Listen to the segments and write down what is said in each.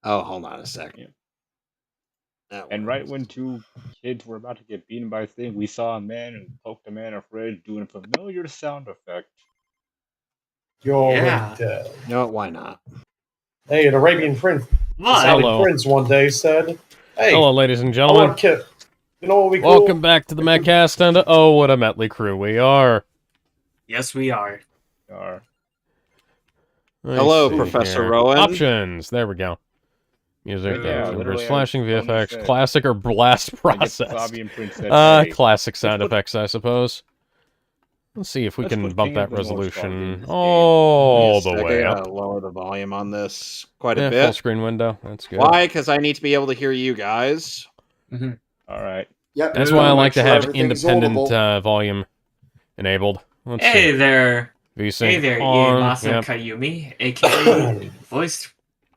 Oh, hold on a second. And right when two kids were about to get beaten by a thing, we saw a man who poked a man afraid doing a familiar sound effect. You're already Yeah. dead. No, why not? Hey, an Arabian prince. What? Hello. Prince one day said, "Hey, Hello, ladies and I gentlemen. want to you know what we Welcome back to the Mehcast, and oh, what a Mehtly crew we are. Yes, we are. Hello, see Professor here. Rowan. Options. There we go. Music, Yeah, numbers, literally, flashing I only VFX, said- classic or blast I guess process. Fabian Prince said, hey, Classic sound put- effects, I suppose. Let's see if we let's can put bump King that of the North Star resolution in this all Yes, the I way gotta up. lower the volume on this quite a Yeah, bit. full screen window. That's good. Why? Because I need to be able to hear you guys. All right. Yep, That's no, why I make like to sure have everything's independent audible. volume enabled. Let's Hey see. there. VSync Hey there, on. Iemasa Yep. Kayumi, aka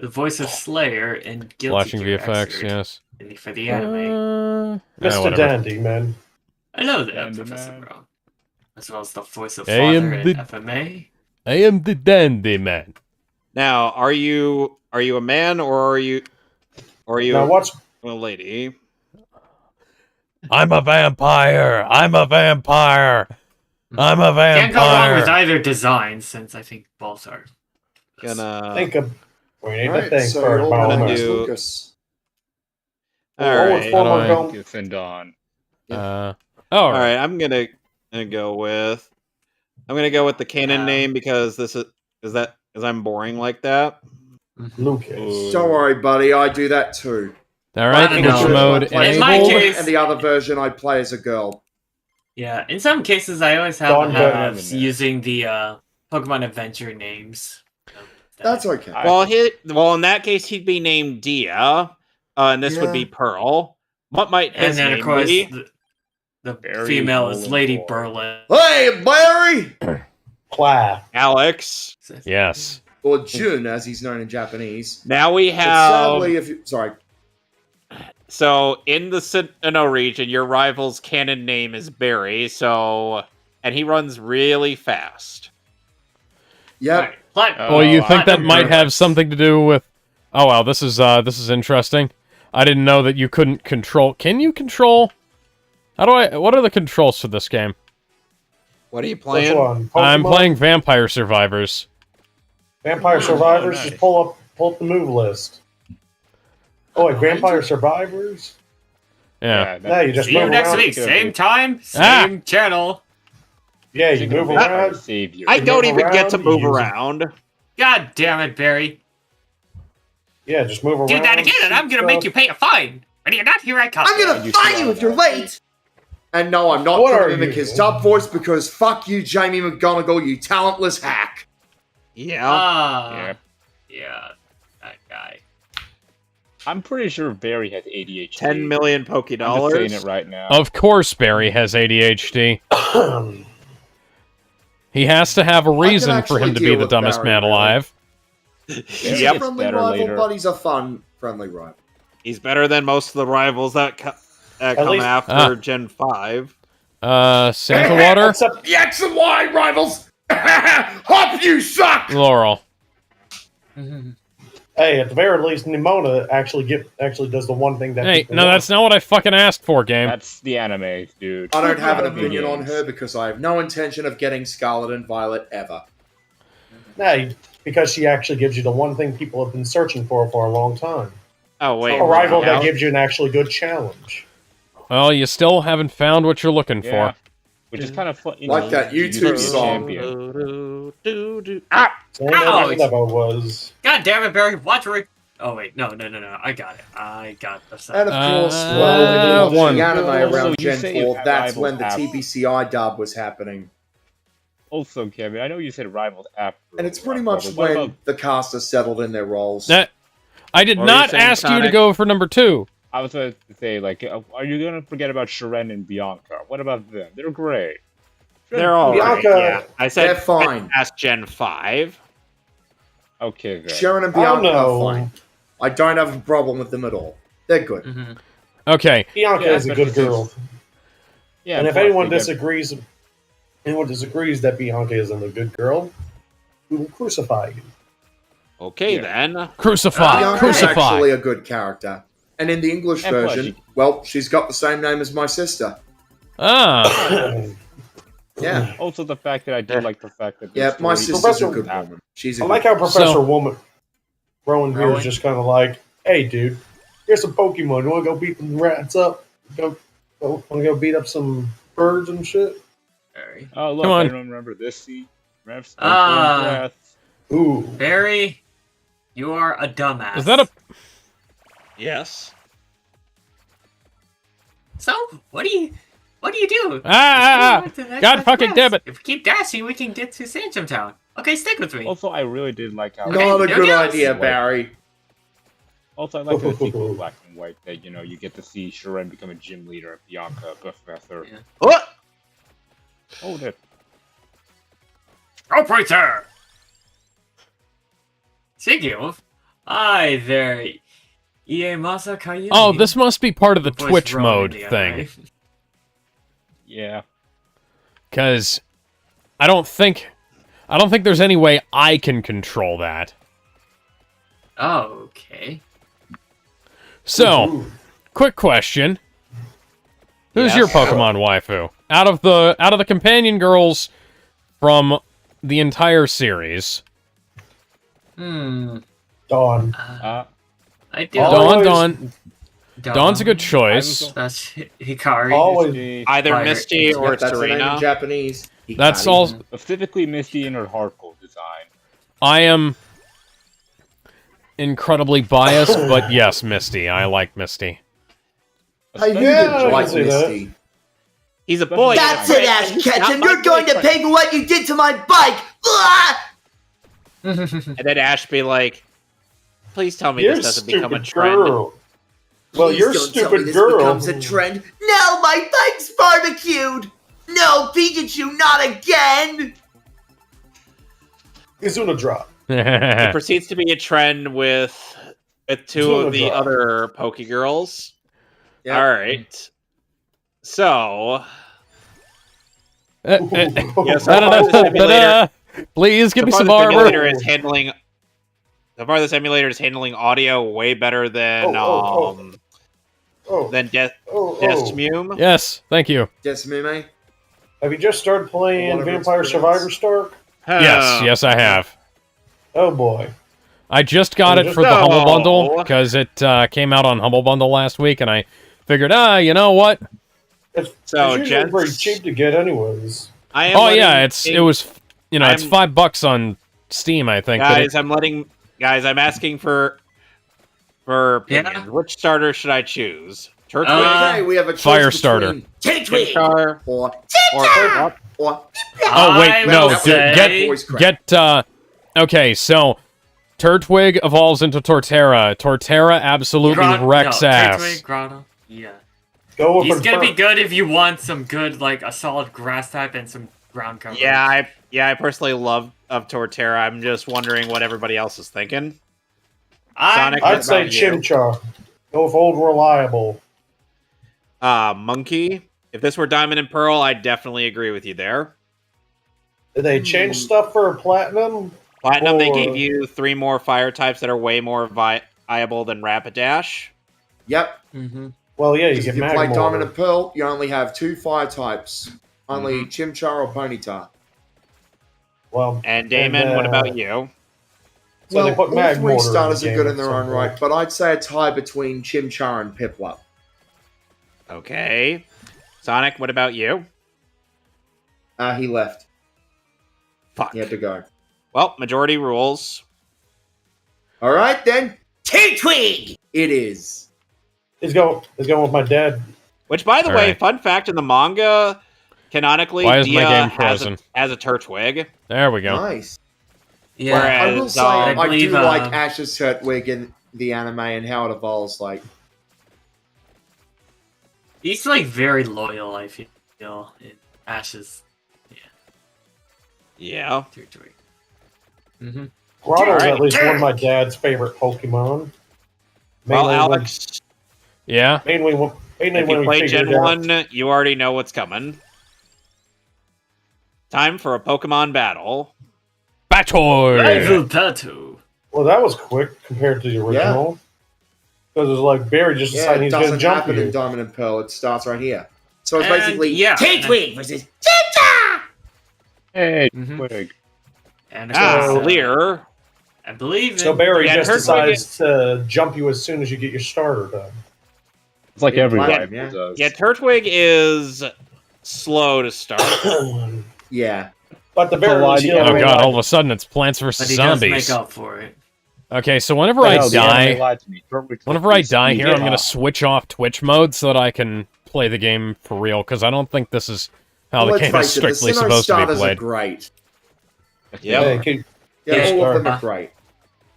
the voice of Slayer and Guilty Flashing Gear VFX, Xrd yes. for the anime. Mr. Whatever. Dandy, man. Hello there, Dandy Professor man. Brown. As well as the voice of I Father am in the- FMA. I am the dandy man. Now, are you a man or are you Now what's a lady? I'm a vampire. I'm a vampire. I'm a vampire. Can't go wrong with either design, since I think both are. Gonna. think of? We need to Alright, think so for a you're all gonna moment. Max do- Lucas. All Oh, right. it's former How do I- Gal- Lucas and Dawn. All all right. I'm gonna go with. I'm gonna go with the canon name because I'm boring like that. Lucas. Don't worry, buddy. I do that too. All right, Well, I don't Twitch know. mode I play as a In my boy, enabled. case- and the other version I play as a girl. Yeah, in some cases, I always have Dawn the habit Bennett. of using the Pokemon Adventure names. That's okay. Well, in that case, he'd be named Dia, and this would be Yeah. Pearl. What might his And then, name of course, be? the Barry female is Nolan Lady Boy. Berlin. Hey, Larry! Pla. Alex. Yes. Or Jun, as he's known in Japanese. Now we But have. sadly, if you... Sorry. So in the Sinnoh region, your rival's canon name is Barry. And he runs really fast. Yep. Well, you think that Platinum might have Purpose. something to do with? Oh wow, this is interesting. I didn't know that you couldn't control. Can you control? How do I? What are the controls for this game? What are you Which playing? one? I'm Pokemon? playing Vampire Survivors. Vampire Survivors. nice. Just pull up the move list. Oh, wait, Vampire Survivors. Yeah. Yeah, you just See you move next around. week. Same time, Ah! same channel. Yeah, you move around. Savior. I don't move even get to around, move you use it. around. God damn it, Barry. Yeah, just move around. Do that again, and I'm gonna make you pay a fine. Ready or not, here I come. I'm gonna you fine still you are if you're now. late! And no, I'm not What gonna are mimic you? his dub voice because fuck you, Jamie McGonagall, you talentless hack. Yeah. Yeah, that guy. I'm pretty sure Barry has ADHD. 10 million I'm just saying Pokédollars. it right now. Of course, Barry has ADHD. He has to have a reason for him actually to be deal the with dumbest Barry, man really. alive. He's Yep. a friendly Better rival, later. but he's a fun, friendly rival. He's better than most of the rivals that come least- after Gen 5. Santa Water, Except the X and Y rivals! Hop, you suck! Laurel. Hey, at the very least, Nimona actually does the one thing that. Hey, people no, want. that's not what I fucking asked for, game. That's the anime, dude. I don't have an Not the opinion on games. her because I have no intention of getting Scarlet and Violet ever. Nah, because she actually gives you the one thing people have been searching for a long time. Oh, wait. A rival yeah. that gives you an actually good challenge. Well, you still haven't found what you're looking Yeah. for. Which is kind of fun. Like that you YouTube used to be a song. champion. Same Ouch! as Evo was. God damn it, Barry. Watch it. Oh, wait. No. I got it. I got the And sound. of course, Uh, well, if you watch one. the anime Also, around you Gen say 4, it that's when the rivals TBCI dub was happening. Also, Kevin, I know you said rivals after. And it's pretty Rock much Level. What when about- the cast has settled in their roles. That I did What were you not saying, ask you to Sonic? go for number 2. I was going to say, like, are you going to forget about Sharon and Bianca? What about them? They're great. They're all right, Bianca- yeah. I said They're fine. past Gen 5. Okay, then. Sharon and I don't Bianca are know. fine. I don't have a problem with them at all. They're good. Mhm. Okay, Bianca Yeah, is a good especially girl. Yeah, And if plus anyone they get- disagrees that Bianca isn't a good girl, we will crucify you. Okay, then. Crucify! Bianca's Crucify! actually a good character. And in the English And plus, version, well, she's got the same name as my sister. Ah. Yeah. Also, the fact that I do like the fact that. Yeah, my story- sister's a good woman. She's a I like good how Professor So- Woman Rowan here Rowan? is just kind of like, hey, dude, here's some Pokemon. You want to go beat some rats up? Want to go beat up some birds and shit? Barry. Oh, look, Come on. I don't remember this scene. Revs, Ah. Ooh. Barry, you are a dumbass. Is that a... Yes. So, what do you do? Ah! Just go to the next God best fucking quest. damn it. If we keep dashing, we can get to Sancham Town. Okay, stick with me. Also, I really did like how. Okay, Not a no good doubt. idea, Barry. Also, I like the sequel Black and White that you get to see Shiren become a gym leader and Bianca a professor. Yeah. What? Oh, that. Operator! Speaking of, hi there, Ie Masa Kayumi. Oh, this must be part of the Voice Twitch Rowan mode in the thing. anime. Yeah. Because I don't think there's any way I can control that. Oh, okay. So, Ooh. quick question. Who's Yes. your Pokemon waifu? Out of the companion girls from the entire series. Hmm. Dawn. I do. Always- Dawn's a good choice. That's Hikari. Always. Either Fire. Misty or Yep, that's the name in Serena. Japanese. That's Hikari. all. Specifically, Misty in her hardcore design. I am incredibly biased, but yes, Misty. I like Misty. Hey, you Yeah, didn't I like can see that. Misty. He's a boy. That's Not it, Ash Ketchum. my You're going to boyfriend. pay for what you did to my bike. Blah! And then Ash be like, please tell me You're this a doesn't become a stupid trend. girl. Well, Please you're a don't tell me stupid this girl. becomes a trend. No, my bike's barbecued. No, Pikachu, not again. Izuna drop. It proceeds to be a trend with two Zuna of the drop. other Pokegirls. Yep. All right. So, yes, Please give me so far some the armor. simulator is handling. So far, the simulator is handling audio way better than Oh. Desmume. Yes, thank you. Desmume. Have you just started playing Whatever Vampire it's Survivor Stark? Yes, I have. Oh boy. I just got it for the No. Humble Bundle because it came out on Humble Bundle last week, and I figured, you know what? It's So, usually gents, pretty cheap to get, anyways. I am Oh letting yeah, it's I'm- $5 on Steam, I think. but I'm asking for opinions. Yeah. Which starter should I choose? Turtwig, Okay, we have a choice Fire starter. between Tidwig Chimchar, or or Oh wait, I no, will say- voice crack. okay, so Turtwig evolves into Torterra. Torterra absolutely wrecks ass. Turtwig, Grotto. Yeah. Go He's for gonna be good if you want some good, like, a solid grass type and some ground cover. I personally love of Torterra. I'm just wondering what everybody else is thinking. Sonic, what I'd say about you? Chimchar. Go with old reliable. Monkey. If this were Diamond and Pearl, I'd definitely agree with you there. Did they change stuff for Platinum? Platinum, they Or- gave you 3 more fire types that are way more viable than Rapidash. Yep. Mm-hmm. Well, yeah, you If get you play Magmar. Diamond and Pearl, you only have 2 fire types. Only Chimchar or Ponyta. Well, And Damon, what about you? So they put all Magmar 3 in starters the are game good at in their some own right, point. but I'd say a tie between Chimchar and Piplup. Okay. Sonic, what about you? He left. Fuck. He had to go. Well, majority rules. All right, then. Tidwig! It is. He's going with my dad. Which, by the All way, right. fun fact in the manga, canonically, Why is my Dia game has frozen? a Turtwig. There we go. Nice. Yeah. Whereas- I will say, I I believe, do like Ash's Turtwig in the anime and how it evolves. Like, He's, like, very loyal, I feel, in Ash's Yeah. Turtwig. Mm-hmm. Grotto's Alright. at least one of my dad's favorite Pokemon. Well, Mainly Alex, Yeah. mainly when if we you play figured Gen out. 1, you already know what's coming. Time for a Pokemon battle. Batoy! Rival Pato. Well, that was quick compared to the original. Because it was like Barry just decided it he's going to doesn't jump happen you. in Diamond and Pearl. It starts right here. So it's And, basically yeah. Tidwig versus Ginger! Hey, Mhm. Twig. And Lear. I believe. So Barry Yeah, just Hertwig decides to jump you as soon as you get your starter done. It's like Yeah, every yeah. rival does. Yeah, Turtwig is slow to start. yeah. But the Barry was Oh, Oh healing. god, all of a sudden it's Plants But vs. he does Zombies. make up for it. Okay, so whenever The I hell, the anime die, lied to me. Turtwig's whenever I supposed to be die here, I'm speedy. gonna switch off Twitch mode so that I can play the game for real, because I don't think this is how the Let's game is face it, the strictly Sinnoh supposed to be starters are played. great. Yep. Hey, keep- Yeah, Yeah, all of them sure. are great.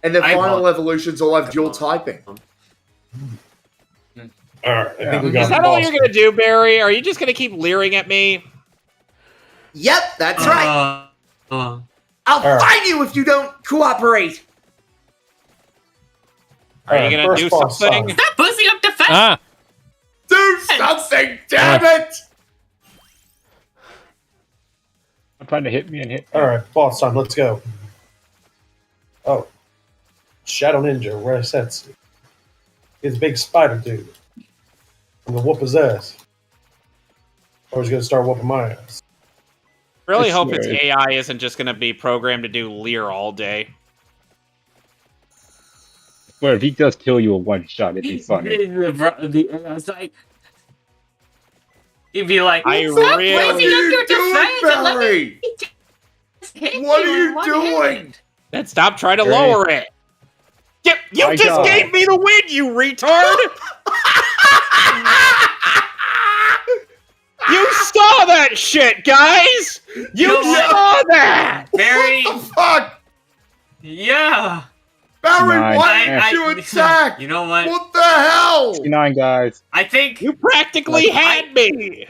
And their I final want- evolutions all have dual typing. all right, I think we Is got that the all boss. you're gonna do, Barry? Are you just gonna keep leering at me? Yep, that's right. Uh, I'll Alright. find you if you don't cooperate. Are you Alright, gonna first do boss something? son. Stop boosting up the fast. Ah! Do something, damn it! I'm trying to hit me and hit. All right, boss time. Let's go. Oh, Shadow Ninja, where I said he's a big spider dude. I'm gonna whoop his ass, or he's gonna start whooping my ass. Really It's hope its scary. AI isn't just gonna be programmed to do leer all day. Where if he does kill you in one shot, it'd be funny. I was like, he'd be like, I "Stop really- What are boosting up you your doing, defense and let me Barry? hit What you are in you one doing? hand." Then stop trying to Barry. lower it. You My just God. gave me the win, you retard! You saw that shit, guys! You know what? saw that! Barry, What the fuck? yeah. Barry, Nice. why did you attack? You know what? What the hell? 69 guys. I think You practically had me!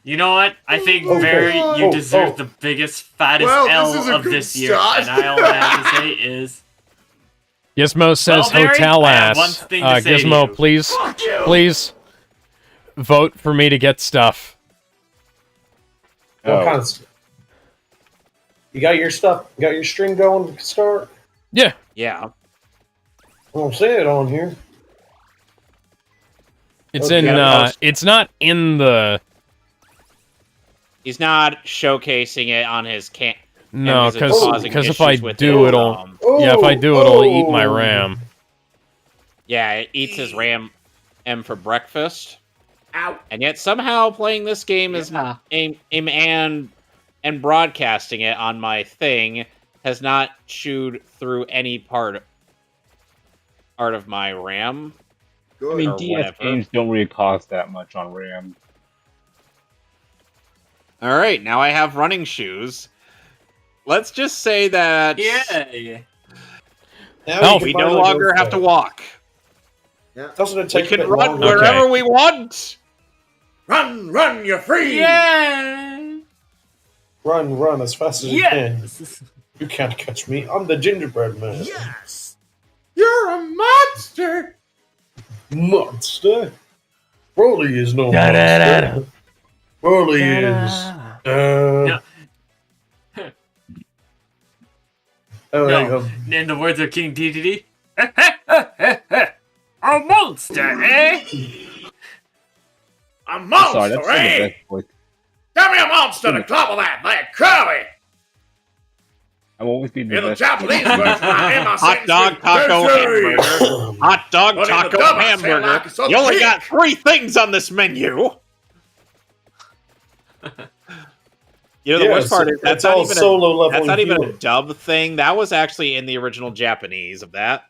you know what? I think Okay. Barry, you Oh, deserve oh. the biggest, fattest Well, this L is a of good this year, start. and all I have to say is, Gizmo says Well, Barry, hotel I have ass. one thing to say to Gizmo, you. please, please vote for me to get stuff. What Oh. kind of stuff? You got your stuff? You got your stream going to start? Yeah. Yeah. I don't see it on here. It's Okay. in, it's not in the... He's not showcasing it on his No, and it's causing because if I issues with do, it. it'll... Yeah, if I do, it'll eat my Oh. RAM. Yeah, it eats his RAM M for breakfast. Ow. And yet somehow playing this game is and broadcasting it on my thing has not chewed through any part of my RAM. Good. I mean, Or DS whatever. games don't really cost that much on RAM. All right, now I have running shoes. Let's just say that yeah. Now Oh, you can we no finally longer go have to fast. walk. Doesn't it We take a can bit run longer? wherever we want. Run, you're free! Yeah. Run as fast as you can. Yes. You can't catch me. I'm the gingerbread man. Yes! You're a monster! Monster. Broly is no monster. Broly is. No. Oh, there you No. go. In the words of King DDD, a monster, eh? A Sorry, monster, that's still the eh? best voice. Tell me a monster to clobber that, like Krewe! I've always been the In the best. Japanese version, I hear my Hot dog, taco, hamburger. Hot dog, But in the taco, dub, I feel hamburger. like it's a You only pig. got 3 things on this menu. You know, the worst part is that's not all even solo level. that's not even a healing. dub thing. That was actually in the original Japanese of that.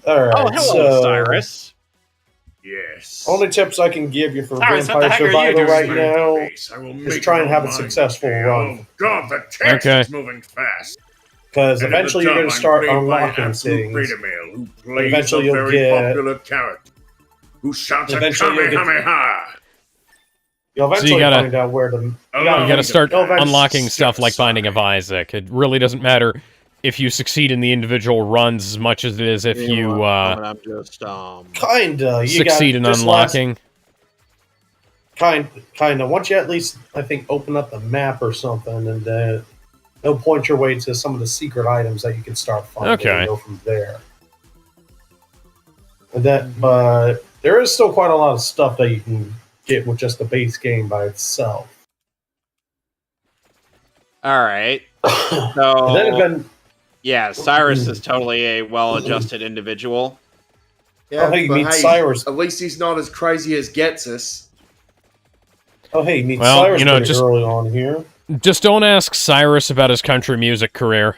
All right. Oh, hello, so, Cyrus. Yes. Only tips I can give you for Cyrus, what Vampire the heck are you Survivor doing right here? now I will is make try and your have a mind successful pay. run. Oh god, the text Okay. is moving fast. because And in the eventually you're dub, going to I'm start played by unlocking absolute things. beta male who plays Eventually a you'll very get- popular character who shouts a Eventually you'll get- Kamehameha. You'll eventually gotta- find out where to. You gotta start You'll eventually- unlocking stuff like Binding of Isaac. It really doesn't matter if you succeed in the individual runs as much as it is if you I'm just Kinda. You succeed in got this last- unlocking. Kinda. Once you at least, I think, open up the map or something, and It'll point your way to some of the secret items that you can start finding Okay. and go from there. And but there is still quite a lot of stuff that you can get with just the base game by itself. All right. And then So again, yeah, Cyrus is totally a well-adjusted individual. oh, hey, you but meet Cyrus. At least he's not as crazy as Getsus. Oh, hey, you meet Well, Cyrus you know, pretty just- early on here. Just don't ask Cyrus about his country music career.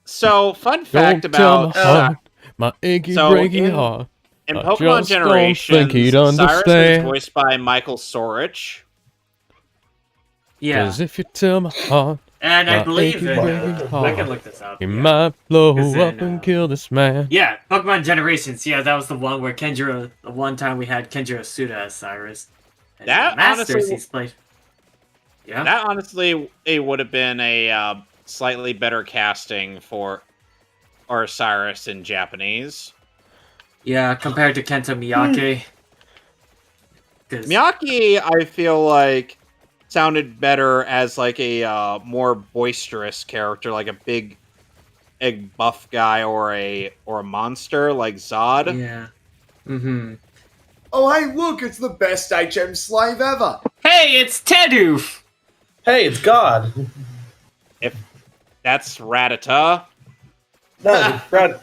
So, fun fact Don't tell about my heart, my achy, so breaky in- heart. in I Pokemon just don't Generations, think he'd Cyrus is understand. voiced by Michael Sorich. Yeah, 'Cause if you tell my heart, and I my believe achy, it. breaky I heart, can look this up. he yeah. might blow Is up in, and kill this man. Yeah, Pokemon Generations. Yeah, that was the one where Kenjiro. The one time we had Kenjiro Suda as Cyrus. And That Masters honestly- he's played. Yeah. That honestly, it would have been a slightly better casting for Cyrus in Japanese. Yeah, compared to Kenta Miyake. 'Cause- Miyake, I feel like, sounded better as like a more boisterous character, like a big buff guy or a monster like Zod. Yeah. Mm-hmm. Oh, hey, look, it's the best HM slave ever. Hey, it's Tedoof! Hey, it's God. That's Rattata. No, Brad.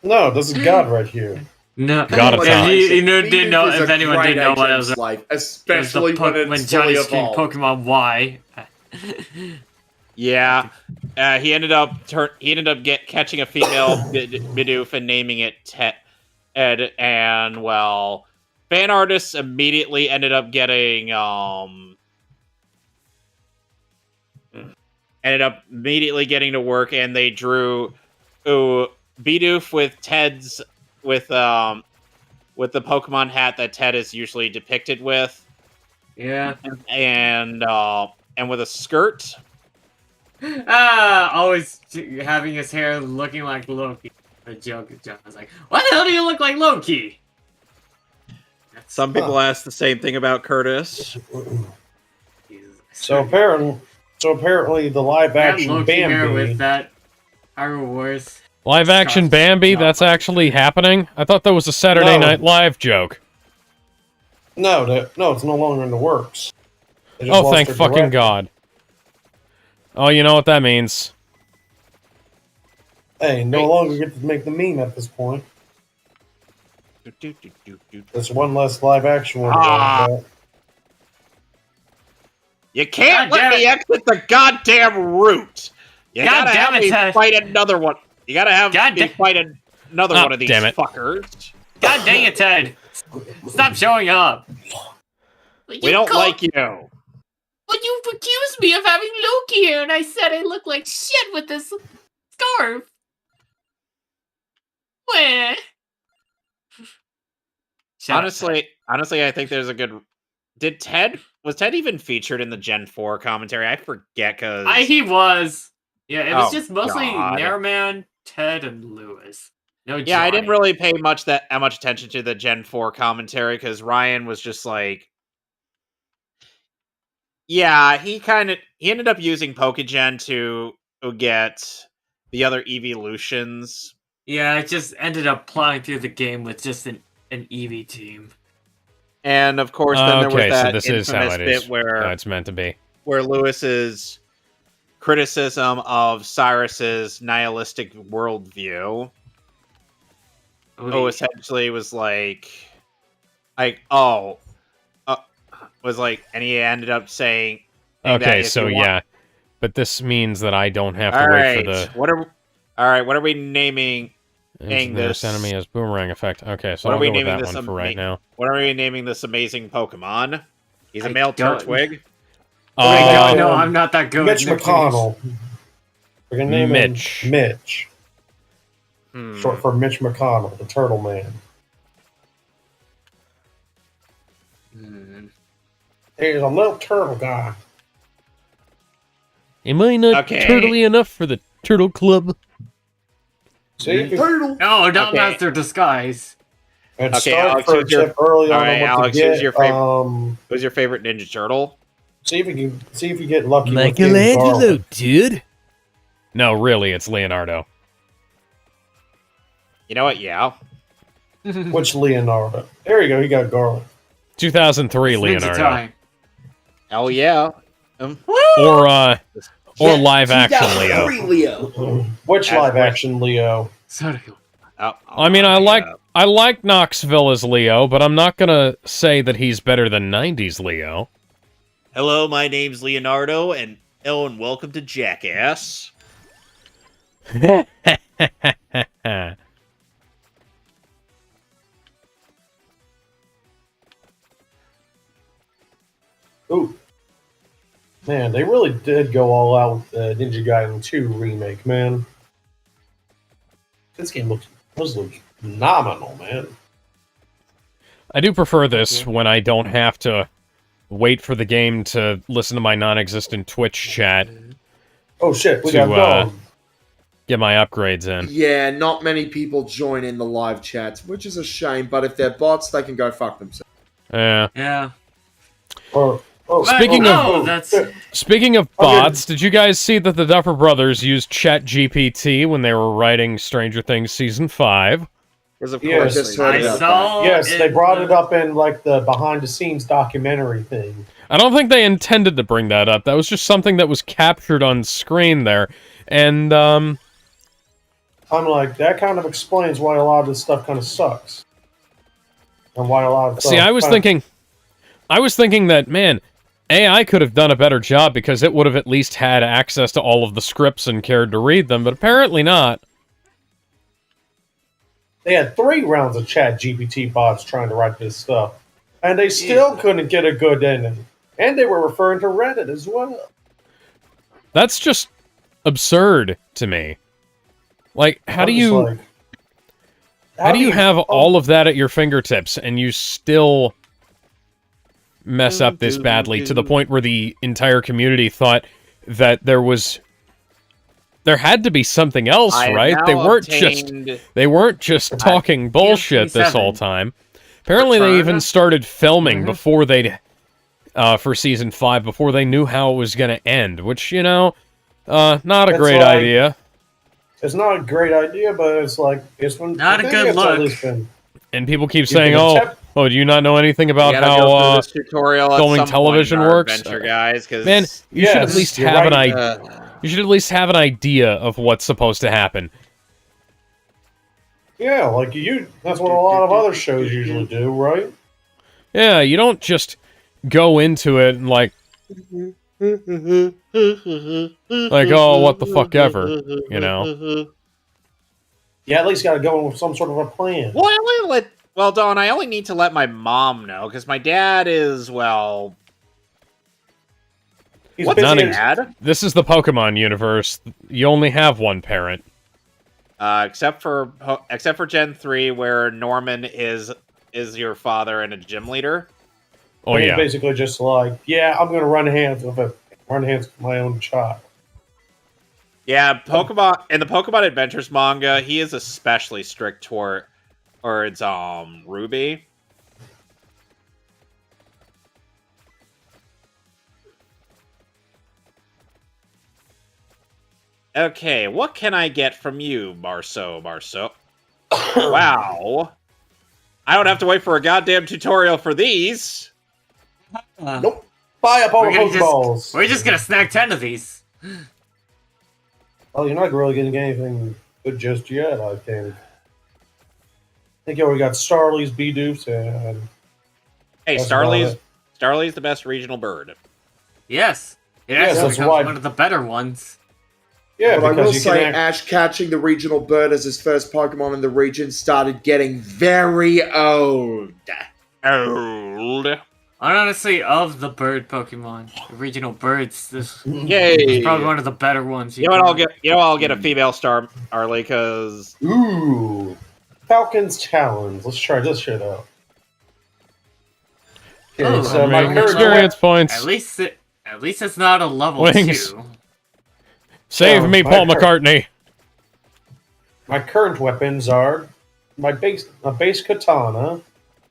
No, this is God right here. No, Got it, yeah, Tom. he didn't Bidoof know is if a anyone great didn't know what HM it was. slave, It was especially the when it's when fully Johnny streamed evolved. Pokemon Y. Yeah, he ended up catching a female Bidoof and naming it Ted, and well, fan artists immediately ended up getting to work, and they drew Bidoof with Ted's with the Pokemon hat that Ted is usually depicted with, Yeah. and with a skirt. Always having his hair looking like Loki. The joke is John was like, "Why the hell do you look like Loki?" Some people ask the same thing about Curtis. Jesus. So apparently, the live that action Loki hair Bambi. with that Hyrule Wars. Live action Bambi, that's actually happening? I thought that was a Saturday No. Night Live joke. No, it's no longer in the works. They just Oh, lost thank their fucking director. God. Oh, you know what that means. Hey, no longer get to make the meme at this point. There's one less live action one. Ah. Like that. You can't God let damn me it. exit the goddamn route. You God gotta damn have it, me Ted. fight another one. You gotta have God me da- fight another Ah, one of these damn it. fuckers. God dang it, Ted! Stop showing up. We don't like you. But you accused me of having Loki here, and I said I look like shit with this scarf. Wah. Shut up, Ted. Honestly, I think there's a good. Was Ted even featured in the Gen 4 commentary? I forget because He was. Yeah, it was Oh, just mostly God. Nairman, Ted, and Lewis. No, yeah, I didn't Johnny. really pay much attention to the Gen 4 commentary because Ryan was just like, yeah, he ended up using Pokegen to get the other evolutions. Yeah, it just ended up plowing through the game with just an Eevee team. And of course, then there was Okay, so that this is how infamous it bit is. How where it's meant to be. Lewis's criticism of Cyrus's nihilistic worldview essentially was like, was like, and he ended up saying, that Okay, if so you want- yeah. But this means that I don't have to all wait right, for the... what are we naming? This enemy has boomerang effect. Okay, so What are I'll we go with naming that this one for right now. What are we naming this amazing Pokemon? He's a I male don't- Turtwig. Oh, no, I'm not that good. Mitch with nicknames. McConnell. We're gonna name Mitch. him Mitch, Hmm. short for Mitch McConnell, the Turtle Man. Hmm. He's a little turtle guy. Am I not Okay. turtly enough for the Turtle Club? See, if you Turtle. No, not Okay. Master Disguise. had Okay, start Alex, for a who's your- tip early all on right, what Alex, to get. who's your favorite- Who's your favorite Ninja Turtle? See if you get lucky. with Michelangelo, Garland. dude. No, really, it's Leonardo. You know what? Yeah. Which Leonardo? There you go. He got Garland. 2003 Ninja Leonardo. time. Hell yeah. Or live action Leo. 2003 Leo. Which As live what? action Leo? Sorry. I mean, I like Knoxville as Leo, but I'm not gonna say that he's better than 90s Leo. Hello, my name's Leonardo, and welcome to Jackass. Ooh. Man, they really did go all out with the Ninja Gaiden 2 remake, man. This game looks phenomenal, man. I do prefer this when I don't have to wait for the game to listen to my non-existent Twitch chat Oh shit, we to got Garland. get my upgrades in. Yeah, not many people join in the live chats, which is a shame, but if they're bots, they can go fuck themselves. Yeah. Yeah. Speaking of bots, did you guys see that the Duffer Brothers used ChatGPT when they were writing Stranger Things Season 5? Because of Yes, course, I saw. yes, they brought it up in like the behind-the-scenes documentary thing. I don't think they intended to bring that up. That was just something that was captured on screen there. And, I'm like, that kind of explains why a lot of this stuff kind of sucks. And why a lot of stuff... See, I was thinking that, man, AI could have done a better job because it would have at least had access to all of the scripts and cared to read them, but apparently not. They had 3 rounds of Chat GPT bots trying to write this stuff. And they still couldn't get a good ending. And they were referring to Reddit as well. That's just absurd to me. Like, how do you have all of that at your fingertips and you still mess up this badly to the point where the entire community thought that there had to be something else, right? They weren't just talking bullshit this whole time. Apparently they even started filming before they'd for season 5 before they knew how it was going to end, which, you know, not a great idea. It's not a great idea, but it's like it's not a good look. And people keep saying, "Oh, do you not know anything about how filming television works?" Guys, man, you should at least have an idea. You should at least have an idea of what's supposed to happen. Yeah, like that's what a lot of other shows usually do, right? Yeah, you don't just go into it and like, oh, what the fuck ever, you know? Yeah, at least got to go in with some sort of a plan. Well, Dawn, I only need to let my mom know, because my dad is, well... What's his dad? This is the Pokemon universe. You only have one parent. Except for Gen 3, where Norman is your father and a gym leader. Oh, yeah. Basically just like, yeah, I'm going to run hands with my own child. Yeah, Pokemon in the Pokemon Adventures manga, he is especially strict towards Ruby. Okay, what can I get from you, Marceau? Wow. I don't have to wait for a goddamn tutorial for these. Nope. Buy up all the Pokeballs. We're just gonna snag 10 of these. Oh, you're not really going to get anything good just yet, I think. I think you already got Starly's, Bidoof, and... Hey, Starly's the best regional bird. Yes. It actually becomes one of the better ones. Yeah, but I will say Ash catching the regional bird as his first Pokemon in the region started getting very old. Honestly, of the bird Pokemon, the regional birds, this Yay! is probably one of the better ones. I'll get a female Starly, because... Ooh. Falcon's Talons. Let's try this shit out. Okay, so my current experience points. At least it's not a level Wings. 2. Save me, Paul McCartney. My current weapons are my base katana,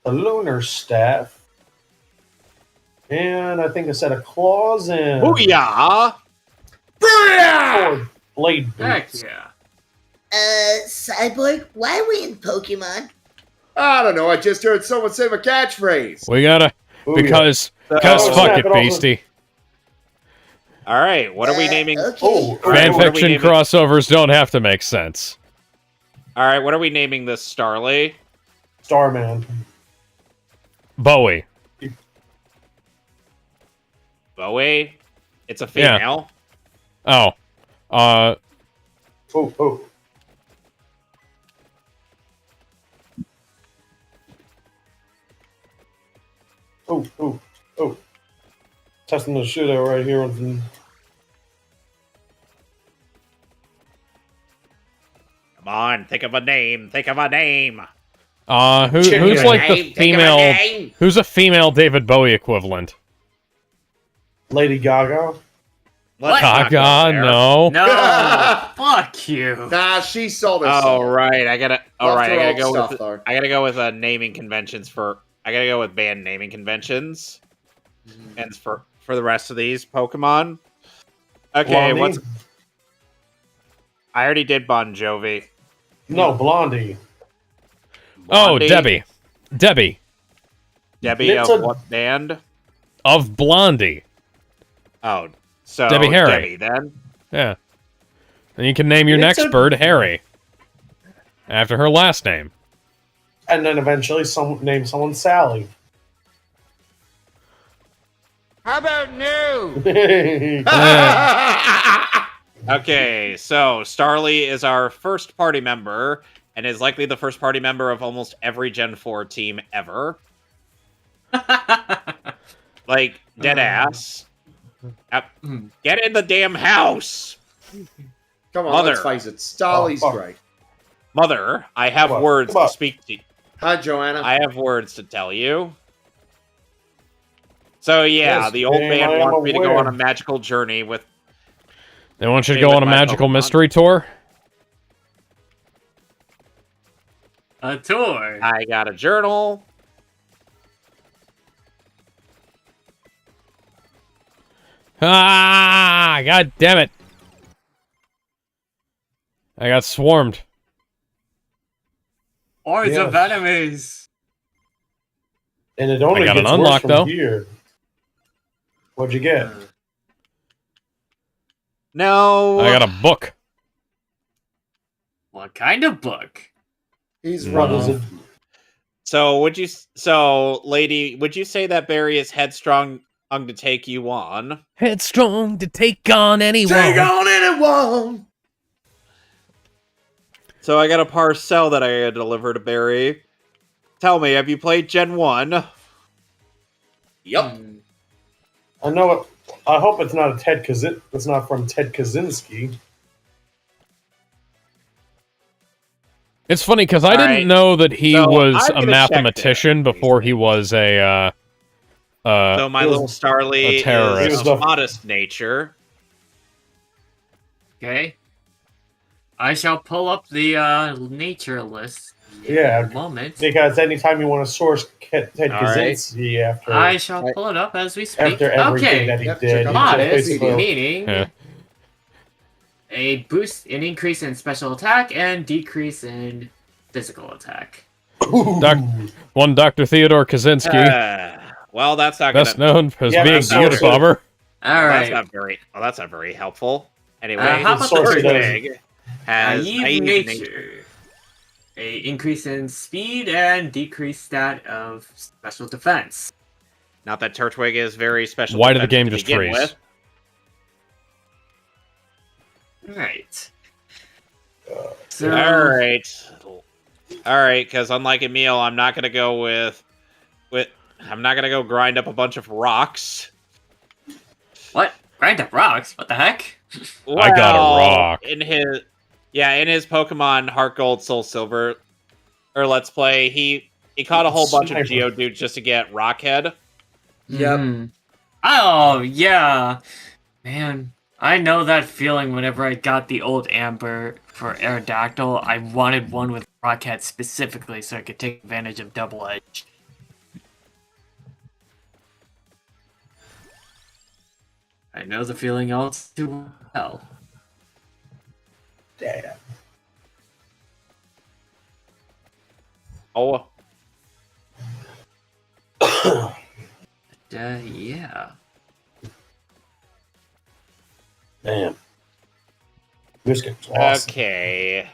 the lunar staff, And I think a set of claws and Booyah! sword blade Heck boots. yeah. Cyborg, why are we in Pokemon? I don't know. I just heard someone say my catchphrase. We gotta Booyah. because So- fuck snap it, it off the- Beastie. All right, what are we naming? Okay. Oh, All right, what are we Fanfiction naming- crossovers don't have to make sense. All right, what are we naming this Starly? Starman. Bowie. Bowie? It's a Yeah. female. Oh. Oh, oh. Oh, oh, oh. Testing the shootout right here on the... Come on, think of a name. Think of a name. Who's Chicken. like the female? Who's a female David Bowie equivalent? Lady Gaga. Let's not go Gaga, there. no. No, fuck you. Nah, she sold her Oh soul. right, I gotta. All Loved right, her I gotta old go stuff, with. though. I gotta go with naming conventions for. I gotta go with band naming conventions. And for the rest of these Pokemon. Okay, Blondie? what's? I already did Bon Jovi. No, Blondie. Oh, Blondie? Debbie. Debbie Debbie It's of a- what band? of Blondie. Oh, so Debbie Harry. Debbie then. Yeah. And you can name your It's next a- bird Harry. After her last name. And then eventually name someone Sally. How about new? Okay, so Starly is our first party member and is likely the first party member of almost every Gen 4 team ever. Like, dead ass. Get in the damn house! Come on, Mother. let's face it. Starly's Oh, fuck. great. Mother, I have Come on, words come to on. speak to you. Hi, Joanna. I have words to tell you. So yeah, Yes, the old ma'am, man I am wants me to go aware. on a magical journey with. They want you to Hey, go with on a my magical Pokemon. mystery tour? A tour. I got a journal. Ah! God damn it! I got swarmed. Hordes of Yes. enemies. And it only I got gets an unlock, worse from though. here. What'd you get? No. I got a book. What kind of book? He's What What is running. it? So lady, would you say that Barry is headstrong to take you on? Headstrong to take on anyone. Take on anyone! So I got a parcel that I gotta deliver to Barry. Tell me, have you played Gen 1? Yup. I know it. I hope it's not a Ted It's not from Ted Kaczynski. It's funny because I All didn't right. know that he So, was I'm a gonna check mathematician this. before he was a So my it was little Starly a terrorist. It was is the- of modest nature. Okay. I shall pull up the nature list in Yeah. a moment. Because anytime you want to source Ted All right. Kaczynski after I shall pull it up as we speak. after everything Okay. that he Yep, did, check he out just Modest, basically- meaning Yeah. a boost, an increase in special attack, and decrease in physical attack. Doc- one Dr. Theodore Kaczynski, Well, that's not best gonna. known as Yeah, being that's the not Unabomber. true. All That's right. not very. Well, that's not very helpful. Anyway, how about Source the it first as- one? has Naive nature. A increase in speed and decrease stat of special defense. Not that Turtwig is very special. Why did the defense game to just begin freeze? with. Right. So, All right. Because unlike Emil, I'm not gonna go with. I'm not gonna go grind up a bunch of rocks. what? Grind up rocks? What the heck? I got a Well, rock. in his Pokemon Heart Gold, Soul Silver, or Let's Play. He caught a whole bunch of Sniper. Geodudes just to get Rockhead. Yep. Mhm. Oh, yeah. Man, I know that feeling whenever I got the old Amber for Aerodactyl. I wanted one with Rockhead specifically so I could take advantage of Double Edge. I know the feeling all too well. Damn. Oh, Yeah. Damn. This game's awesome. okay.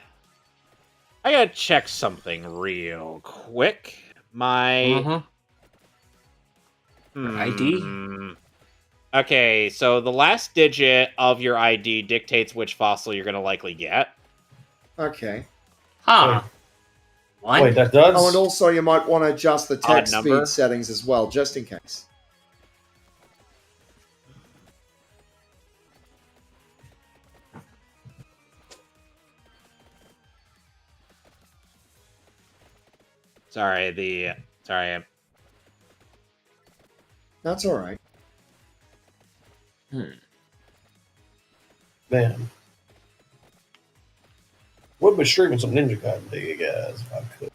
I gotta check something real quick. My ID? Okay, so the last digit of your ID dictates which fossil you're gonna likely get. Okay. Huh. What? Wait, that does? Oh, and also you might want to adjust the text number. speed settings as well, just in case. Sorry, That's all right. Man. Wouldn't be streaming some Ninja Gaiden to you guys if I could.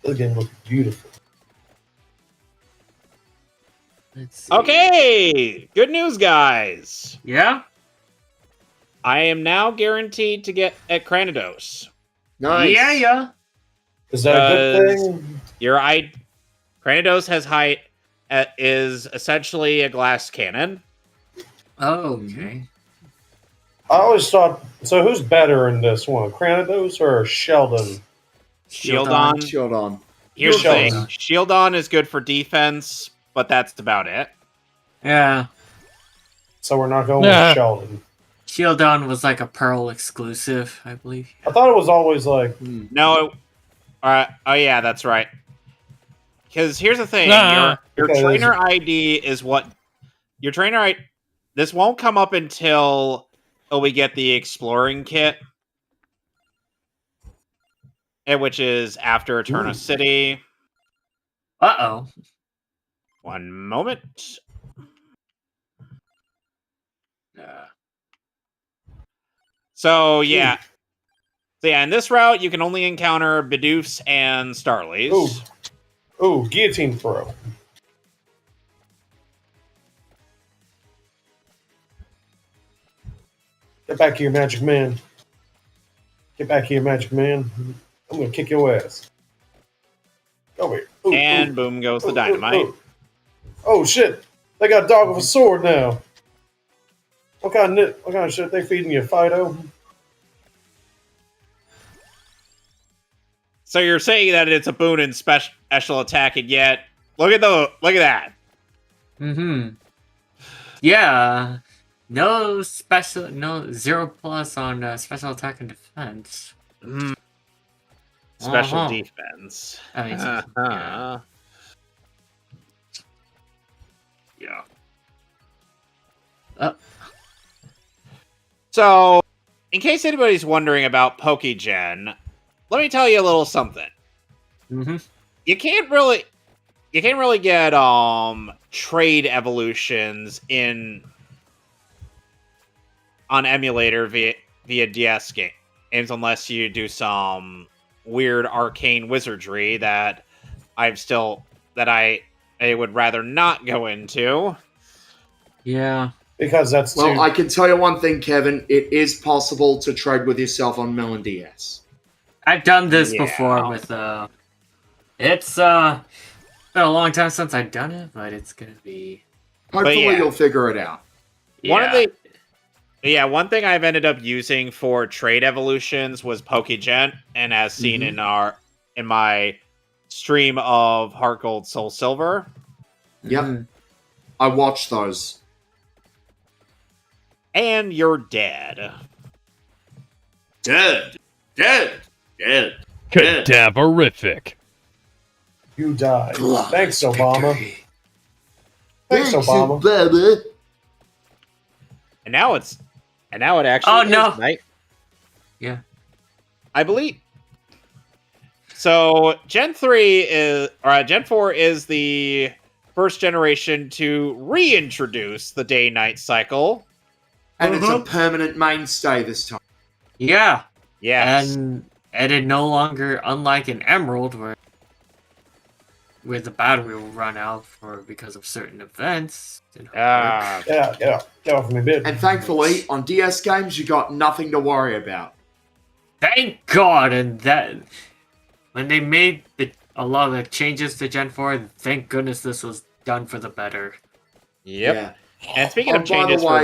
This game looks beautiful. Let's see. Okay, good news, guys. Yeah? I am now guaranteed to get at Kranidos. Nice. Yeah. Is that a good thing? Kranidos has height, is essentially a glass cannon. Oh, okay. I always thought, so who's better in this one, Kranidos or Sheldon? Shieldon. Shield on. Here's the thing. Shieldon. Shieldon is good for defense, but that's about it. Yeah. So we're not going Nah. with Sheldon. Shieldon was like a Pearl exclusive, I believe. I thought it was always like, No. Oh yeah, that's right. Because here's the thing: Nah. your Okay, trainer ID is what your trainer ID. This won't come up until we get the exploring kit, which is after Eterna City. Uh-oh. One moment. So yeah. So yeah, in this route, you can only encounter Bidoofs and Starlies. ooh, guillotine throw. Get back here, Magic Man. Get back here, Magic Man. I'm gonna kick your ass. Go here. Ooh, And ooh, boom goes the ooh, dynamite. ooh. Oh shit! They got a dog with a sword now. What kind of shit they feeding you, Fido? So you're saying that it's a boon in special attack, and yet look at that. Mm-hmm. Yeah. No 0+ on special attack and defense. Special Uh-huh. defense. I mean, Uh-huh. yeah. So, in case anybody's wondering about Pokegen, let me tell you a little something. Mm-hmm. You can't really get trade evolutions on emulator via DS games unless you do some weird arcane wizardry that I would rather not go into. Yeah. Because that's too. Well, I can tell you one thing, Kevin. It is possible to trade with yourself on Melon DS. I've done this Yeah. before with it's been a long time since I've done it, but it's gonna be Hopefully yeah. you'll figure it out. One thing I've ended up using for trade evolutions was Pokegen, and as seen in my stream of Heart Gold Soul Silver. Yep. Mhm. I watched those. And you're dead. Dead. Cadaverific. You died. Flawless Thanks, Obama. victory. Thanks, Obama. Obama. And now it actually Oh, is no. night. Yeah. I believe. So Gen 4 is the first generation to reintroduce the day-night cycle. And it's a permanent mainstay this time. Yeah. Yes. And it no longer, unlike an Emerald, where where the battery will run out because of certain events. Ah, Get off me, bitch. And thankfully, on DS games, you got nothing to worry about. Thank God! And that when they made a lot of the changes to Gen 4, thank goodness this was done for the better. yep. Yeah. And speaking of by the changes way-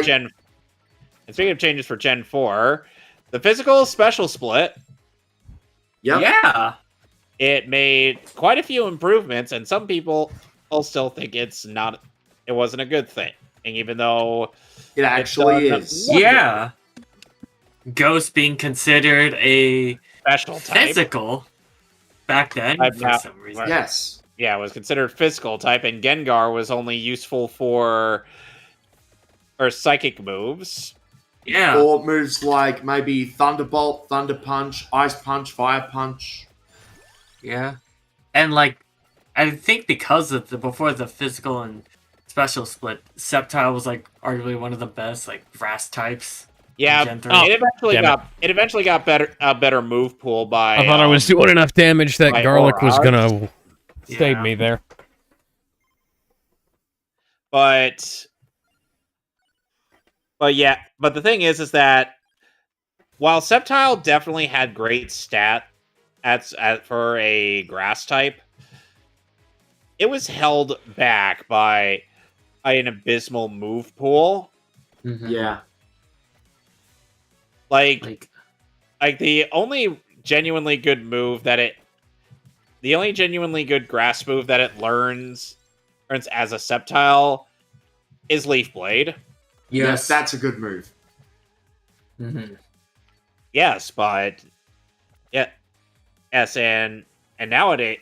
for Gen 4, the physical special split, Yep. Yeah! it made quite a few improvements, and some people will still think it wasn't a good thing. And even though It actually is. Yeah! Ghost being considered a special type, physical back then, Type for now. some reason. Yes. yeah, was considered physical type, and Gengar was only useful for psychic moves. Yeah. Or moves like maybe Thunderbolt, Thunder Punch, Ice Punch, Fire Punch. Yeah. And like, I think because of before the physical and special split, Sceptile was like arguably one of the best like grass types. Yeah, Gen 3. it eventually got a better move pool by. I thought I was doing enough damage that by garlic was Aurora. gonna save me there. But the thing is that while Sceptile definitely had great stat for a grass type, it was held back by an abysmal move pool. Mhm. Yeah. Like the only genuinely good grass move that it learns as a Sceptile is Leaf Blade. Yes, that's a good move. Mm-hmm. Yes, but and nowadays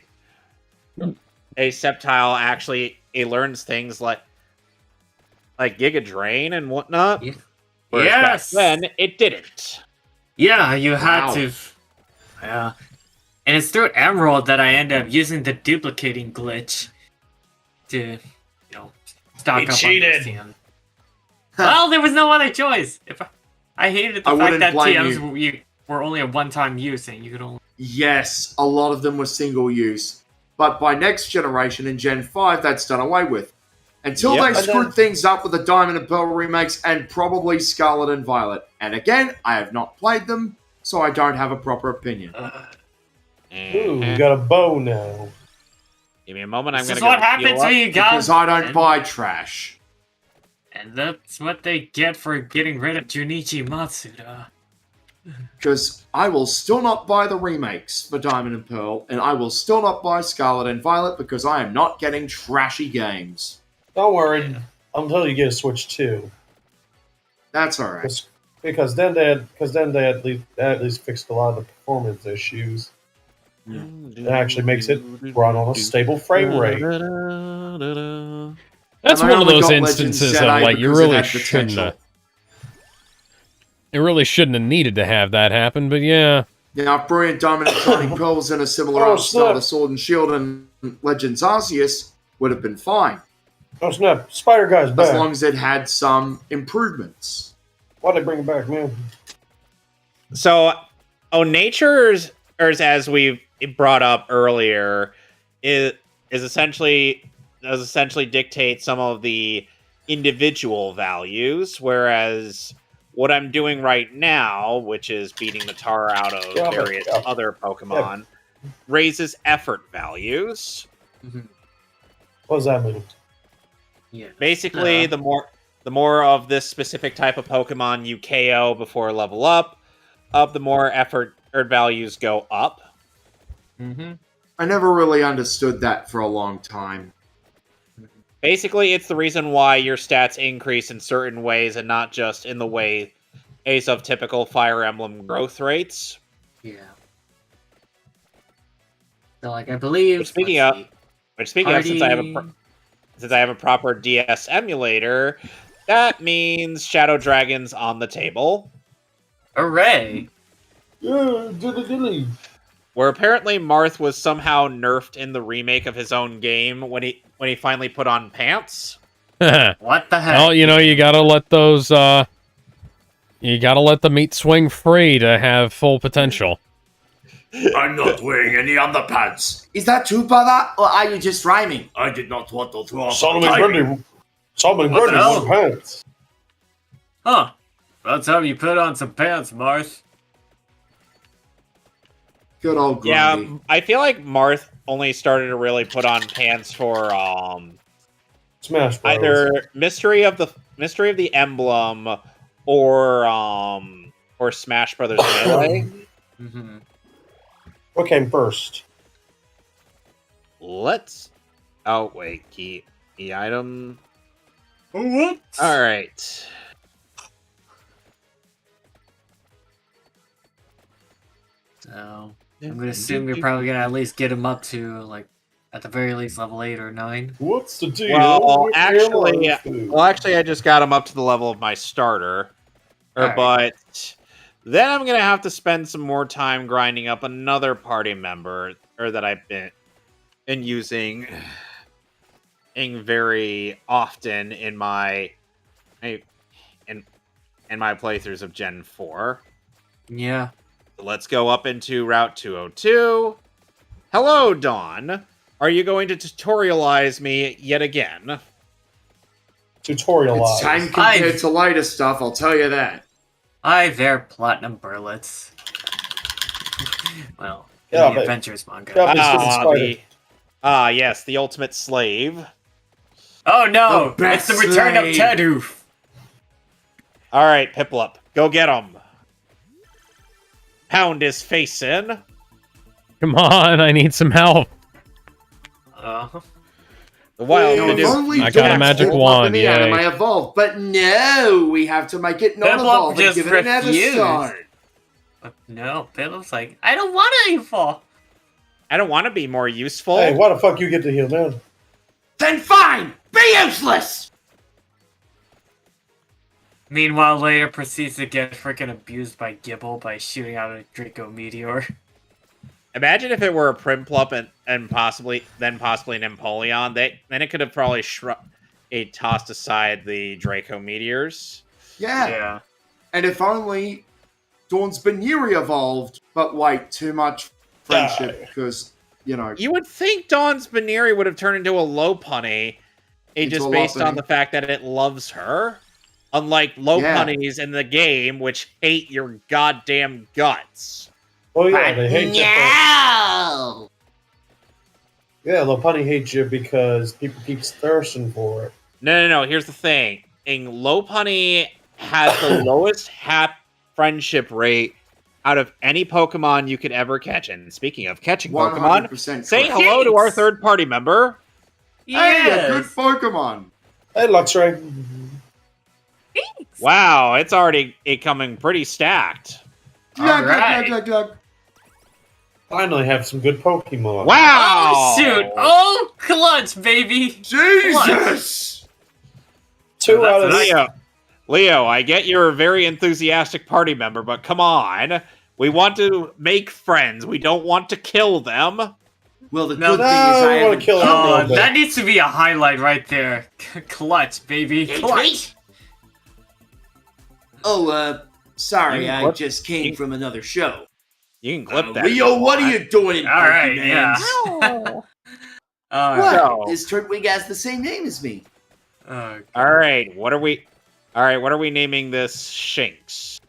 a Sceptile actually learns things like Giga Drain and whatnot. Yeah. Whereas Yes. back then it didn't. Yeah, you had Wow. to. Yeah. And it's through Emerald that I end up using the duplicating glitch to, stock He up cheated. on those TMs. Well, there was no other choice. I hated the I fact wouldn't that blame TMs were only a one-time use, and you could only. Yes, a lot of them were single use. But by next generation in Gen 5, that's done away with. Until Yep. they And screwed then- things up with the Diamond and Pearl remakes and probably Scarlet and Violet. And again, I have not played them, so I don't have a proper opinion. Ooh, we got a bow now. Give me a moment. I'm This gonna is what go happens heal when up. you got. Because I don't buy trash. And that's what they get for getting rid of Junichi Matsuda. Because I will still not buy the remakes for Diamond and Pearl, and I will still not buy Scarlet and Violet because I am not getting trashy games. Don't worry, until you get a Switch 2. That's alright. Because then they at least fixed a lot of the performance issues. It actually makes it run on a stable frame rate. That's And I one of only those got Legend instances of Jedi like you because it really had shouldn't potential. have. It really shouldn't have needed to have that happen, but yeah. Now, if Brilliant Diamond and Shining Pearl was in a similar Oh, art style snap. to Sword and Shield and Legends Arceus, would have been fine. Oh snap! Spider Guy's As back. long as it had some improvements. Why'd they bring him back, man? So, Nature's, or as we brought up earlier, is essentially dictate some of the individual values, whereas what I'm doing right now, which is beating the tar out of various other Pokemon, raises effort values. What does that mean? Yeah. Basically, the more of this specific type of Pokemon you KO before level up, the more effort or values go up. Mm-hmm. I never really understood that for a long time. Basically, it's the reason why your stats increase in certain ways and not just in the way of typical Fire Emblem growth rates. Yeah. So, like, I believe. Which speaking of, since I have a proper DS emulator, that means Shadow Dragon's on the table. Hooray! Yeah, dilly. Where apparently Marth was somehow nerfed in the remake of his own game when he finally put on pants. What the heck? Well, you gotta let those, you gotta let the meat swing free to have full potential. I'm not wearing any underpants. Is that true, brother, or are you just rhyming? I did not want to throw up Solomon a timing. Grundy. Solomon What the Grundy hell? wore pants. Huh. About time you put on some pants, Marth. Good old Yeah, Grundy. I feel like Marth only started to really put on pants for Smash Bros. either Mystery of the Emblem or Smash Brothers Melee. Mm-hmm. What came first? Let's. Oh wait, key item. What? All right. So I'm gonna assume you're probably gonna at least get him up to like, at the very least, level 8 or 9. What's the deal? Well, with actually, airline food? I just got him up to the level of my starter. Alright. But then I'm gonna have to spend some more time grinding up another party member, or that I've been using very often in my playthroughs of Gen 4. Yeah. Let's go up into Route 202. Hello, Dawn. Are you going to tutorialize me yet again? Tutorialize. It's time compared to later stuff, I'll tell you that. Hi there, Platinum Burlets. Well, in Yeah, the but- Adventures manga. Yeah. Yes, the ultimate slave. Oh no! The best It's the return of slave. Tedoof! All right, Piplup, go get him. Pound his face in. Come on, I need some help. The wild No, if Bidoof. only I got a Dawn magic Piplup wand, and the yay. anime evolved, but no, we have to make it not Piplup evolve and just give it an refused. Everstone. But no, Piplu's like, I don't want to evolve. I don't want to be more useful. Hey, why the fuck you get to heal now? Then fine, be useless. Meanwhile, later proceeds to get freaking abused by Gibble by shooting out a Draco meteor. Imagine if it were a Primplup and possibly an Empoleon. Then it could have probably tossed aside the Draco meteors. Yeah. And if only Dawn's Baniri evolved, but wait, too much friendship because, you know. You would think Dawn's Baniri would have turned into a Lopunny, Into just a based on Lopunny. the fact that it loves her. Unlike Lopunnies in the game, which hate your goddamn guts. Oh yeah, they hate you. No! Yeah, Lopunny hates you because people keep thirsting for it. No. Here's the thing. Lopunny has the lowest friendship rate out of any Pokemon you could ever catch. And speaking of catching Pokemon, 100% say correct. hello to our third party member. Hey, a good Pokemon. Hey, Luxray. Wow, it's already coming pretty stacked. Glug, Alright. glug, glug, glug. Finally have some good Pokemon. Wow! Oh shoot! Oh, clutch, baby! Jesus! Two out of Leo, I get you're a very enthusiastic party member, but come on. We want to make friends. We don't want to kill them. Well, the No, good thing is I I want haven't to kill Oh, everyone. that needs to be a highlight right there. Clutch, baby. Clutch. Oh, sorry, You I clip- just came you- from another show. You can clip that. Leo, what are you doing in All right, Pokemans? yeah. All What? right. So- This Turtwig has the same name as me. All right, what are we naming this Shinx?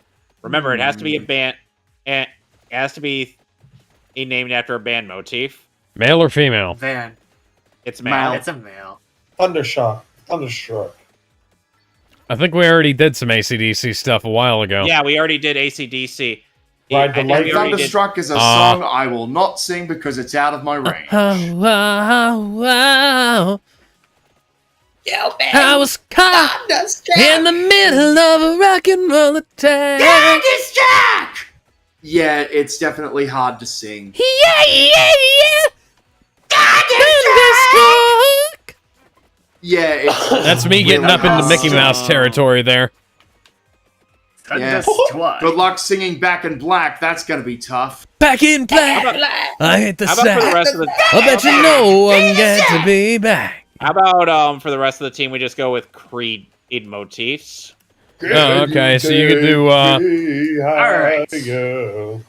Remember, it has to be a band. It has to be named after a band motif. Male or female? Van. It's male. It's a male. Thundershock. Thunderstruck. I think we already did some ACDC stuff a while ago. Yeah, we already did AC/DC. Ride the I think Light we already did- Thunderstruck is a song I will not sing because it's out of my range. Wow. I was caught in the middle of a rock and roll attack. Thunderstruck! Yeah, it's definitely hard to sing. Thunderstruck. Yeah, it's That's me getting really up into hard. Mickey Mouse territory there. Yes. Thunderstruck. Good luck singing Back in Black. That's gonna be tough. Back in black. I hit the How about for the sack. rest of the? I bet you no one got to be back. How about for the rest of the team, we just go with Creed motifs? Oh, okay, so you could do, Alright. Alright.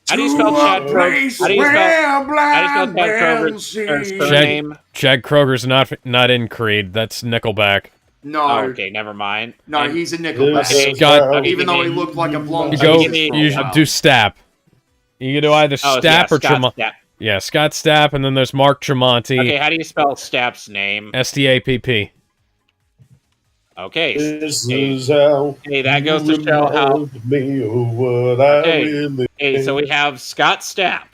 How do you spell Chad Kroger? How do you spell Chad Kroger's surname? Chad Kroger's not in Creed. That's Nickelback. No. Oh, okay, never mind. No, he's a Nickelback. Scott, even though he looked like a blonde. You should do Stapp. You can do either Stapp or Tremonti. Yeah, Scott Stapp, and then there's Mark Tremonti. Okay, how do you spell Stapp's name? Stapp. Okay. This is how hey, that goes to show how. Okay, so we have Scott Stapp.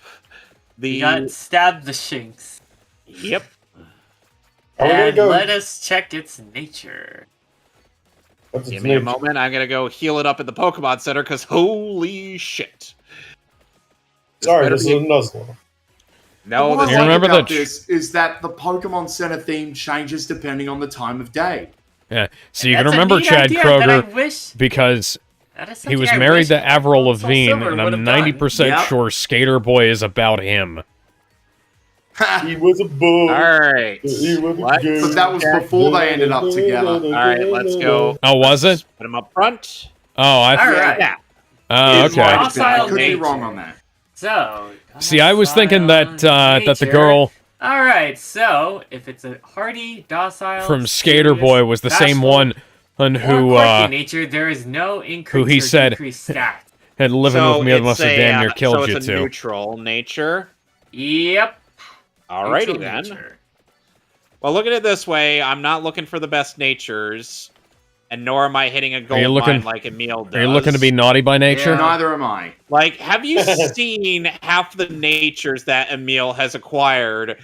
You got Stab the Shinx. Yep. And let us check its nature. Give me a moment. I'm going to go heal it up at the Pokemon Center, because holy shit. Sorry, this is a Nuzlocke. No, what this I like about this is that the Pokemon Center theme changes depending on the time of day. Yeah, so you can remember Chad Kroger because he was married to Avril Lavigne, and I'm 90% sure Skater Boy is about him. He was a bull. Alright. But that was before they ended up together. Alright, let's go. Oh, was it? Put him up front. Oh, I Alright. Yeah. Oh, okay. I could be wrong on that. So, see, I was thinking that that the girl. All right, so if it's a hardy, docile from Skater Boy was the same one who nature, there is no increase who he or said decreased stat. had living with me must have damn near killed you it's a too. neutral nature. Yep. Alrighty then. Nature. Well, look at it this way: I'm not looking for the best natures, and nor am I hitting a gold mine like Emil does. Are you looking to be naughty by nature? Yeah, neither am I. Like, have you seen half the natures that Emil has acquired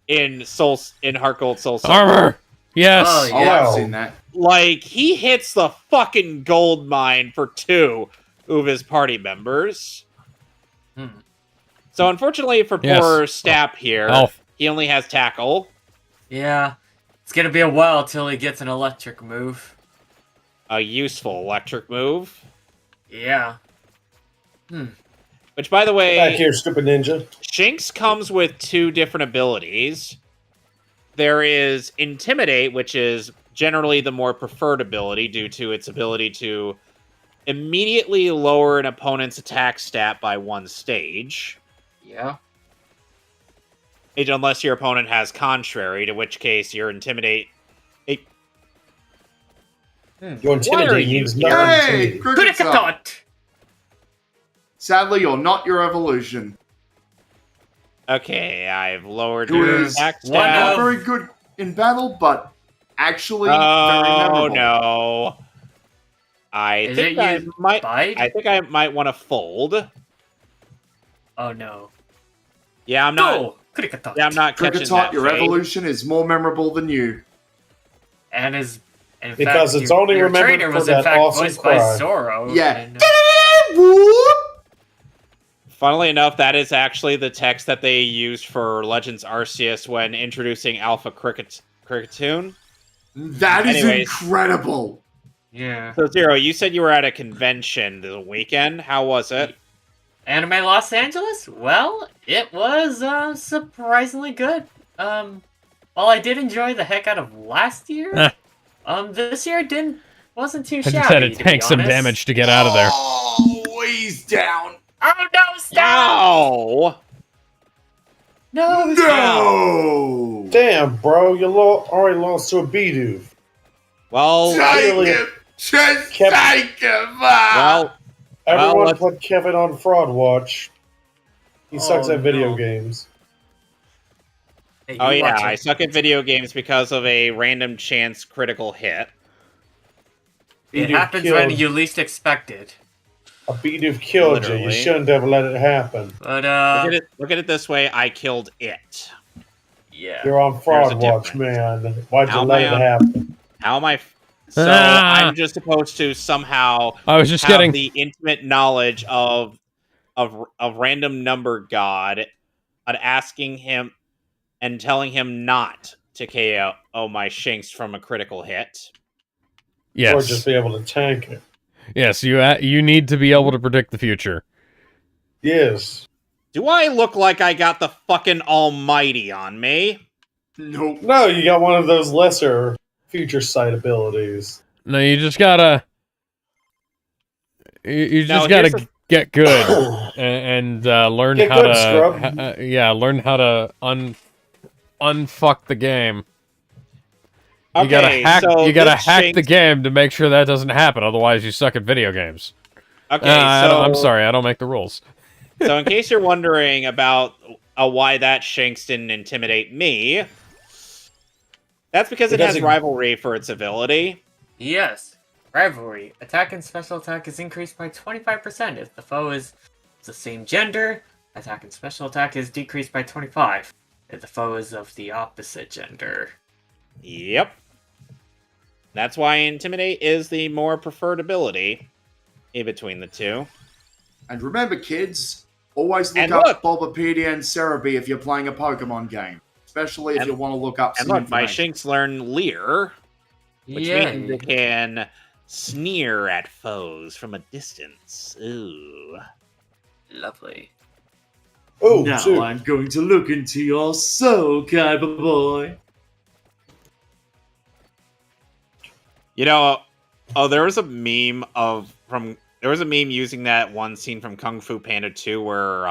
in Heart Gold Soul Silver? Armor! Yes! Oh, yeah, I've seen that. Like, he hits the fucking gold mine for 2 of his party members. So, unfortunately for poor Stapp here, he only has Tackle. Yeah. It's gonna be a while till he gets an electric move. A useful electric move. Yeah. Which, by the way... Back here, stupid ninja. Shinx comes with 2 different abilities. There is Intimidate, which is generally the more preferred ability due to its ability to immediately lower an opponent's attack stat by 1 stage. Yeah. Unless your opponent has Contrary, to which case your Intimidate... Your Intimidate means Hey! Critical thought! Sadly, you're not your evolution. Okay, I've lowered Who your is attack stat. not very good in battle, but actually very memorable. Oh, no. I think I might want to fold. Oh, no. Yeah, I'm not... Go! Critical thought. Yeah, I'm not catching that your fade. evolution is more memorable than you. And is... In because fact, it's only your remembered trainer for was that in fact awesome voiced cry. by Zoro. Yeah. And, Funnily enough, that is actually the text that they used for Legends Arceus when introducing Alpha Cricketune. That is incredible. Yeah. So, Zero, you said you were at a convention this weekend. How was it? Anime Los Angeles? Well, it was surprisingly good. While I did enjoy the heck out of last year, this year wasn't too shabby. I just had to tank some damage to get out of there. Oh, he's down. Oh no, stop! No! Damn, bro, you already lost to a Bidoof. Well, Just take him! Everyone put Kevin on Fraud Watch. He sucks at video games. Hey, oh yeah, I suck at video games because of a random chance critical hit. It happens when you least expect it. A Bidoof killed you. You shouldn't have let it happen. But look at it this way: I killed it. Yeah. You're on Fraud Watch, man. Why'd you let it happen? How am I? So I'm just supposed to somehow have the intimate knowledge of random number god, and asking him and telling him not to KO my Shinx from a critical hit. Yes. Or just be able to tank it. Yes, you need to be able to predict the future. Yes. Do I look like I got the fucking almighty on me? Nope. No, you got one of those lesser future sight abilities. No, you just gotta... You just gotta get good and learn Get how good, to scrub. learn how to unfuck the game. You Okay, gotta so this hack the Shanks. game to make sure that doesn't happen. Otherwise, you suck at video games. Okay, I'm so sorry, I don't make the rules. so in case you're wondering about why that Shanks didn't intimidate me, that's because it Because has it- rivalry for its ability. Yes. Rivalry. Attack and special attack is increased by 25%. If the foe is the same gender, attack and special attack is decreased by 25. If the foe is of the opposite gender. Yep. That's why Intimidate is the more preferred ability in between the two. And remember, kids, always look And up look- Bulbapedia and Cerebi if you're playing a Pokemon game. Especially if And- you want to look up And some look, my information. Shanks learn Leer, which Yeah. means it can sneer at foes from a distance. Ooh. Lovely. Oh, Now shoot. I'm going to look into your soul, Kaiba boy. You know, there was a meme using that one scene from Kung Fu Panda 2 where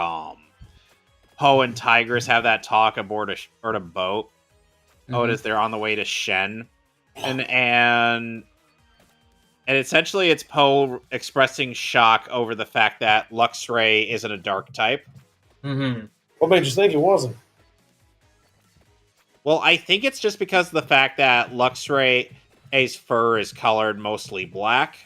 Poe and Tigress have that talk aboard a boat. Oh, it is. They're on the way to Shen, and essentially it's Poe expressing shock over the fact that Luxray isn't a dark type. Mm-hmm. What made you think it wasn't? Well, I think it's just because of the fact that Luxray's fur is colored mostly black.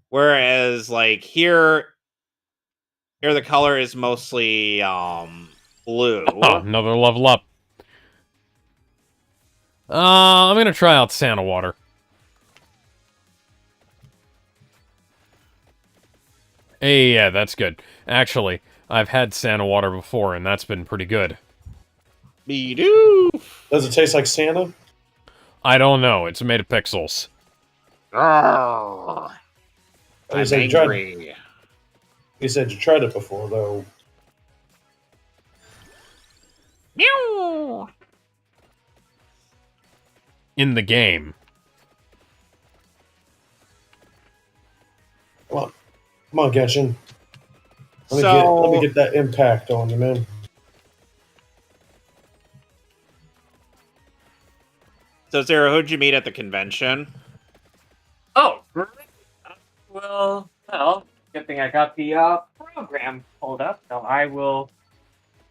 Whereas, like, here the color is mostly blue. Oh, another level up. I'm gonna try out Santa Water. Hey, yeah, that's good. Actually, I've had Santa Water before, and that's been pretty good. Me do. Does it taste like Santa? I don't know. It's made of pixels. Oh, You I'm said you tried- angry. You said you tried it before, though. Meow. In the game. Come on, Genshin. Let So- me get that impact on you, man. So, Sarah, who'd you meet at the convention? Oh, really? Well, good thing I got the program pulled up, so I will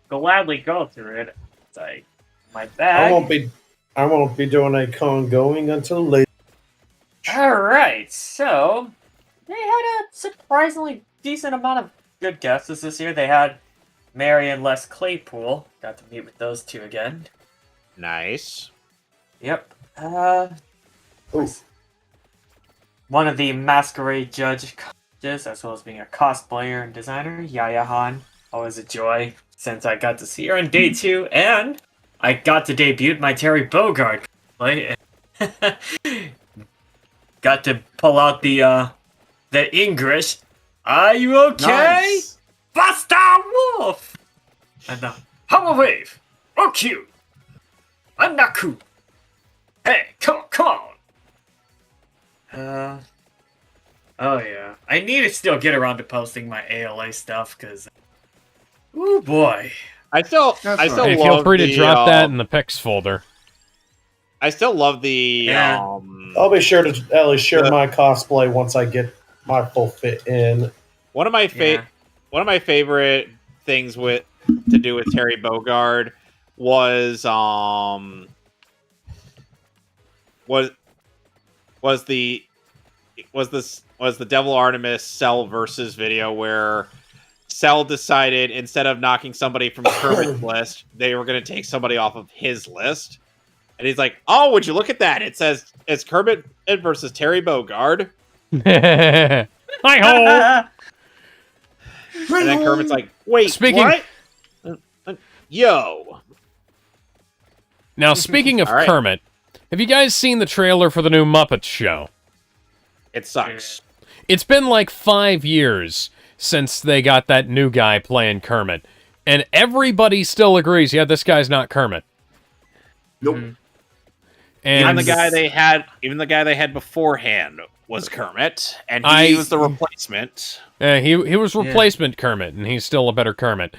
gladly go through it. It's like my bag. I won't be doing a con going until later. Alright, so they had a surprisingly decent amount of good guesses this year. They had Mary and Les Claypool. Got to meet with those two again. Nice. Yep. Ooh. One of the Masquerade judges, as well as being a cosplayer and designer, Yaya Han. Always a joy since I got to see her on day 2, and I got to debut my Terry Bogard cosplay. Got to pull out the English. Are you okay? Nice. Buster Wolf! And the Power Wave! Oh, cute! I'm not cool. Hey, come on! Oh yeah. I need to still get around to posting my ALA stuff, because... Oh boy. I still That's I right. still Hey, love feel free to the, drop that in the pics folder. I still love the Yeah. I'll be sure to at least share Yeah. my cosplay once I get my full fit in. one of my favorite things to do with Terry Bogard was the Devil Artemis Cell versus video where Cell decided instead of knocking somebody from Kermit's list, they were going to take somebody off of his list. And he's like, "Oh, would you look at that? It says it's Kermit versus Terry Bogard." Hi-ho! And then Kermit's like, "Wait, Speaking- what? Yo." Now, speaking of All right. Kermit, have you guys seen the trailer for the new Muppets show? It sucks. It's been like 5 years since they got that new guy playing Kermit. And everybody still agrees, yeah, this guy's not Kermit. Nope. And Even the guy they had beforehand was Kermit, and he was the replacement. he was replacement Kermit, and he's still a better Kermit.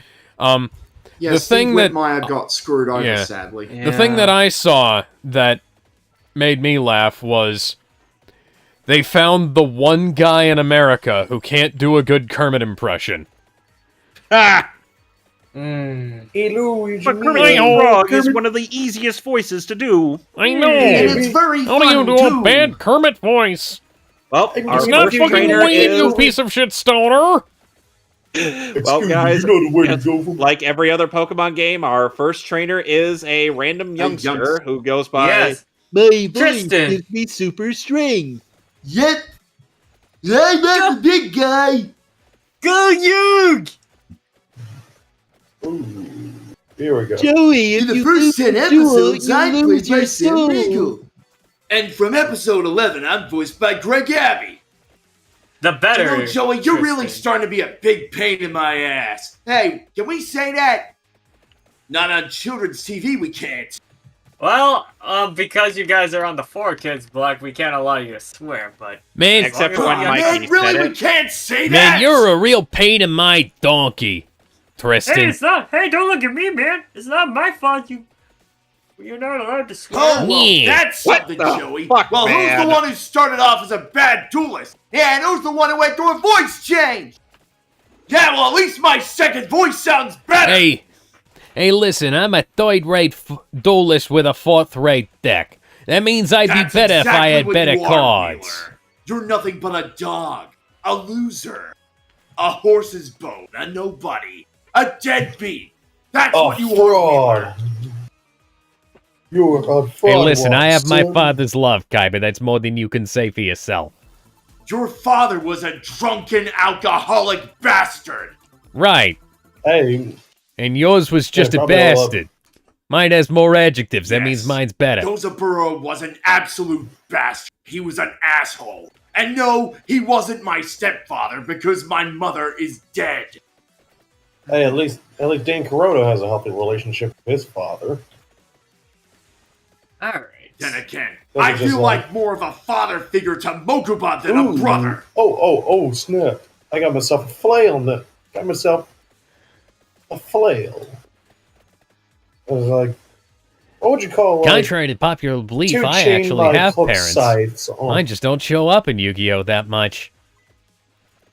Yeah, the Steve thing that Whitmire got screwed over, sadly. The thing that I saw that made me laugh was they found the one guy in America who can't do a good Kermit impression. Ah! Hey, Louie, But Kermit the Frog is one of the easiest voices to do. I know. And it's very How do fun, you do too. a bad Kermit voice? Well, It's our It's not first fucking trainer Wayne, you is... piece of shit stoner! Well, guys, you know the way to go from. like every other Pokemon game, our first trainer is a random youngster who goes by... My Tristan. gives me super strength. Yep. I'm not the big guy. Go Yug! Ooh, here we go. Joey, In if the you first lose 10 the duel, episodes, you I lose played your by Sam soul. Riegel. And from episode 11, I'm voiced by Greg Abbey. The better. You know, Joey, you're really Tristan. starting to be a big pain in my ass. Hey, can we say that? Not on children's TV, we can't. Well, because you guys are on the 4Kids block, we can't allow you to swear, but... Man, Except for when Oh, Mikey man, really, said we it. can't say that? man, you're a real pain in my donkey, Hey, Tristan. it's not... Hey, don't look at me, man. It's not my fault you're not allowed to swear. Oh, well, Yeah. that's What something, the Joey. fuck, Well, who's man? the one who started off as a bad duelist? Yeah, and who's the one who went through a voice change? Yeah, well, at least my second voice sounds better. Hey, listen, I'm a third-rate duelist with a fourth-rate deck. That means I'd That's be better if I exactly had what better you are, cards. Wheeler. You're nothing but a dog, a loser, a horse's bone, a nobody, a deadbeat. That's what you are, fraud. Wheeler. You're a fraud. Hey, listen, I have my son. father's love, Kai, but that's more than you can say for yourself. Your father was a drunken, alcoholic bastard. Right. Hey, And yours was just a probably all of- bastard. Mine has more adjectives. That Yes. means mine's better. Dozaburo was an absolute bastard. He was an asshole. And no, he wasn't my stepfather because my mother is dead. hey, at least Dan Kuroda has a healthy relationship with his father. Alright. Then again, Those I are just feel like more of a father figure to Mokuba than a brother. Oh, snap. I got myself a flail now. Got myself a flail. I was like, what would you call like Contrary to popular belief, two I chain actually like have hook parents. sights on? Mine just don't show up in Yu-Gi-Oh! That much.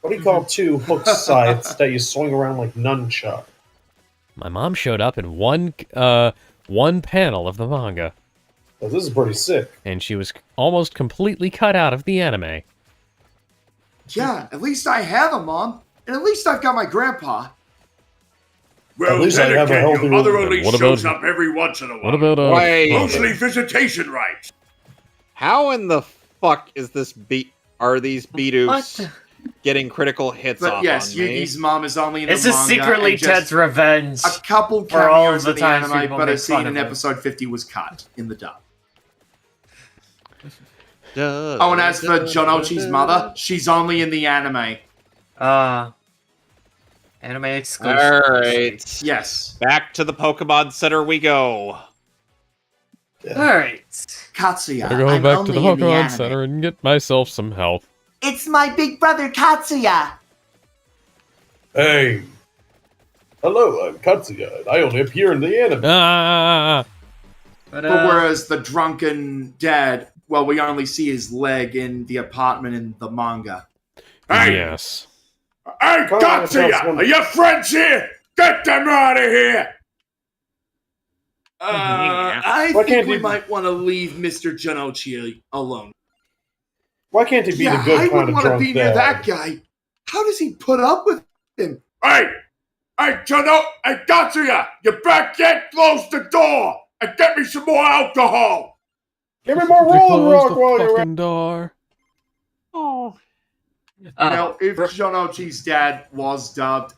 What do you call two hook sights that you swing around like nunchuck? My mom showed up in one panel of the manga, Oh, this is pretty sick. and she was almost completely cut out of the anime. Yeah, at least I have a mom, and at least I've got my grandpa. At least I have a healthy your mother relationship. only What shows about- up every once in a while. What about Wait. Mostly visitation rights. How in the fuck is this are these What Bidoof the- getting critical hits But off yes, on me? Yugi's mom is only in the This manga. is secretly and just Ted's revenge. a couple for all cameos the in the times anime, people but a make scene fun in of him. episode 50 was cut in the dub. Oh, and as for Jonochi's mother, she's only in the anime. Anime exclusive. Alright. Yes. Back to the Pokemon Center we go. Alright. Katsuya, Gotta go I'm back to the only in Pokemon anime. Center and get myself some health. It's my big brother Katsuya. Hey. Hello, I'm Katsuya, and I only appear in the anime. Ah! But, But whereas the drunken dad, well, we only see his leg in the apartment in the manga. Hey, Yes. hey, Come on, Katsuya, Katsuya. are your friends here? Get them out of here. I Why think can't we he- might want to leave Mr. Jonochi alone. Why can't he be Yeah, the good I kind wouldn't of want to drunk be near dad? that guy. How does he put up with him? Hey, hey, Katsuya, you back yet? Close the door and get me some more alcohol. Give me more Rolling Rock while you're at door. Now, if Jonochi's dad was dubbed,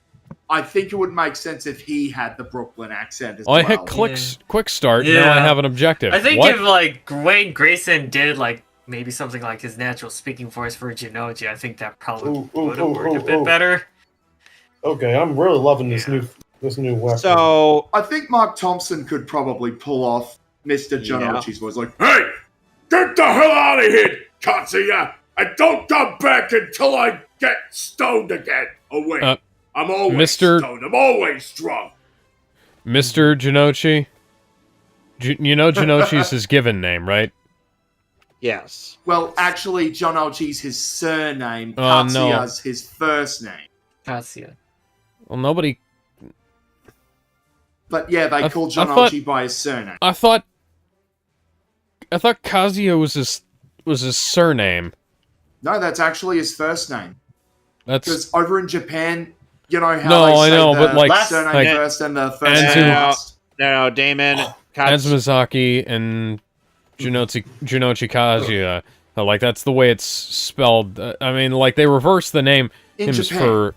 I think it would make sense if he had the Brooklyn accent as Oh, I well. hit quick start. Now Yeah. I have an objective. I think What? if like Wayne Grayson did like maybe something like his natural speaking voice for Jinoji, I think that probably Ooh, would have worked a bit ooh. better. Okay, I'm really loving this new this new weapon. So I think Mark Thompson could probably pull off Mr. Jonouchi's voice. Like, Hey! Get the hell out of here, Katsuya! And don't come back until I get stoned again! Oh, wait. I'm always stoned. I'm always drunk. Mr. Jonouchi? You know Jonouchi's his given name, right? yes. well, actually, Jonouchi's his surname. Oh, Katsuya's his first name. Katsuya. Well, nobody... But yeah, they call thought- Jonouchi by his surname. I thought Kazuya was his surname. No, that's actually his first name. That's... Because over in Japan, you know how No, they I say know, the but, like, surname like- first and the first Anzu- name last? No, Damon. Azumazaki and Junochi Kazuya. Like, that's the way it's spelled. I mean, like, they reverse the name In names Japan. for...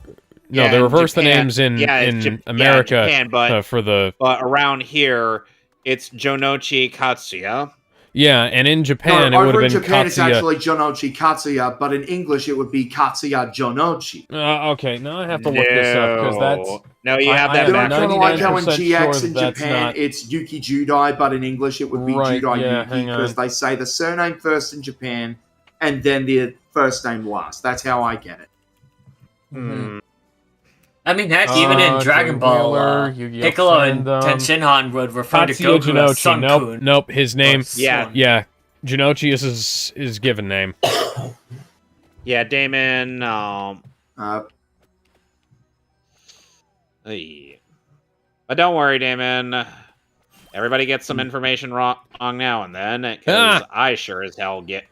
No, Yeah, they in reverse the Japan. names in America Japan, but for the... But around here, it's Jonochi Katsuya. Yeah, and in Japan, No, it would over have in been Japan, it's Katsuya. actually Jonouchi Katsuya, but in English, it would be Katsuya Jonouchi. Okay, now I have to look this up, because that's... No, you have I that You know, am back. kind of like how in 99% GX sure in that's Japan, not- it's Yuki Judai, but in English, it would be Right, Judai yeah, Yuki, hang on. because they say the surname first in Japan, and then the first name last. That's how I get it. Hmm. I mean, heck, even in Dragon Ball, Wheeler, Yu-Gi-Oh! Piccolo and Fandom. Tenshinhan would refer to Katsuya Goku as Jonouchi. Sun-kun. Nope, his name... Yeah. Yeah, Jonouchi is his given name. Yeah, Damon. Hey. But don't worry, Damon. Everybody gets some information wrong now and then, because I sure as hell get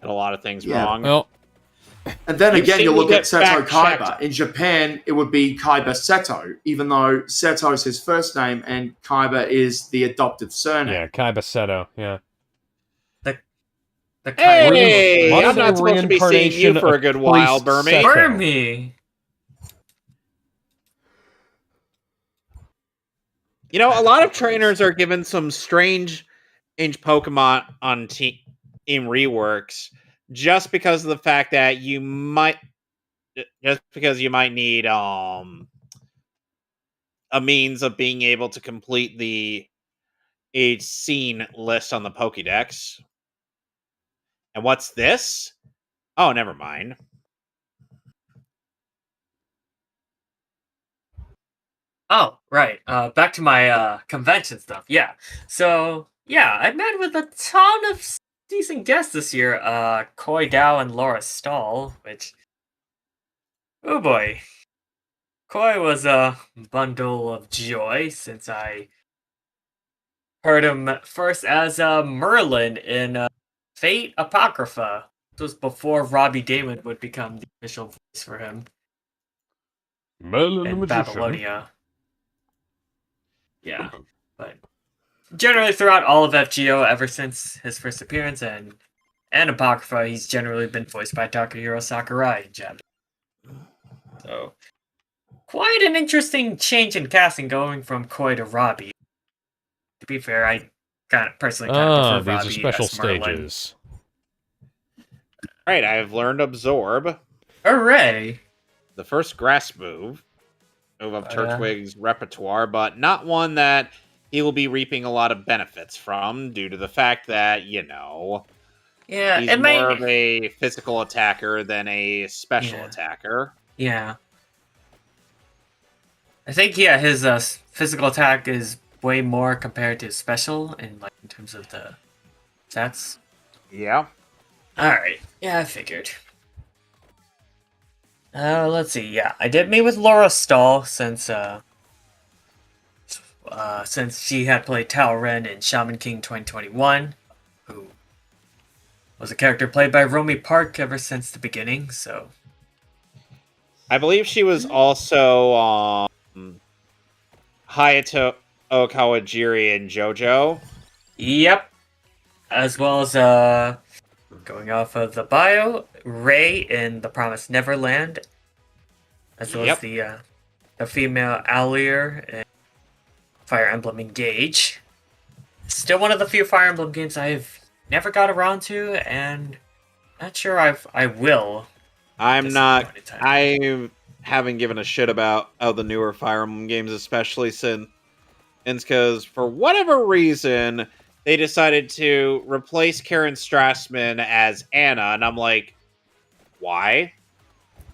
a lot of things wrong. Well, And then You've again, seen you me look at get Seto fact-checked. Kaiba. In Japan, it would be Kaiba Seto, even though Seto's his first name and Kaiba is the adoptive surname. yeah, Kaiba Seto, yeah. The Hey, What I'm is a not supposed to be seeing you reincarnation for a of good while, Priest Burmy. Seto? Burmy. You know, a lot of trainers are given some strange Pokemon on team reworks just because of the fact that you might need a means of being able to complete the age scene list on the Pokédex. And what's this? Oh, never mind. Oh, right. Back to my convention stuff. Yeah. So, yeah, I met with a ton of decent guests this year. Koi Dao and Laura Stahl, which... Oh boy. Koi was a bundle of joy since I heard him first as Merlin in Fate Apocrypha. This was before Robbie Damon would become the official voice for him Merlin the in Magician. Babylonia. Yeah, but generally throughout all of FGO, ever since his first appearance and Apocrypha, he's generally been voiced by Takahiro Sakurai in Japan. So, quite an interesting change in casting going from Koi to Robbie. To be fair, I personally kind of prefer These Robbie are special as Merlin. stages. Right, I've learned Absorb, Hooray! the first grass move of yeah. Turtwig's repertoire, but not one that he will be reaping a lot of benefits from due to the fact that, you know, Yeah, he's it more may... of a physical attacker than a special Yeah. attacker. Yeah. I think, yeah, his physical attack is way more compared to his special in terms of the stats. Yeah. Alright. Yeah, I figured. Let's see. Yeah, I did meet with Laura Stahl since she had played Tao Ren in Shaman King 2021, who was a character played by Romy Park ever since the beginning, so... I believe she was also Hayato Kawajiri in JoJo. Yep. As well as, going off of the bio, Ray in The Promised Neverland. As well as the female Allier in Fire Emblem Engage. Still one of the few Fire Emblem games I've never got around to, and not sure I will. I haven't given a shit about the newer Fire Emblem games, especially since because for whatever reason they decided to replace Karen Strassman as Anna, and I'm like, why?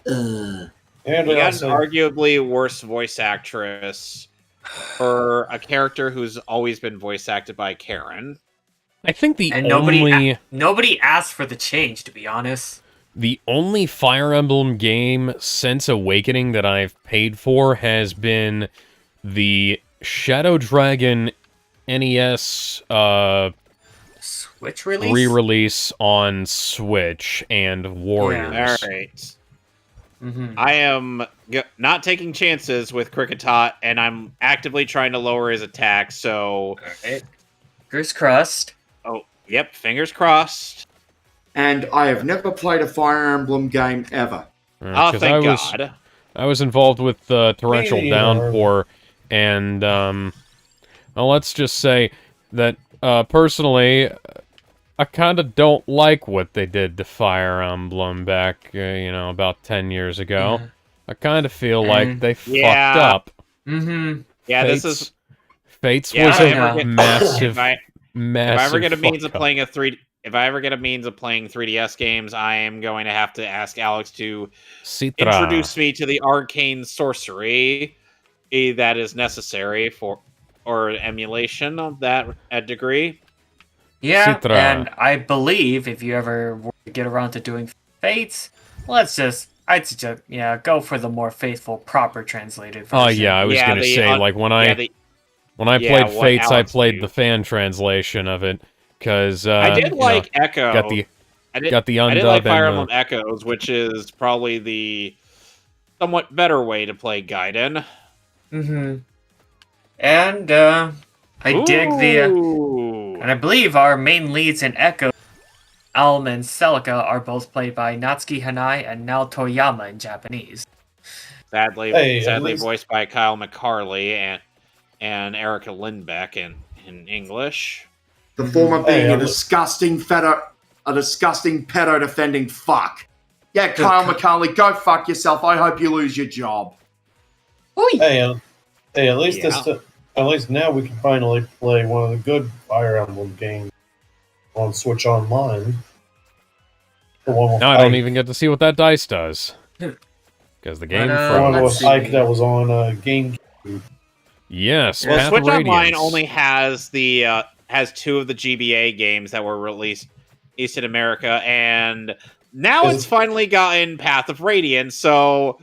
You got an arguably worse voice actress for a character who's always been voice acted by Karen. I think nobody asked for the change, to be honest. The only Fire Emblem game since Awakening that I've paid for has been the Shadow Dragon NES Switch release? re-release on Switch and Warriors. Yeah. All right. I am not taking chances with Cricketot, and I'm actively trying to lower his attack, so... Right. Fingers crossed. Oh, yep, fingers crossed. And I have never played a Fire Emblem game ever. Oh, thank God. I was involved with Torrential Downpour, and, well, let's just say that, personally, I kind of don't like what they did to Fire Emblem back, about 10 years ago. Yeah. I kind of feel like they fucked up. Mm-hmm. Yeah, Fates was a massive, massive. If I ever get a means of playing if I ever get a means of playing 3DS games, I am going to have to ask Alex to introduce me to the arcane sorcery that is necessary or emulation of that degree. Yeah, and I believe if you ever get around to doing Fates, I'd suggest, go for the more faithful, proper translated version. Oh yeah, I was gonna say, like when I played Fates, I played the fan translation of it because I did like Echo. Got the undub. I did like Fire Emblem Echoes, which is probably the somewhat better way to play Gaiden. Mm-hmm. And I dig and I believe our main leads in Echo, Alm and Celica, are both played by Natsuki Hanai and Nao Toyama in Japanese. Sadly voiced by Kyle McCarley and Erica Lindbeck in English. The former being a disgusting pedo defending fuck. Yeah, Kyle McCarley, go fuck yourself. I hope you lose your job. Hey, at least now we can finally play one of the good Fire Emblem games on Switch Online. I don't even get to see what that dice does. Because the game that was on GameCube. Yes, well, Switch Online only has has 2 of the GBA games that were released in America, and now it's finally gotten Path of Radiance, so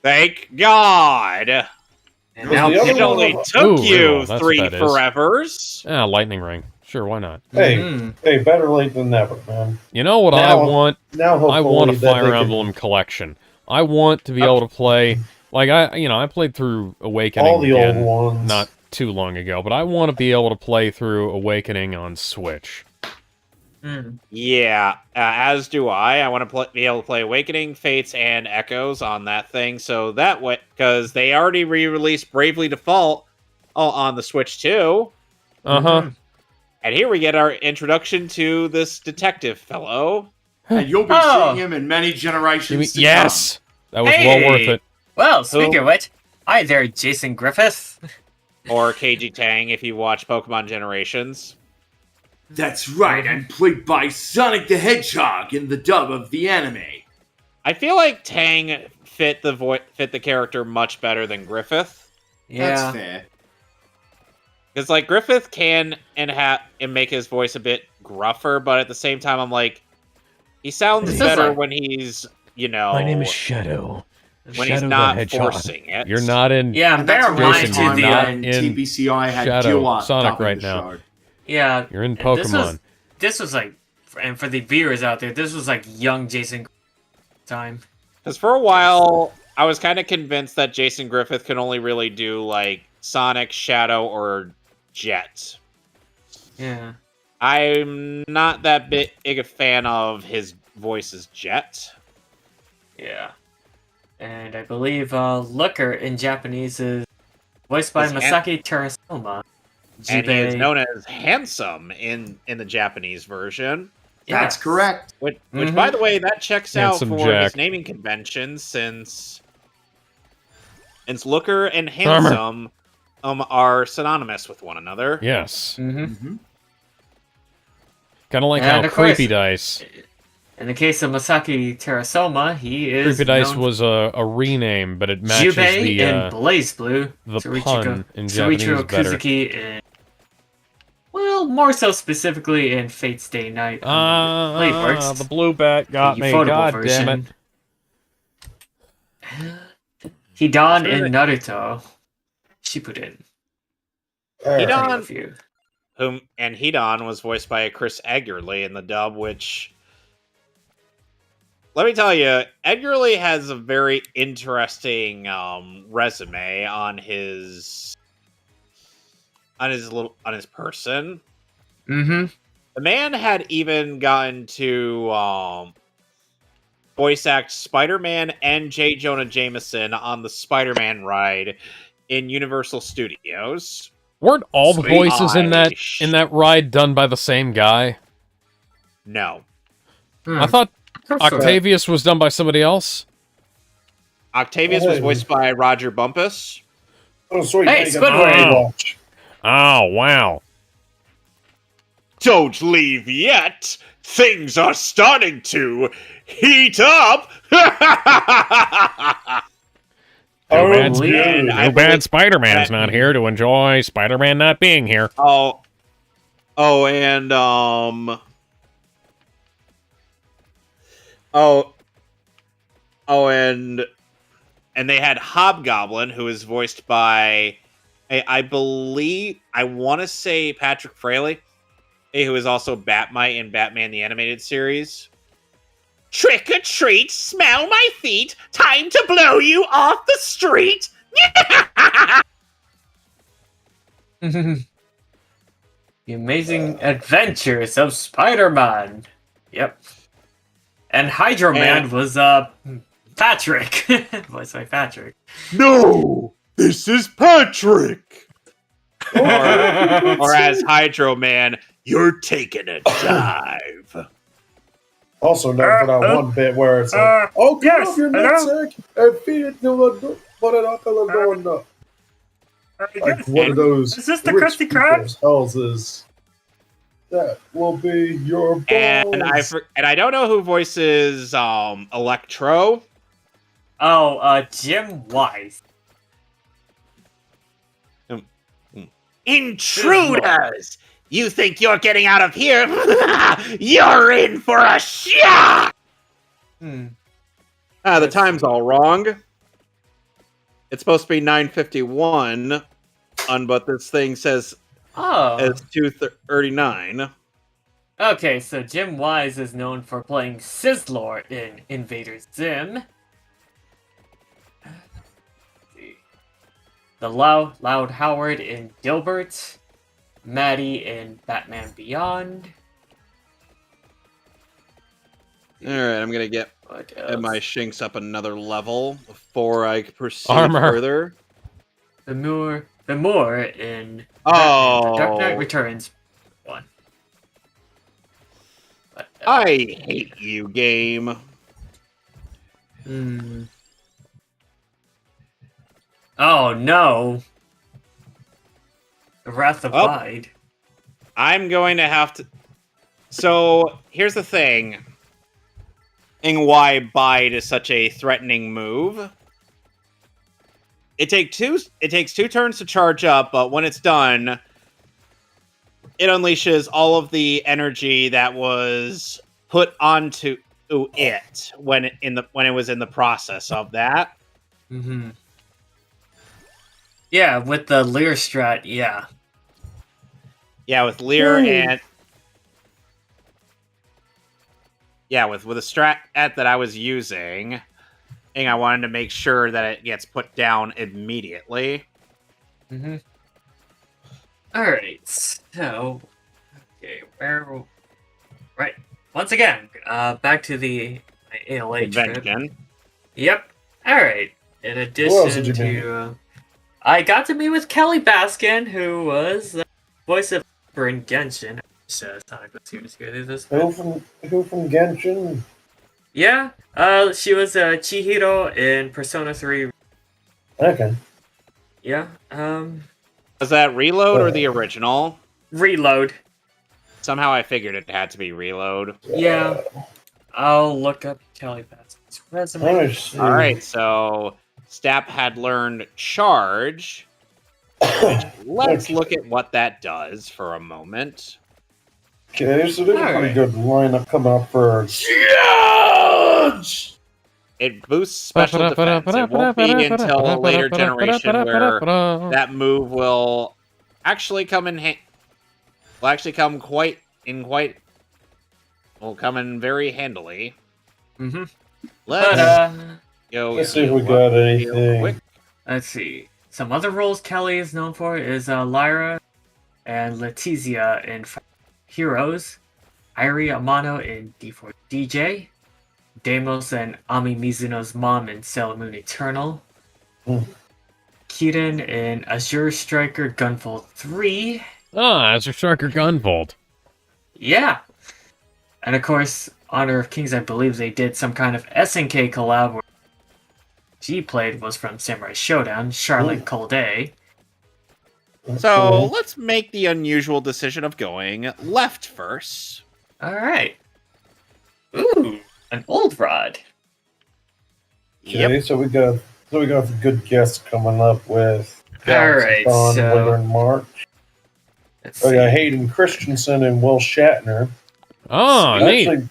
thank God. And now it only took you 3 forevers. Yeah, Lightning Ring. Sure, why not? Hey, better late than never, man. You know what I want? I want a Fire Emblem collection. I want to be able to play, like I played through Awakening all the old ones not too long ago, but I want to be able to play through Awakening on Switch. Yeah, as do I. I want to be able to play Awakening, Fates, and Echoes on that thing. So that way, because they already re-released Bravely Default on the Switch too. And here we get our introduction to this detective fellow. And you'll be seeing him in many generations to come. Yes! That was well worth it. Well, speaking of which, hi there, Jason Griffith. Or KG Tang if you watch Pokemon Generations. That's right, I'm played by Sonic the Hedgehog in the dub of the anime. I feel like Tang fit the character much better than Griffith. Yeah. That's fair. Because like Griffith can and make his voice a bit gruffer, but at the same time I'm like, he sounds better when he's, My name is Shadow. When he's not forcing it. You're not in. Yeah, bear in mind Jason, you're not in TBCI had Shadow Sonic right now. Yeah, you're in Pokemon. This was like, and for the viewers out there, this was like young Jason time. Because for a while, I was kind of convinced that Jason Griffith could only really do like Sonic, Shadow, or Jet. Yeah. I'm not that big a fan of his voice as Jet. Yeah. And I believe Looker in Japanese is voiced by Masaki Terasoma. And he is known as Handsome in the Japanese version. That's correct. Which by the way, that checks out Handsome for Jack. his naming convention, since And Looker and Handsome are synonymous with one another. Yes. Mm-hmm. Kind of like how Creepy Dice. In the case of Masaki Terasoma, he is Creepy Dice was a rename, but it matches Jubei the in Blaze Blue, the pun in Japanese Soichiro better. Kuzuki in, well, more so specifically in Fate's Day Night. The blue bat got me. God damn it. Hidan in Naruto. Shippuden. Hidan was voiced by Chris Eggerly in the dub, which, let me tell you, Eggerly has a very interesting resume on his person. Mm-hmm. The man had even gotten to voice act Spider-Man and J. Jonah Jameson on the Spider-Man ride in Universal Studios. Weren't all the voices in that ride done by the same guy? No. I thought Octavius was done by somebody else. Octavius was voiced by Roger Bumpus. Oh, sweet. Hey, Squidward! Oh, wow. Don't leave yet. Things are starting to heat up. Too bad Spider-Man's not here to enjoy Spider-Man not being here. And they had Hobgoblin, who is voiced by, I want to say Patrick Fraley, who is also Batmite in Batman the Animated Series. Trick or treat, smell my feet, time to blow you off the street! The Amazing Adventures of Spider-Man. Yep. And Hydro Man was, Patrick. Voiced by Patrick. No! This is Patrick! Or as Hydro Man, you're taking a dive. Also known for that one bit where it's like, oh, get off your nutsack and feed it to the put it up in the donut. Like one of those is this the Krusty Krab houses. That will be your balls. And I don't know who voices Electro. Oh, Jim Wise. Intruders! You think you're getting out of here? You're in for a shock! The time's all wrong. It's supposed to be 9:51, but this thing says it's 2:39. Okay, so Jim Wise is known for playing Sizzlor in Invader Zim. The Loud Howard in Gilbert. Maddie in Batman Beyond. Alright, I'm gonna get my Shinx up another level before I proceed further. The Moore in The Dark Knight Returns 1. I hate you, game. Oh no. The Wrath of Bide. I'm going to have to... So, here's the thing. And why Bide is such a threatening move. It takes two turns to charge up, but when it's done, it unleashes all of the energy that was put onto it when it was in the process of that. Mm-hmm. Yeah, with the Leer strat, yeah. Yeah, with Leer and... Yeah, with a strat that I was using, and I wanted to make sure that it gets put down immediately. Mm-hmm. Alright, so... Okay, right. Once again, back to the ALA trip. Yep. Alright. In addition to... I got to meet with Kelly Baskin, who was the voice of in Genshin. Who from Genshin? Yeah, she was Chihiro in Persona 3. Okay. Yeah. Was that Reload or the original? Reload. Somehow I figured it had to be Reload. Yeah. I'll look up Kelly Bass's resume. All right, so Stapp had learned Charge. Let's look at what that does for a moment. Okay, so there's a pretty good lineup coming up for Charge! It boosts special defense. It won't be until a later generation where that move will actually come in will come in very handily. Mm-hmm. Let's see if we got anything. Quick. Let's see. Some other roles Kelly is known for is Lyra and Letizia in Heroes, Irie Amano in D4 DJ, Deimos and Ami Mizuno's mom in Sailor Moon Eternal, Kiden in Azure Striker Gunvolt 3. Ah, Azure Striker Gunvolt. Yeah. And of course, Honor of Kings, I believe they did some kind of SNK collab where she played was from Samurai Showdown, Charlotte Colday. So let's make the unusual decision of going left first. Alright. Ooh, an old rod. Okay, so we got the good guests coming up with Alright, Winter and March. We got Hayden Christensen and Will Shatner. Oh, neat.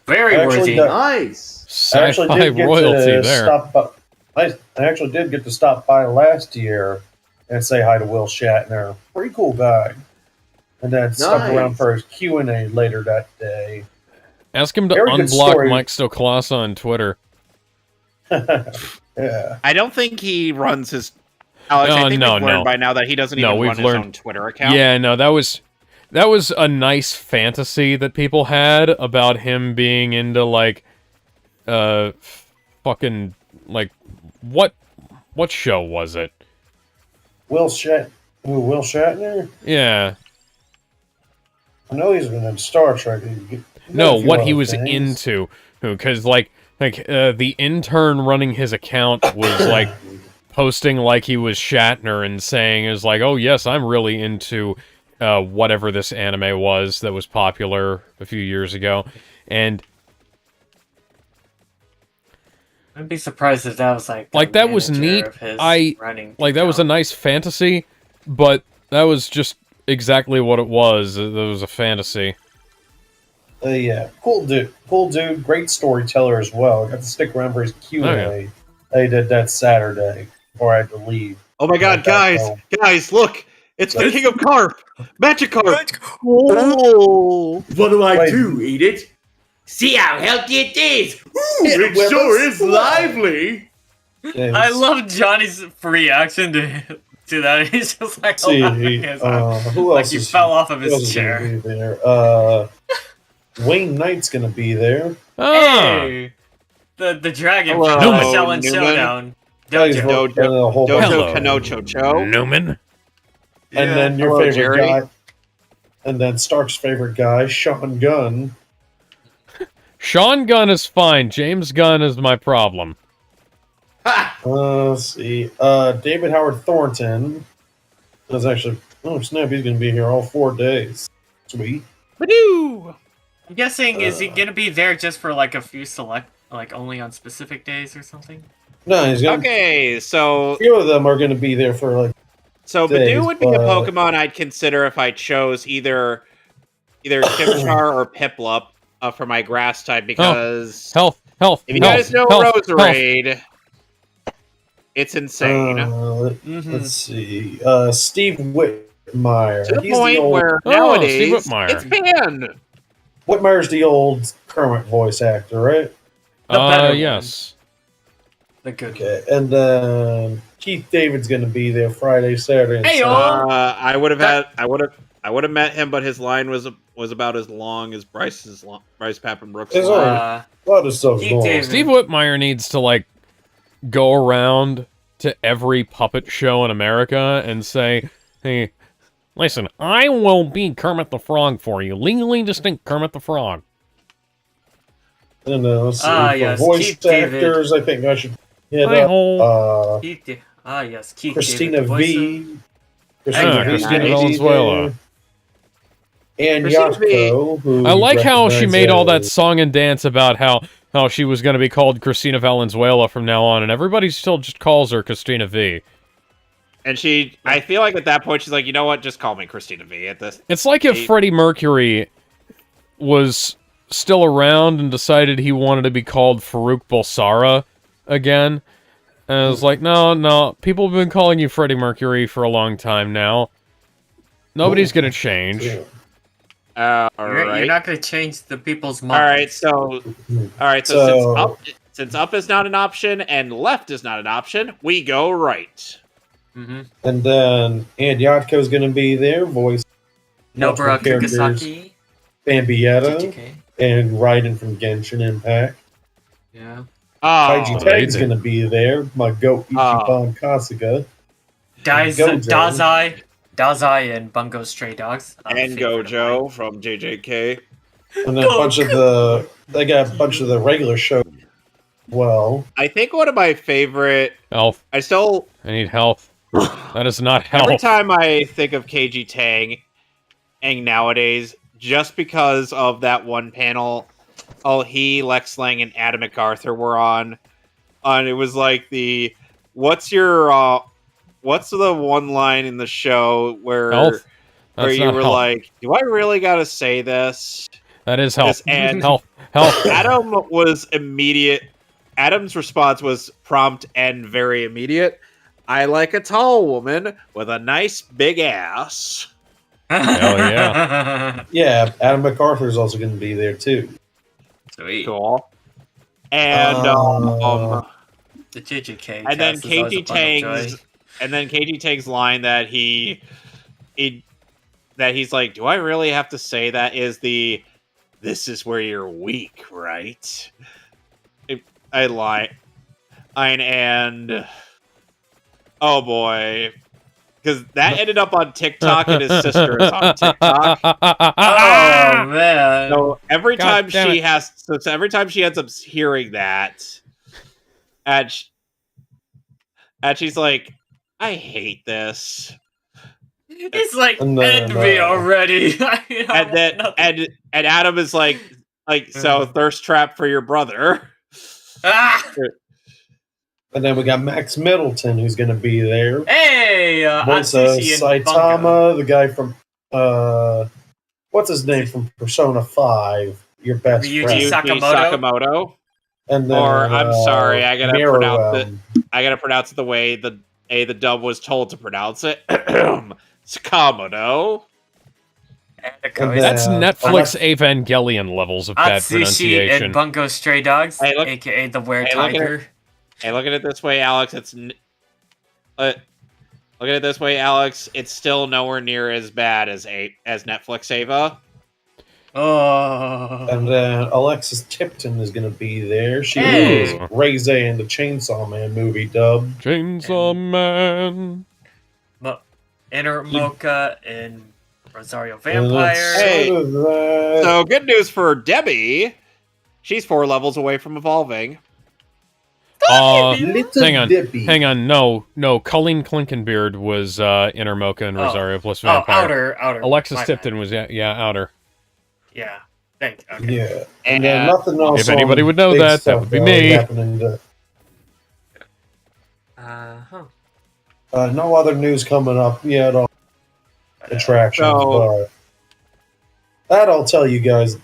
Very worthy. Nice. I actually did get royalty to there. stop by. I actually did get to stop by last year and say hi to Will Shatner. Pretty cool guy. And then stuck around for his Q&A later that day. Ask him to Very good unblock story. Mike Stoklasa on Twitter. Yeah. I don't think he runs his... Alex, I think we've learned by now that he doesn't even run his own Twitter account. Yeah, no, that was a nice fantasy that people had about him being into, like, fucking, like, what show was it? Will Shatner? Yeah. I know he's been in Star Trek. No, what he was into. Because, like, the intern running his account was, like, posting like he was Shatner and saying, is like, oh, yes, I'm really into whatever this anime was that was popular a few years ago. And I'd be surprised if that was like that was neat. That was a nice fantasy, but that was just exactly what it was. It was a fantasy. Yeah, cool dude, great storyteller as well. I got to stick around for his Q&A. Oh, yeah. They did that Saturday before I had to leave. Oh my god, guys, look! It's the King of Carp! Magikarp! Oh! What do I do? Eat it? See how healthy it is! Ooh, it sure is lively! I love Johnny's reaction to that. He's just like, who like else he fell off of his chair. There? Wayne Knight's gonna be there. Hey! The dragon from Shellen Showdown. Dojo Kanocho. Newman. And then your favorite guy. And then Stark's favorite guy, Sean Gunn. Sean Gunn is fine. James Gunn is my problem. Let's see. David Howard Thornton. That's actually... Oh, snap. He's going to be here all 4 days. Sweet. Badoo! I'm guessing, is he going to be there just for like a few select... Like only on specific days or something? No, he's going Okay, so... A few of them are going to be there for like... So Badoo would be a Pokemon I'd consider if I chose either Chimchar or Piplup for my grass type, because health. If you guys know Roserade, it's insane. Let's see. Steve Whitmire. To the point where nowadays it's banned. Whitmire's the old Kermit voice actor, right? Yes. The good. Okay, and then Keith David's going to be there Friday, Saturday. Hey, I would have met him, but his line was about as long as Bryce Pappen Brooks' line. A lot of stuff's going on. Steve Whitmire needs to like go around to every puppet show in America and say, "Hey, listen, I will be Kermit the Frog for you, legally distinct Kermit the Frog." And let's see, for voice actors, I think I should hit up. Ah, yes. Keith Christina V. Christina V's gonna be Valenzuela. there. And Christina V. Yatko, who I like how she recognize made all that as- song and dance about how she was going to be called Christina Valenzuela from now on, and everybody still just calls her Christina V. And I feel like at that point she's like, you know what, just call me Christina V at this. It's like if Freddie Mercury was still around and decided he wanted to be called Farouk Bulsara again. And I was like, no, people have been calling you Freddie Mercury for a long time now. Nobody's going to change. You're not going to change the people's minds. All right, so since up is not an option and left is not an option, we go right. Mm-hmm. And then Yatko's going to be there, voice Nobara Kugisaki, Bambietta, and Raiden from Genshin Impact. Yeah. Kaiji Tag's going to be there, my goat Ichiban Kasuga. Dazai and Bungo Stray Dogs. And Gojo from JJK. And then they got a bunch of the regular shows as well. I think one of my favorite... Health. I need health. That is not health. Every time I think of KG Tang nowadays, just because of that one panel, he, Lex Lang, and Adam MacArthur were on. And it was like what's the one line in the show where you were like, do I really gotta say this? That is health. And health. Adam was immediate. Adam's response was prompt and very immediate. I like a tall woman with a nice big ass. Hell yeah. Yeah, Adam MacArthur's also going to be there too. Sweet. Cool. And the JJK. And then KG Tang's line that he's like, do I really have to say that? Is this is where you're weak, right? I lie. And oh boy, because that ended up on TikTok, and his sister is on TikTok. Oh man! So every time she ends up hearing that, and she's like, "I hate this." It's like, end me already. and Adam is like, so thirst trap for your brother. And then we got Max Middleton, who's going to be there. Hey, voice of Saitama, the guy from what's his name from Persona 5? Your best Ryuji friend, Sakamoto. And then, I'm sorry, I gotta Miro, pronounce it. I gotta pronounce it the way the dub was told to pronounce it. Sakamoto. That's Netflix Evangelion levels of bad pronunciation. And Bungo Stray Dogs, aka the Were-Tiger. Hey, look at it this way, Alex. Look at it this way, Alex. It's still nowhere near as bad as Netflix Ava. Oh. And then Alexis Tipton is going to be there. She is Reze in the Chainsaw Man movie dub. Chainsaw Man. Inner Mocha and Rosario Vampire. Hey, so good news for Debbie. She's 4 levels away from evolving. Hang on. No. Colleen Klinkenbeard was Inner Mocha and Rosario plus Vampire. Outer. Alexis Tipton was Outer. Yeah. Thank you. Okay. Yeah. And then nothing else. If anybody would know that would be me. No other news coming up yet on attractions, but that I'll tell you guys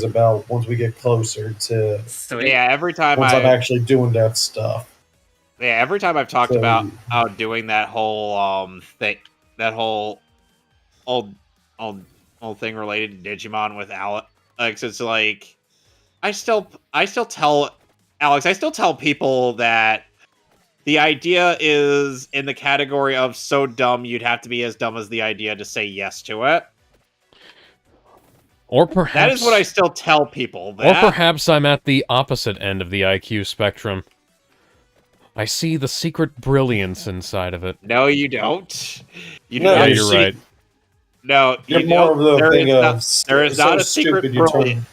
about once we get closer to. Yeah, every time I'm actually doing that stuff. Yeah, every time I've talked about doing that whole thing, that whole old thing related to Digimon with Alex, it's like I still tell Alex, I still tell people that the idea is in the category of so dumb you'd have to be as dumb as the idea to say yes to it. Or perhaps that is what I still tell people. Or perhaps I'm at the opposite end of the IQ spectrum. I see the secret brilliance inside of it. No, you don't. Yeah, you're right. No, you're more of the thing there is not a secret brilliance.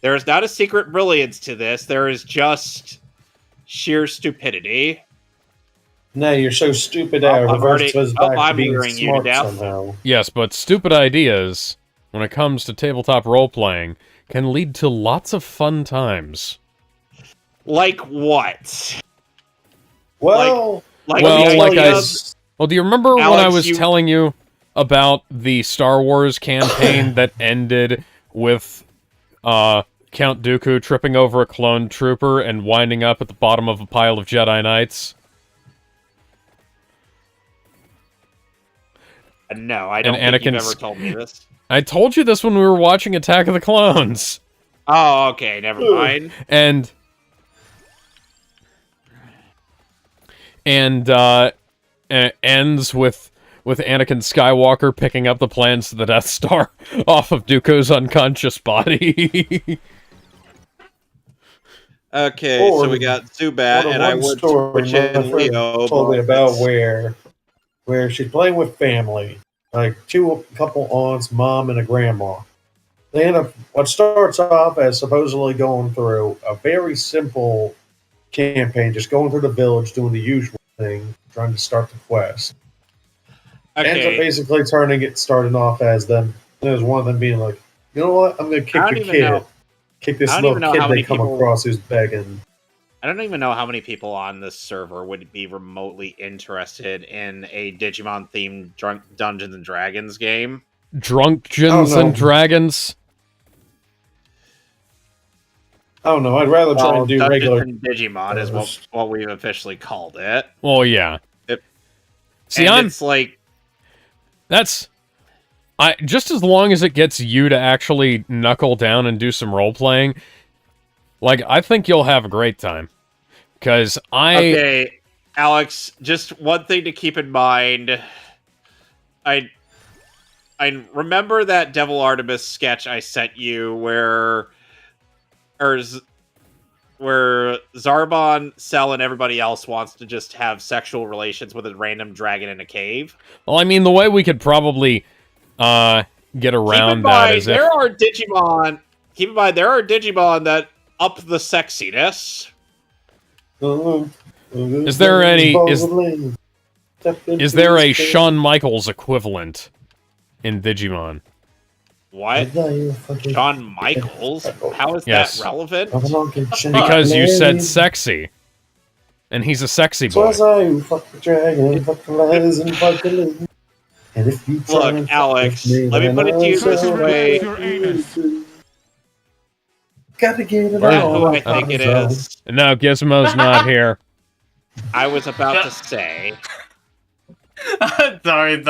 There is not a secret brilliance to this. There is just sheer stupidity. No, you're so stupid that it reverts us back to being smart somehow. Yes, but stupid ideas, when it comes to tabletop role-playing, can lead to lots of fun times. Like what? Well, do you remember Alex, when I was telling you about the Star Wars campaign that ended with Count Dooku tripping over a clone trooper and winding up at the bottom of a pile of Jedi Knights? No, I don't think you've ever told me this. I told you this when we were watching Attack of the Clones. Oh, okay, never mind. And ends with Anakin Skywalker picking up the plans to the Death Star off of Dooku's unconscious body. Okay, so we got Zubat, and I would switch in Leo. Told me about where she's playing with family, like a couple aunts, mom, and a grandma. They end up what starts off as supposedly going through a very simple campaign, just going through the village, doing the usual thing, trying to start the quest. Okay. Ends up basically starting off as them. There's one of them being like, you know what? I'm gonna kick the kid. Kick this little kid they come across who's begging. I don't even know how many people on this server would be remotely interested in a Digimon-themed Dungeons and Dragons game. Drunkgens and Dragons? I don't know. I'd rather try and do Dungeons regular and Digimon is what we've officially called it. Well, yeah. It's like that's just as long as it gets you to actually knuckle down and do some role playing. Like, I think you'll have a great time. Because Okay, Alex, just one thing to keep in mind. I remember that Devil Artemis sketch I sent you where Zarbon, Cell, and everybody else wants to just have sexual relations with a random dragon in a cave. Well, I mean, the way we could probably get around that is there are Digimon. Keep in mind, there are Digimon that up the sexiness. Is there a Shawn Michaels equivalent in Digimon? What? Shawn Michaels? How is that relevant? Because you said sexy. And he's a sexy boy. Look, Alex, let me put it to you this way. Gotta get it who I think it is. No, Gizmo's not here. I was about to say. Sorry,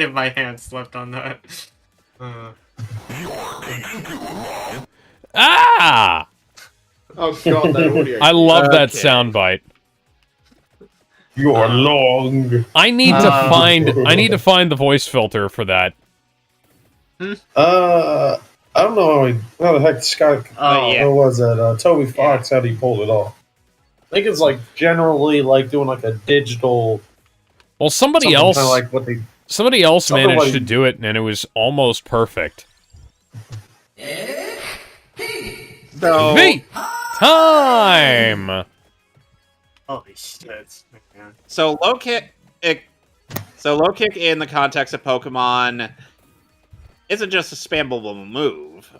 my hand slipped on that. Ah! Oh god, that audio. I love that soundbite. You're long. I need to find the voice filter for that. I don't know how the heck Scott. What was that? Toby Fox. How he pulled it off? I think it's like generally like doing like a digital. Well, somebody else managed to like, do it, and it was almost perfect. So, time. Holy shit! So low kick in the context of Pokemon isn't just a spammable move.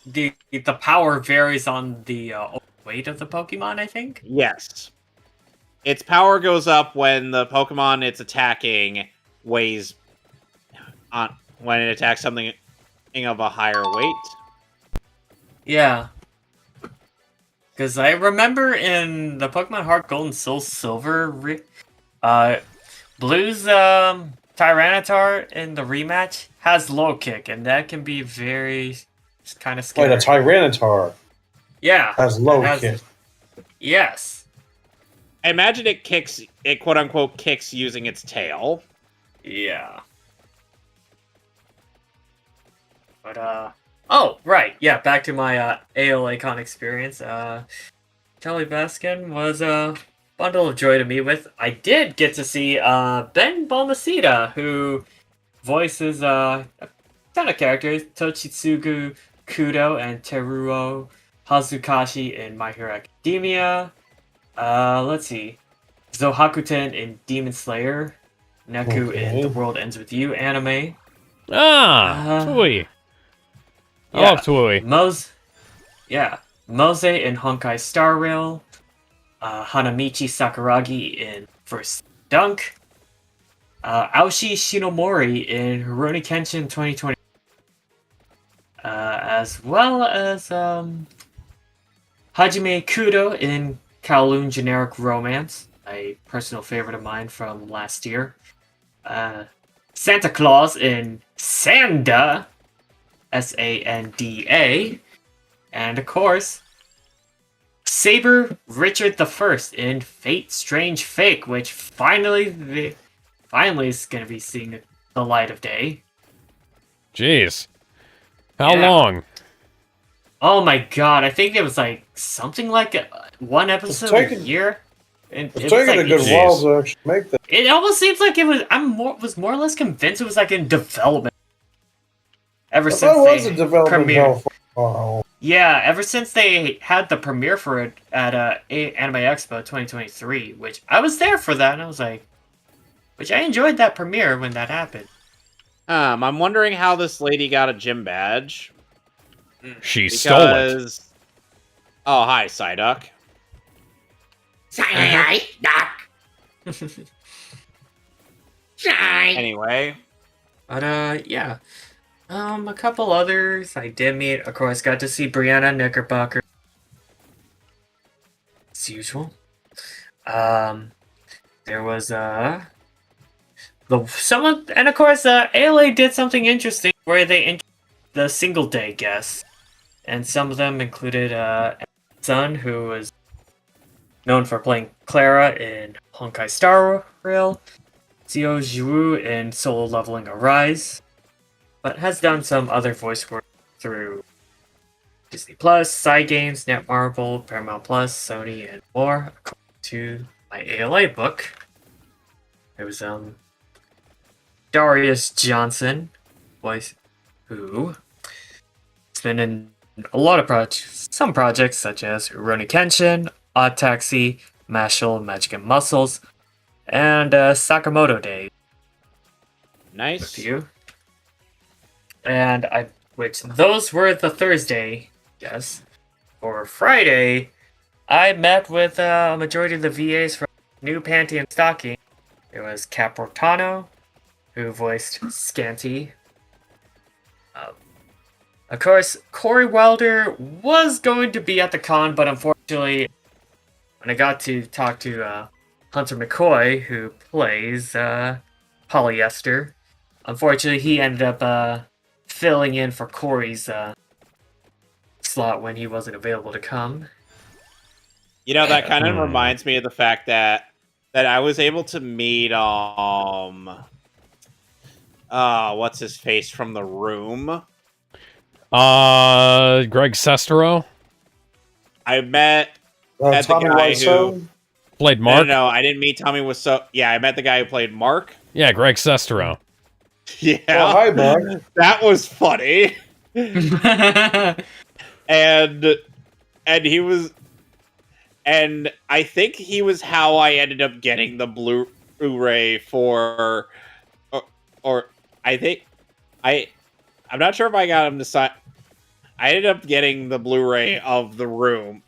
The power varies on the weight of the Pokemon, I think. Yes, its power goes up when the Pokemon it's attacking weighs on when it attacks something of a higher weight. Yeah. Because I remember in the Pokemon Heart Gold and Soul Silver, Blue's Tyranitar in the rematch has low kick, and that can be very kind of scary. Wait, a Tyranitar? Yeah. Has low kick. Yes. I imagine it quote unquote kicks using its tail. Yeah. But oh, right. Yeah, back to my AOA-Con experience. Charlie Baskin was a bundle of joy to meet with. I did get to see Ben Balmaceda, who voices a ton of characters. Tochitsugu Kudo and Teruo Hazukashi in My Hero Academia. Let's see. Zohakuten in Demon Slayer, Neku in The World Ends With You anime. Tui. I love Tui. Mose in Honkai Star Rail, Hanamichi Sakuragi in First Dunk, Aoshi Shinomori in Rurouni Kenshin 2020, as well as Hajime Kudo in Kowloon Generic Romance, a personal favorite of mine from last year. Santa Claus in Sanda, Sanda, and of course, Saber Richard I in Fate Strange Fake, which finally is going to be seeing the light of day. Jeez. How long? Oh my god, I think it was like something like one episode a year. It's taking a good while to actually make that. It almost seems like it was. Was more or less convinced it was like in development. Ever since was a development hell for a while. Yeah, ever since they had the premiere for it at Anime Expo 2023, which I was there for that, and I was like, which I enjoyed that premiere when that happened. I'm wondering how this lady got a gym badge. She stole it. Oh, hi, Psyduck. Psyduck. Anyway. But, yeah. A couple others I did meet. Of course, got to see Brianna Knickerbocker. As usual. There was, and of course, ALA did something interesting where they the single day guests. And some of them included, Sun, who was known for playing Clara in Honkai Star Rail, Zio Zhu in Solo Leveling Arise, but has done some other voice work through Disney Plus, Cygames, Netmarble, Paramount Plus, Sony, and more. According to my ALA book, there was Darius Johnson, voice who has been in a lot of some projects such as Rurouni Kenshin, Odd Taxi, Mashal, Magic and Muscles, and Sakamoto Days. Nice. A few. And which those were the Thursday, yes. For Friday, I met with a majority of the VAs from New Panty and Stocking. There was Cap Rotano, who voiced Scanty. Of course, Corey Wilder was going to be at the con, but unfortunately, when I got to talk to Hunter McCoy, who plays Polyester, unfortunately, he ended up filling in for Corey's slot when he wasn't available to come. You know, that kind of reminds me of the fact that I was able to meet what's his face from The Room? Greg Sestero. I met the guy who played Mark. No, I didn't meet Tommy Wiseau. Yeah, I met the guy who played Mark. Yeah, Greg Sestero. Yeah. Oh, hi, Mark. That was funny. and he was, and I think he was how I ended up getting the Blu-ray for, or I think I'm not sure if I got him to sign. I ended up getting the Blu-ray of The Room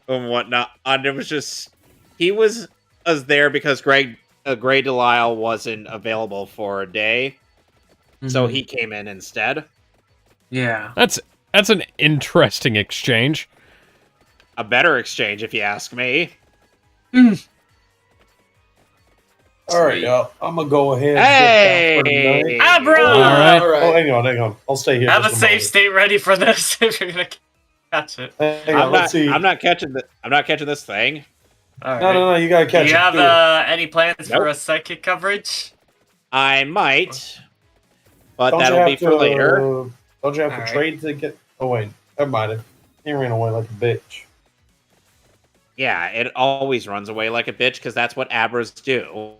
and whatnot. And it was just, he was there because Gray Delisle wasn't available for a day. Mm-hmm. So he came in instead. Yeah. That's an interesting exchange. A better exchange, if you ask me. All right, y'all. I'm gonna go ahead. Hey, bro! All right. Oh, hang on. I'll stay here. Have a safe state ready for this if you're gonna catch it. I'm not catching this thing. Right. No. You gotta catch it. Do you have any plans for a psychic coverage? I might, but that'll be for later. Don't you have to trade to get? Oh wait, never mind. He ran away like a bitch. Yeah, it always runs away like a bitch because that's what Abras do.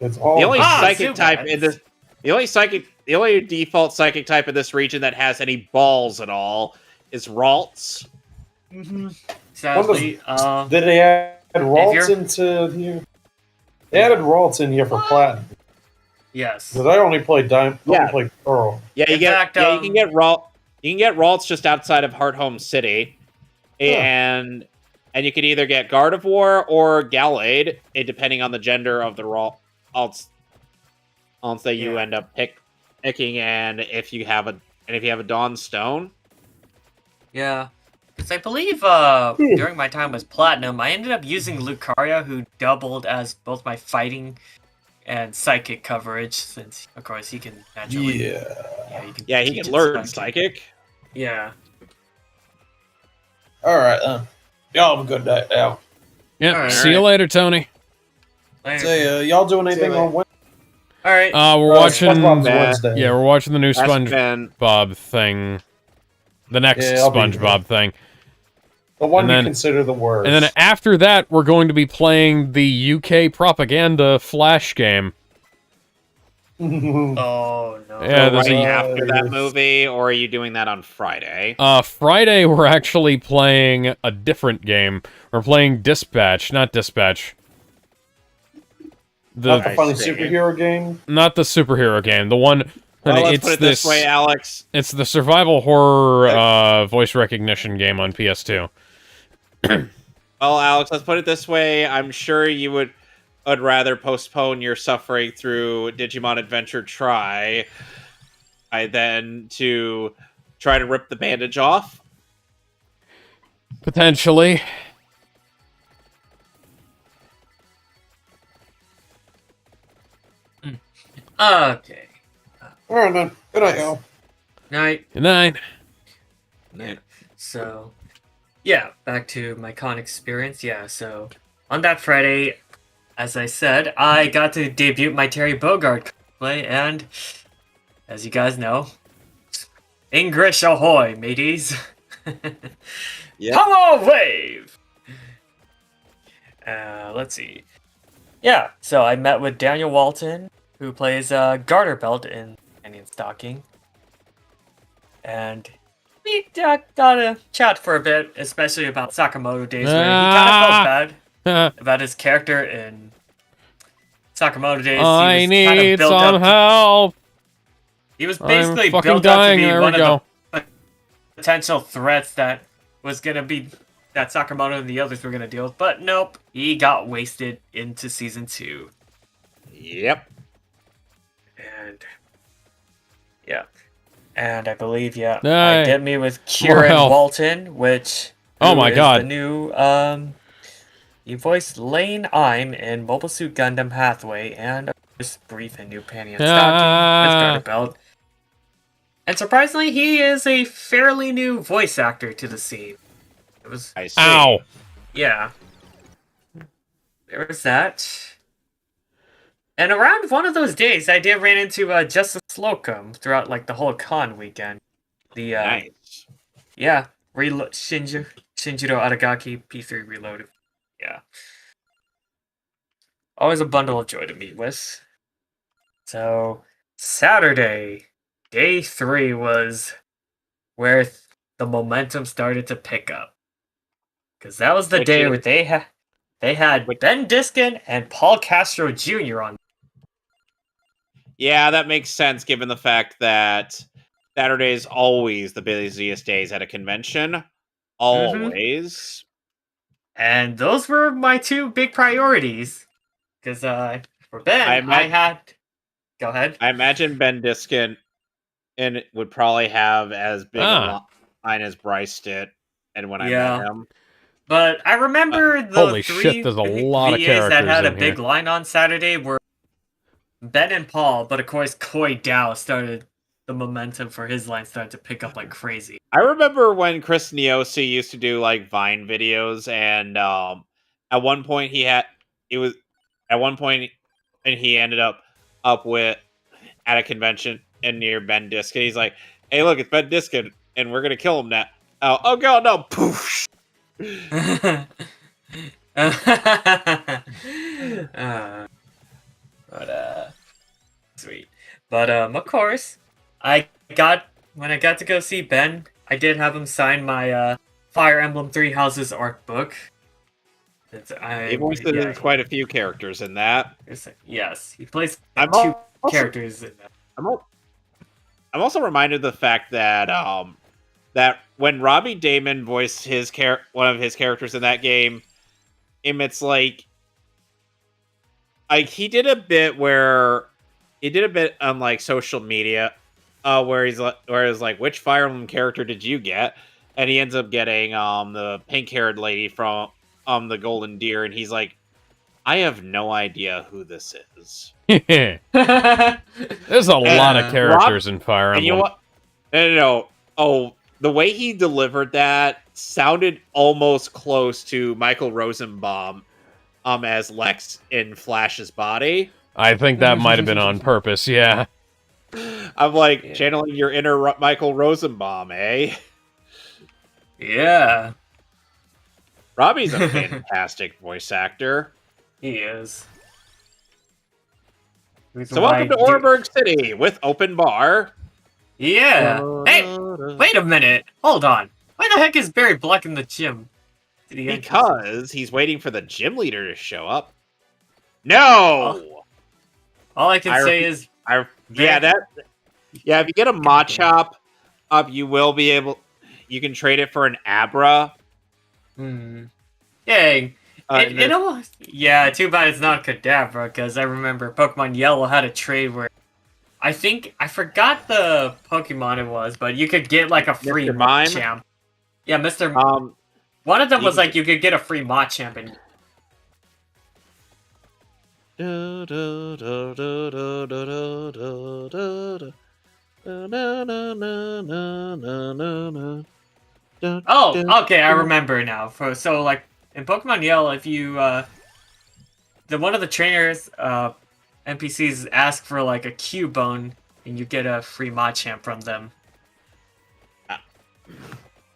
It's all the only psychic type in this. The only default psychic type in this region that has any balls at all is Ralts. Mm-hmm. sadly. Did they add Ralts into here? They added Ralts in here for Platinum. Yes. Because I only played Diamond. Only played Pearl. Yeah, you can get Ralt. You can get Ralts just outside of Hearthome City, and you can either get Guard of War or Gallade, depending on the gender of the Ralts that you end up picking, and if you have a Dawn Stone. Yeah. Because I believe during my time with Platinum, I ended up using Lucaria, who doubled as both my fighting and psychic coverage, since, of course, he can naturally... he can learn psychic. Yeah. Alright, y'all have a good night now. Yeah, All right. see you later, Tony. Say, y'all doing anything on Wednesday? Alright. We're watching... SpongeBob's Wednesday. Yeah, we're watching the new SpongeBob thing. The next SpongeBob thing. The one you consider the worst. And then after that, we're going to be playing the UK propaganda Flash game. Oh, no. Yeah, after that movie, or are you doing that on Friday? Friday, we're actually playing a different game. We're playing Dispatch, not Dispatch. Not the funny superhero game? Not the superhero game. The one... Well, let's put it this way, Alex. It's the survival horror voice recognition game on PS2. Well, Alex, let's put it this way. I'm sure you would rather postpone your suffering through Digimon Adventure Try than to try to rip the bandage off. Potentially. Okay. Alright then. Good night, y'all. Night. Good night. Yeah. So, yeah, back to my con experience. Yeah, so on that Friday, as I said, I got to debut my Terry Bogard cosplay, and as you guys know, English ahoy, mateys! Power wave! Let's see. Yeah, so I met with Daniel Walton, who plays Garter Belt in Canyon Stalking. And we got a chat for a bit, especially about Sakamoto Days, where he kind of felt bad about his character in Sakamoto Days. I need some help! He was basically built up to be one of the potential threats that was going to be that Sakamoto and the others were going to deal with, but nope, he got wasted into Season 2. Yep. And yeah. And I believe, I did me with Kieran Walton, which is the new, he voiced Lane I'm in Mobile Suit Gundam Hathaway, and of course, brief and new Panty and Stocking with Garter Belt. And surprisingly, he is a fairly new voice actor to the scene. It was... I see. Ow! Yeah. There was that. And around one of those days, I did ran into Justice Slocum throughout like the whole con weekend. The nice. Yeah, Shinjiro Aragaki P3 Reloaded. Yeah. Always a bundle of joy to meet with. So Saturday, day 3 was where the momentum started to pick up. Because that was the day where they had Ben Diskin and Paul Castro Jr. on. Yeah, that makes sense given the fact that Saturday is always the busiest days at a convention. Always. And those were my two big priorities. Because for Ben, I had... Go ahead. I imagine Ben Diskin would probably have as big a line as Bryce did, and when I met him. But I remember the holy three shit, there's a lot of VAs characters that had a in big here. line on Saturday were Ben and Paul, but of course Koi Dao started the momentum for his line started to pick up like crazy. I remember when Chris Niosi used to do like Vine videos, and at one point he ended up with at a convention and near Ben Diskin. He's like, "Hey, look, it's Ben Diskin, and we're gonna kill him now." Oh god, no! Poof. Sweet. But of course, when I got to go see Ben, I did have him sign my Fire Emblem Three Houses art book. He voices quite a few characters in that. Yes, he plays two characters in that. I'm also reminded of the fact that that when Robbie Damon voiced one of his characters in that game, it's like he did a bit on like social media, where he's like, which Fire Emblem character did you get? And he ends up getting the pink-haired lady from the Golden Deer, and he's like, I have no idea who this is. There's a lot of characters in Fire Emblem. And you know what? No. Oh, the way he delivered that sounded almost close to Michael Rosenbaum as Lex in Flash's body. I think that might have been on purpose, yeah. I'm like, channeling your inner Michael Rosenbaum, eh? Yeah. Robbie's a fantastic voice actor. He is. So welcome to Oreburgh City with open bar. Yeah. Hey, wait a minute. Hold on. Why the heck is Barry Black in the gym? Because he's waiting for the gym leader to show up. No! All I can say is... if you get a Machop up, you will be able... You can trade it for an Abra. Dang. It almost... Yeah, too bad it's not Kadabra, because I remember Pokemon Yellow had a trade where... I forgot the Pokemon it was, but you could get like a free Machamp. Yeah, Mr. One of them was like you could get a free Machamp and... Oh, okay, I remember now. So, like, in Pokemon Yellow, if you, one of the trainers, NPCs ask for, like, a Cubone, and you get a free Machamp from them.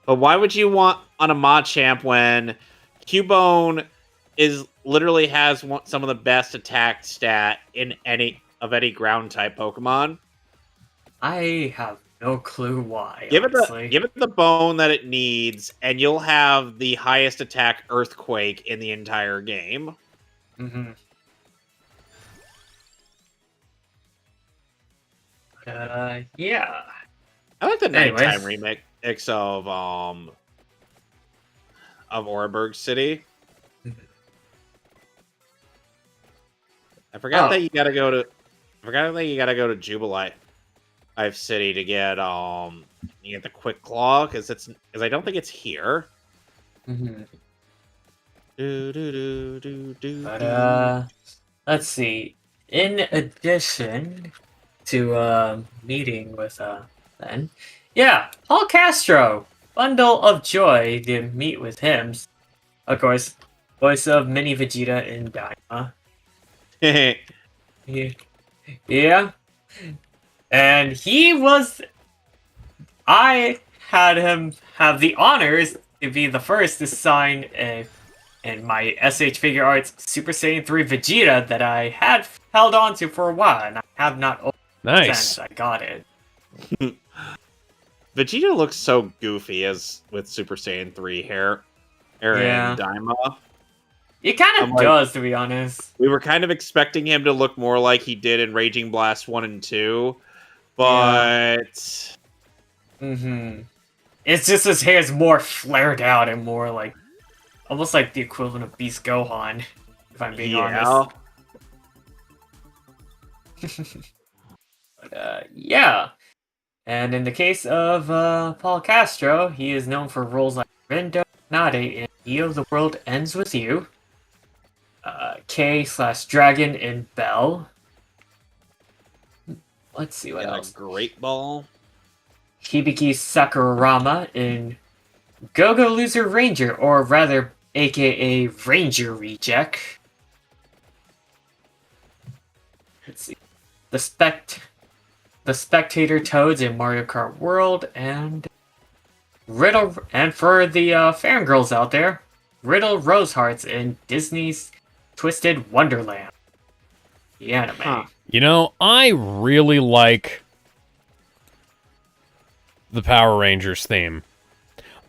But why would you want on a Machamp when Cubone literally has some of the best attack stat in any ground type Pokemon? I have no clue why. Give it the bone that it needs, and you'll have the highest attack Earthquake in the entire game. Yeah. I like the nighttime remix of Oreburgh City. I forgot that you gotta go to Jubilife City to get the Quick Claw, because I don't think it's here. Let's see. In addition to meeting with then, Paul Castro, Bundle of Joy, to meet with him. Of course, voice of Mini Vegeta in Daima. Yeah. And he was... I had him have the honors to be the first to sign in my SH Figure Arts Super Saiyan 3 Vegeta that I had held on to for a while, and I have not opened since I got it. Vegeta looks so goofy with Super Saiyan 3 hair in Daima. It kind of does, to be honest. We were kind of expecting him to look more like he did in Raging Blast 1 and 2, but... It's just his hair's more flared out and more like... Almost like the equivalent of Beast Gohan, if I'm being honest. But, And in the case of Paul Castro, he is known for roles like Rendo Nade in Eo the World Ends With You, K/Dragon in Bell. Let's see what else. Great Ball. Hibiki Sakurama in Go-Go Loser Ranger, or rather, aka Ranger Reject. Let's see. The Spectator Toads in Mario Kart World, and Riddle, and for the fangirls out there, Riddle Rosehearts in Disney's Twisted Wonderland. The anime. You know, I really like the Power Rangers theme.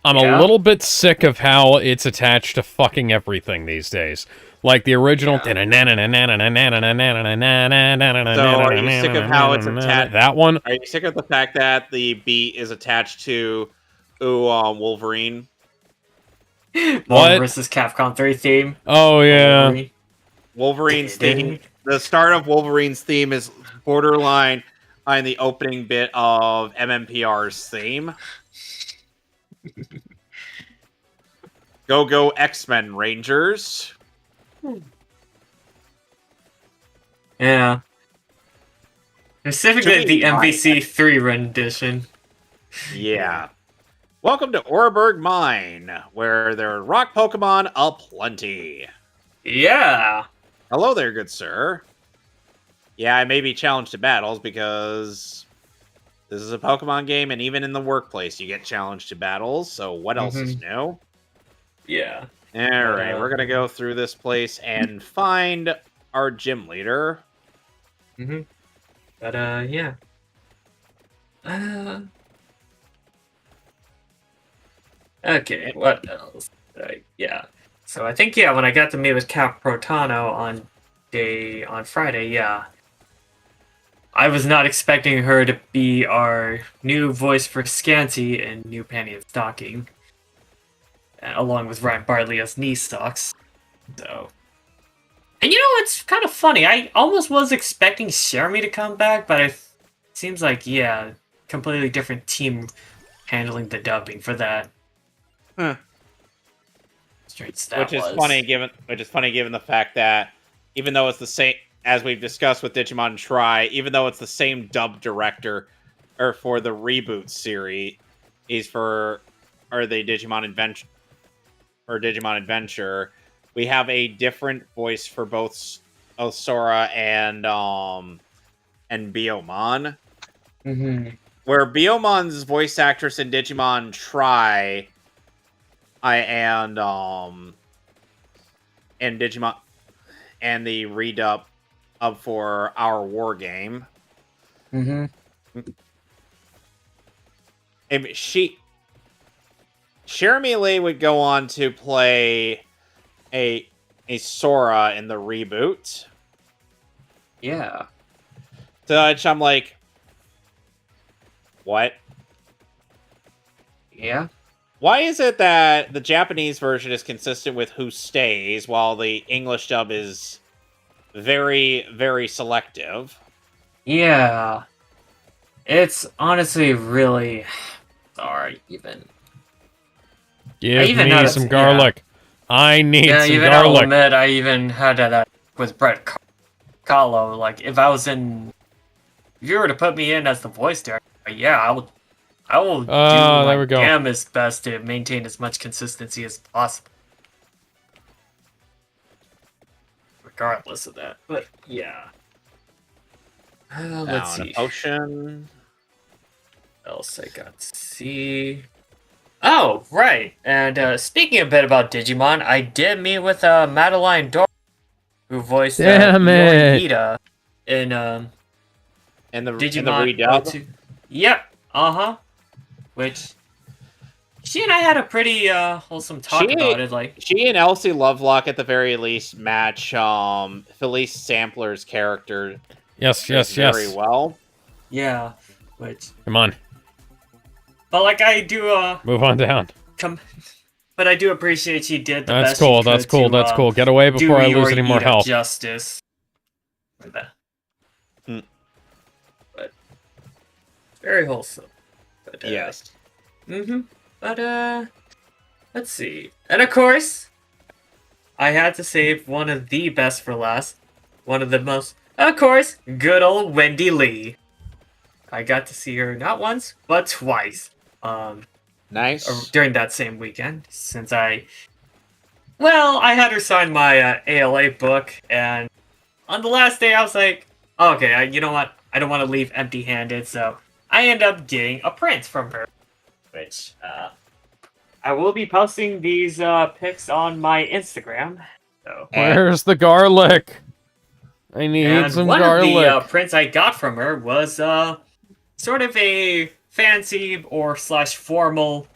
I'm a little bit sick of how it's attached to fucking everything these days. Like the original. So are you sick of how it's attached? That one? Are you sick of the fact that the beat is attached to Wolverine? What? Versus Capcom 3 theme. Oh, yeah. Wolverine's theme. The start of Wolverine's theme is borderline on the opening bit of MMPR's theme. Go X-Men Rangers. Yeah. Specifically the MVC3 rendition. Yeah. Welcome to Oreburg Mine, where there are rock Pokemon aplenty. Yeah. Hello there, good sir. Yeah, I may be challenged to battles because this is a Pokemon game, and even in the workplace, you get challenged to battles, so what else is new? Yeah. Alright, we're gonna go through this place and find our gym leader. But, yeah. Okay, what else? Yeah. So I think, when I got to meet with Cap Protano on Friday, I was not expecting her to be our new voice for Scanty in New Panty and Stocking, along with Ryan Bartley as Knee Socks. So, and it's kind of funny. I almost was expecting Jeremy to come back, but it seems like completely different team handling the dubbing for that. Huh. Which is funny given the fact that even though it's the same, as we've discussed with Digimon Tri, even though it's the same dub director or for the reboot series, the Digimon Adventure, we have a different voice for both Osora and Biyomon. Where Biyomon's voice actress in Digimon Tri and Digimon and the redub for our war game. And Jeremy Lee would go on to play a Sora in the reboot. Yeah. To which I'm like, what? Yeah. Why is it that the Japanese version is consistent with who stays, while the English dub is very, very selective? Yeah. It's honestly really sorry, even. Give me some garlic. I need some even garlic. I'll admit, I even had that with Brett Kahlo. Like, if you were to put me in as the voice director, I will do my damnest best to maintain as much consistency as possible. Regardless of that. But, yeah. Let's see. Potion. What else I got to see? Oh, right. And speaking a bit about Digimon, I did meet with Madeline Dor, who voiced Yorita in the Digimon redub. Yep. Which she and I had a pretty wholesome talk about it. Like, she and Elsie Lovelock at the very least match Felice Sampler's character. Yes. Very well. Yeah. Which. Come on. But like I do. Move on down. But I do appreciate she did the That's best. Cool. That's cool. That's cool. Get away before I lose any more health. Justice. But very wholesome. But, yes. But let's see. And of course, I had to save one of the best for last. One of the most, of course, good old Wendy Lee. I got to see her not once, but twice. Nice. During that same weekend, since I had her sign my ALA book, and on the last day I was like, okay, you know what? I don't want to leave empty-handed, so I end up getting a print from her, which I will be posting these pics on my Instagram. So. Where's the garlic? I need some garlic. One of the prints I got from her was sort of a fancy or /formal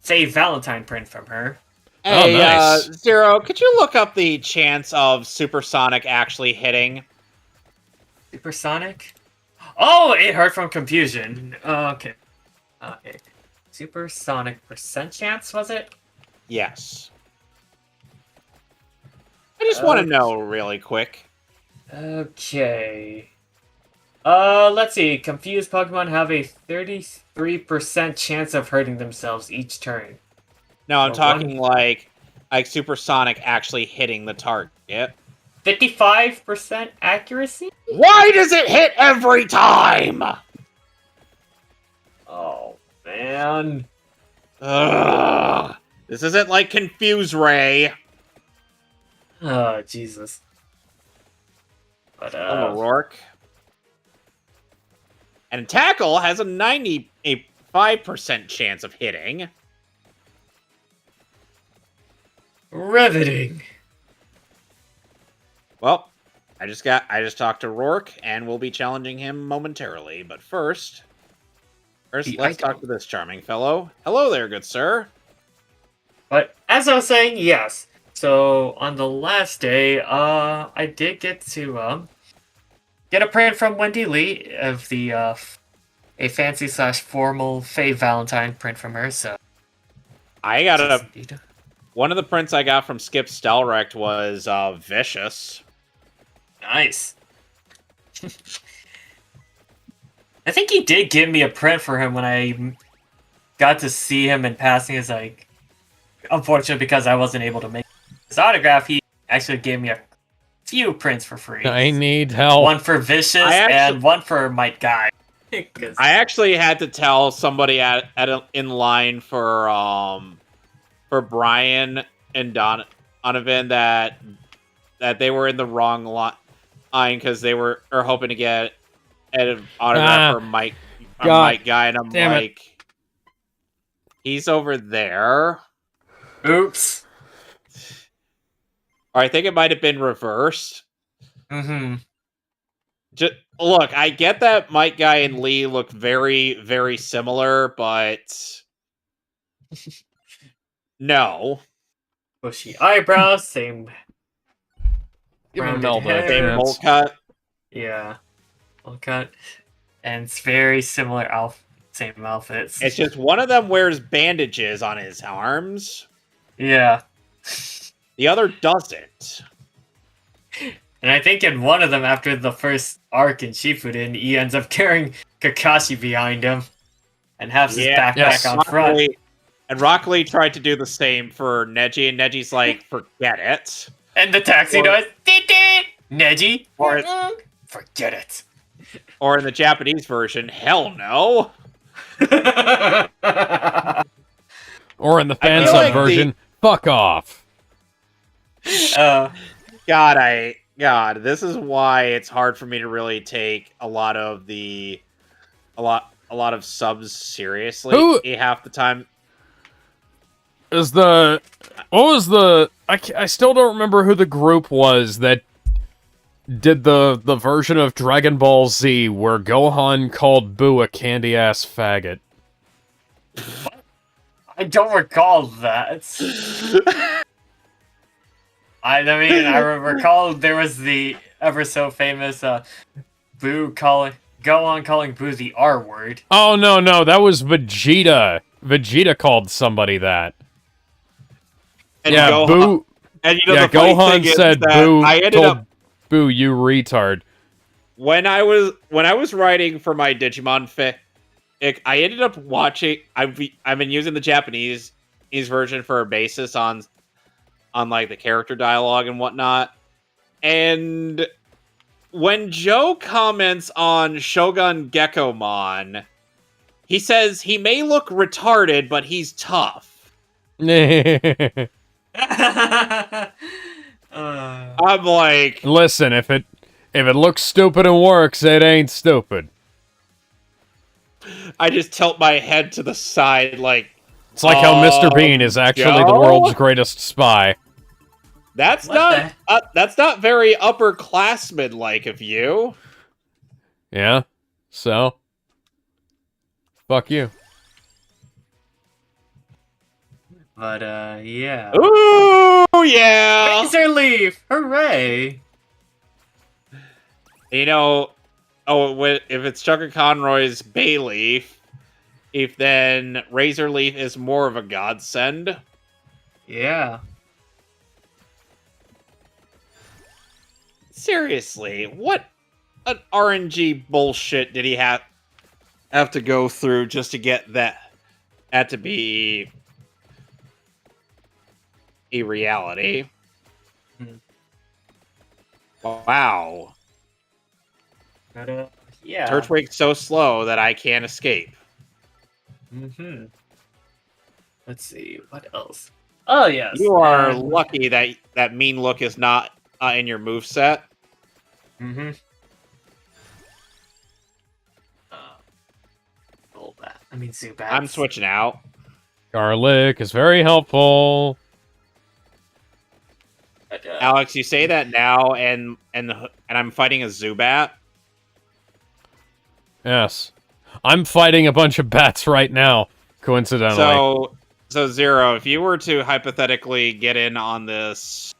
Save Valentine print from her. Hey, nice. Zero, could you look up the chance of Supersonic actually hitting? Supersonic? Oh, it hurt from confusion. Okay. Okay. Supersonic percent chance, was it? Yes. I just want to know really quick. Okay. Let's see. Confused Pokemon have a 33% chance of hurting themselves each turn. No, I'm talking like Supersonic actually hitting the target. 55% accuracy? Why does it hit every time? Oh, man. Ugh. This isn't like Confuse Ray. Oh, Jesus. But, Rourke. And Tackle has a 95% chance of hitting. Riveting. Well, I just talked to Rourke, and we'll be challenging him momentarily. But first let's talk to this charming fellow. Hello there, good sir. But as I was saying, yes. So on the last day, I did get to get a print from Wendy Lee of the a fancy / formal Faye Valentine print from her. So I got one of the prints I got from Skip Stelrecht was Vicious. Nice. I think he did give me a print for him when I got to see him in passing. Is like, unfortunate because I wasn't able to make his autograph. He actually gave me a few prints for free. I need help. One for Vicious and one for Might Guy. I actually had to tell somebody in line for Brian and Donovan that they were in the wrong line because they were hoping to get an autograph for Mike Guy, and I'm like, he's over there. Oops. Or I think it might have been reversed. Mm-hmm. Just look, I get that Mike Guy and Lee look very, very similar, but no. Bushy eyebrows, same. Give him same bowl cut. Yeah, bowl cut, and it's very similar same outfits. It's just one of them wears bandages on his arms. Yeah. The other doesn't. And I think in one of them, after the first arc in Shippuden, he ends up carrying Kakashi behind him and has his backpack on front. And Rock Lee tried to do the same for Neji, and Neji's like, forget it. And the taxi does, Neji, forget it. Or in the Japanese version, hell no. Or in the fan sub version, fuck off. God, this is why it's hard for me to really take a lot of subs seriously. Half the time. I still don't remember who the group was that did the version of Dragon Ball Z where Gohan called Boo a candy-ass faggot. I don't recall that. I mean, I recall there was the ever so famous Gohan calling Boo the R word. Oh, no, that was Vegeta. Vegeta called somebody that. And Boo. And Gohan said Boo told Boo, you retard. When I was writing for my Digimon fic, I ended up watching. I've been using the Japanese version for a basis on like the character dialogue and whatnot. And when Joe comments on Shogun Gekkomon, he says he may look retarded, but he's tough. I'm like, listen, if it looks stupid and works, it ain't stupid. I just tilt my head to the side, like it's like how Mr. Bean is actually the world's greatest spy. That's not very upperclassman like of you. Yeah. So, fuck you. But, yeah. Ooh, yeah! Razor Leaf! Hooray! You know, if it's Chucker Conroy's Bayleaf, then Razor Leaf is more of a godsend. Yeah. Seriously, what an RNG bullshit did he have to go through just to get that to be a reality? Wow. But, yeah. Turtwig's so slow that I can't escape. Mm-hmm. Let's see, what else? Oh, yes. You are lucky that Mean Look is not in your moveset. Mm-hmm. Zubat. I'm switching out. Garlic is very helpful. But, Alex, you say that now, and I'm fighting a Zubat. Yes. I'm fighting a bunch of bats right now, coincidentally. So Zero, if you were to hypothetically get in on this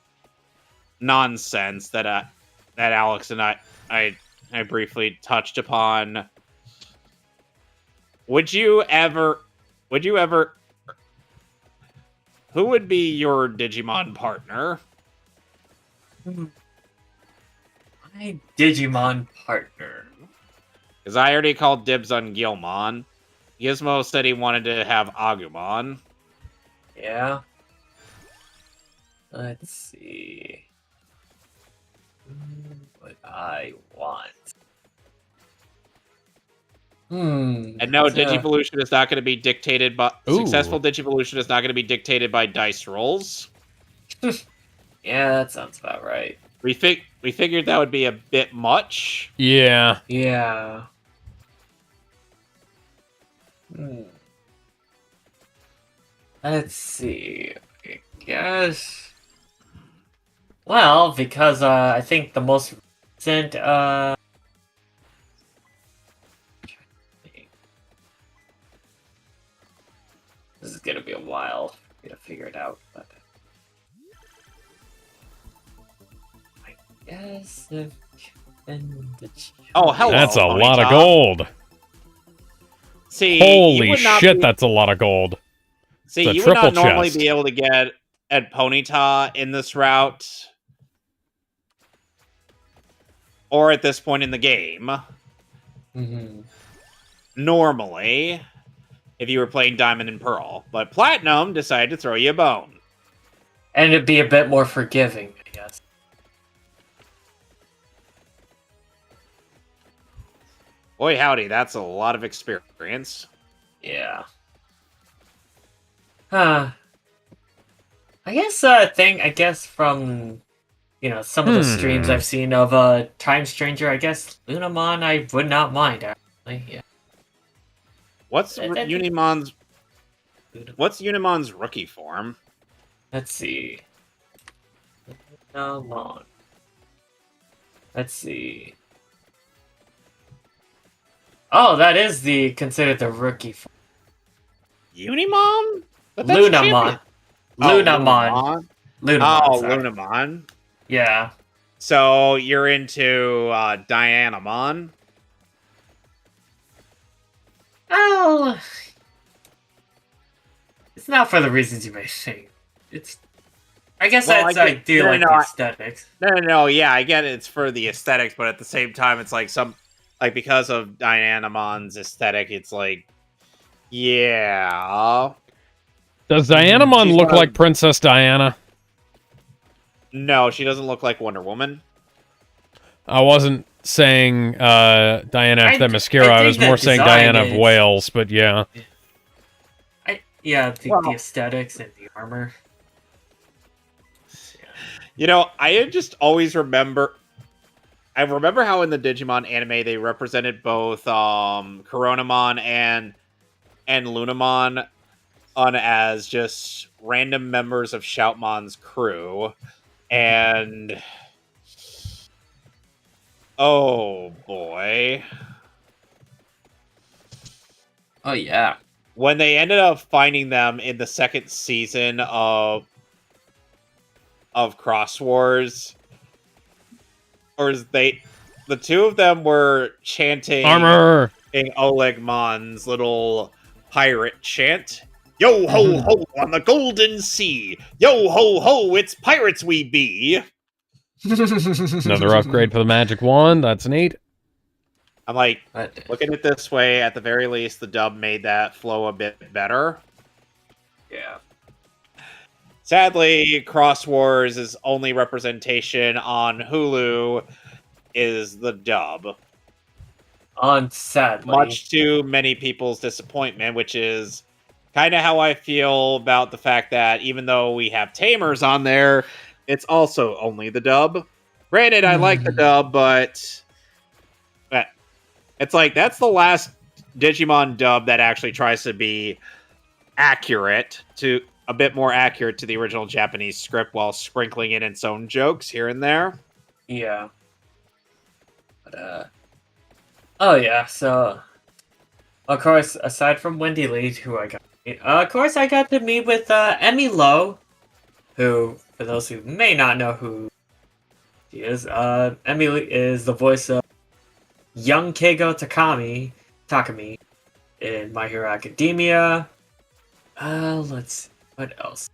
nonsense that Alex and I briefly touched upon, would you ever who would be your Digimon partner? My Digimon partner. Because I already called dibs on Gilmon. Gizmo said he wanted to have Agumon. Yeah. Let's see. What I want. And no, Digivolution is not going to be dictated by... Successful Digivolution is not going to be dictated by dice rolls. Yeah, that sounds about right. We figured that would be a bit much. Yeah. Yeah. Let's see. I guess. Well, because I think the most recent this is gonna be a while for me to figure it out, but I guess if oh, hello. That's a lot of gold. See, holy shit, that's a lot of gold. See, you would not normally be able to get at Ponyta in this route, or at this point in the game. Normally, if you were playing Diamond and Pearl, but Platinum decided to throw you a bone, and it'd be a bit more forgiving, I guess. Boy, howdy, that's a lot of experience. Yeah. I guess from some of the streams I've seen of Time Stranger, I guess Lunamon I would not mind actually. Yeah. What's Unimon's rookie form? Let's see. Lunamon. Let's see. Oh, that is considered the rookie form. Unimon? Lunamon. Lunamon. Lunamon. Lunamon. Yeah. So you're into Dianamon? Oh, it's not for the reasons you may think. I guess I do like the aesthetics. No, yeah, I get it. It's for the aesthetics, but at the same time, it's like because of Dianamon's aesthetic, it's like, yeah. Does Dianamon look like Princess Diana? No, she doesn't look like Wonder Woman. I wasn't saying Diana of Themyscira. I was more saying Diana of Wales, but yeah. The aesthetics and the armor. I just always remember... I remember how in the Digimon anime they represented both Coronamon and Lunamon as just random members of Shoutmon's crew. And... oh, boy. Oh, yeah. when they ended up finding them in the second season of Cross Wars, the two of them were chanting Armor in Oleg Mon's little pirate chant. Yo ho ho on the golden sea. Yo ho ho, it's pirates we be. Another upgrade for the magic wand. That's neat. I'm like, looking at it this way, at the very least, the dub made that flow a bit better. Yeah. Sadly, Cross Wars' only representation on Hulu is the dub. Sadly. Much to many people's disappointment, which is kind of how I feel about the fact that even though we have Tamers on there, it's also only the dub. Granted, I like the dub, but it's like that's the last Digimon dub that actually tries to be a bit more accurate to the original Japanese script while sprinkling in its own jokes here and there. Yeah. But, oh yeah, so of course, aside from Wendy Lee, who I got of course I got to meet with Emmy Lowe, who, for those who may not know who she is, Emmy Lee is the voice of young Keigo Takami in My Hero Academia. Let's see, what else?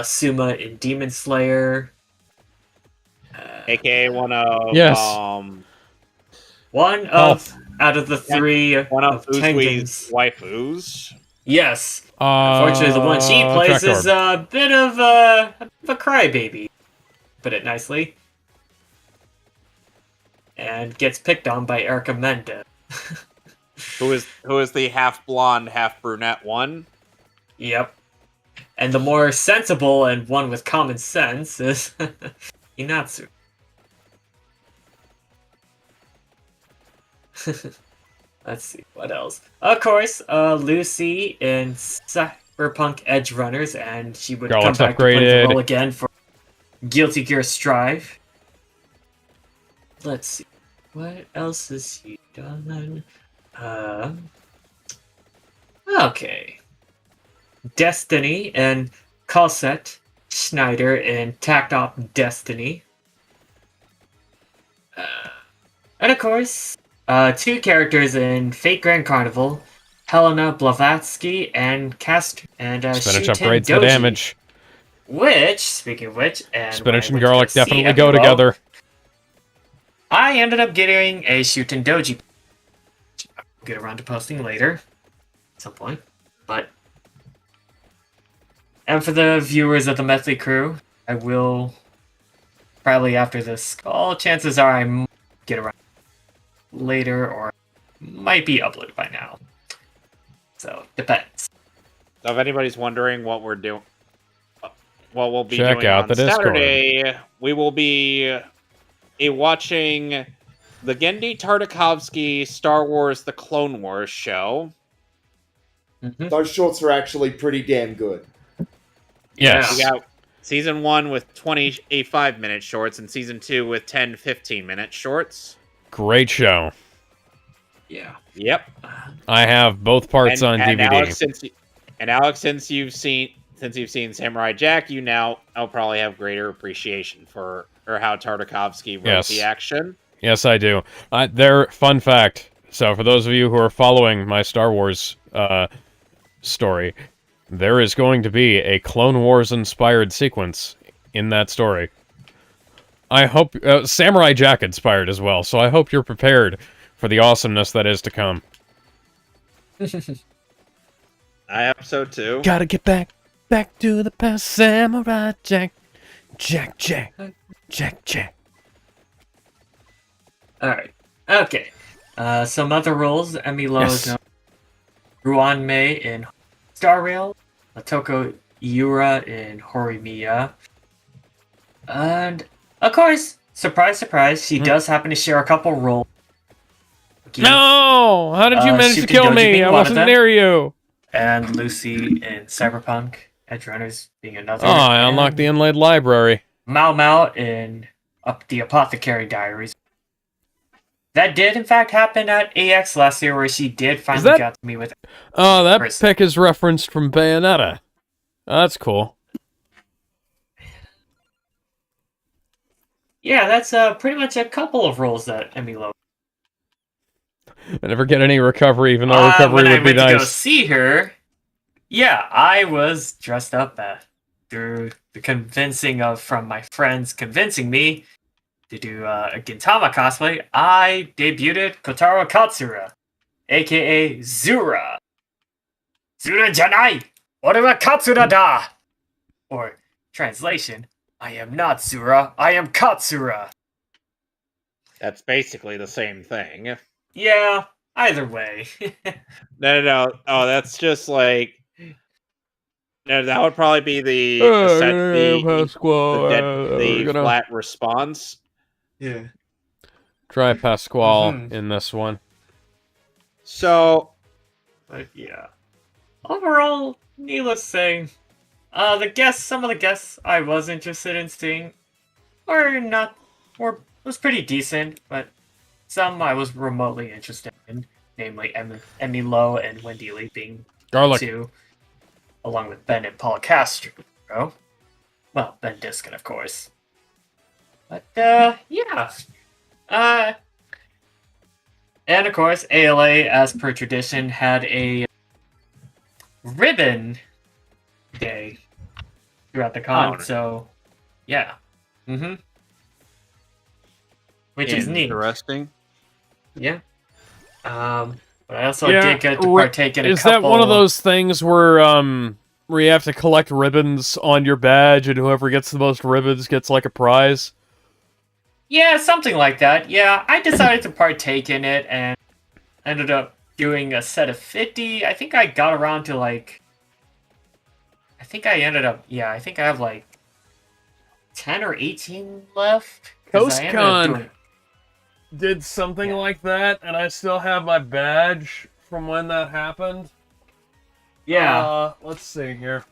Suma in Demon Slayer. AKA one of out of the three one of Tengen's waifus. Yes. Unfortunately, the one she plays is a bit of a crybaby, put it nicely, and gets picked on by Erica Mendez. who is the half blonde, half brunette one? Yep. And the more sensible and one with common sense is Inatsu. Let's see, what else? Of course, Lucy in Cyberpunk Edge Runners, and she would come back to play the role again for Guilty Gear Strive. Let's see, what else has she done? Okay. Destiny and Cosette Schneider in Tacked Off Destiny. And of course, two characters in Fate Grand Carnival, Helena Blavatsky and Spinach upgrades the damage. Which, speaking of which, and spinach and garlic definitely go together. I ended up getting a Shuten Doji. I'll get around to posting later, at some point. But, and for the viewers of the Mehtly crew, I will probably after this call. Chances are I might get around later, or might be uploaded by now. So depends. So if anybody's wondering what we're doing, what we'll be Check doing out on the Saturday, Discord. we will be watching the Genndy Tartakovsky Star Wars: The Clone Wars show. Mm-hmm. Those shorts are actually pretty damn good. Yes. We got season 1 with 25-minute shorts and season 2 with 15-minute shorts. Great show. Yeah. Yep. I have both parts on Alex, DVD. since you've seen Samurai Jack, I'll probably have greater appreciation for how Tartakovsky wrote the action. Yes, I do. Fun fact. So, for those of you who are following my Star Wars story, there is going to be a Clone Wars-inspired sequence in that story. I hope... Samurai Jack inspired as well, so I hope you're prepared for the awesomeness that is to come. I hope so, too. Gotta get back to the past, Samurai Jack. Jack. Alright. Okay. Some other roles. Emmy Lowe is known. Ruan Mei in Star Rail. Atoko Iura in Horimiya. And, of course, surprise, surprise, she does happen to share a couple roles. No! How did you manage to kill me? I wasn't near you! And Lucy in Cyberpunk Edge Runners being another. Oh, I unlocked the inlaid library. Mao in the Apothecary Diaries. That did, in fact, happen at AX last year, where she did finally get to me with. Oh, that pick is referenced from Bayonetta. Oh, that's cool. Yeah, that's pretty much a couple of roles that Emmy Lowe. I never get any recovery, even though recovery when would I be went nice. to go see her, yeah, I was dressed up through the convincing from my friends convincing me to do a Gintama cosplay. I debuted Kotaro Katsura, aka Zura. Zura janai! Ore wa Katsura da! Or, translation, I am not Zura, I am Katsura. That's basically the same thing. Yeah, either way. No. Oh, that's just like... No, that would probably be the flat response. Yeah. Try Pasquale in this one. So... But yeah. Overall, needless to say, some of the guests I was interested in seeing was pretty decent, but some I was remotely interested in, namely Emmy Lowe and Wendy Lee being two, along with Ben and Paul Castro. Well, Ben Diskin, of course. But, yeah. And of course, ALA, as per tradition, had a ribbon day throughout the con, so yeah. Which is neat. Interesting. Yeah. But I also did get to partake in a couple... Is that one of those things where you have to collect ribbons on your badge, and whoever gets the most ribbons gets like a prize? Yeah, something like that. Yeah, I decided to partake in it and ended up doing a set of 50. I think I got around to I think I have 10 or 18 left. CoastCon did something like that, and I still have my badge from when that happened. Yeah. Let's see here.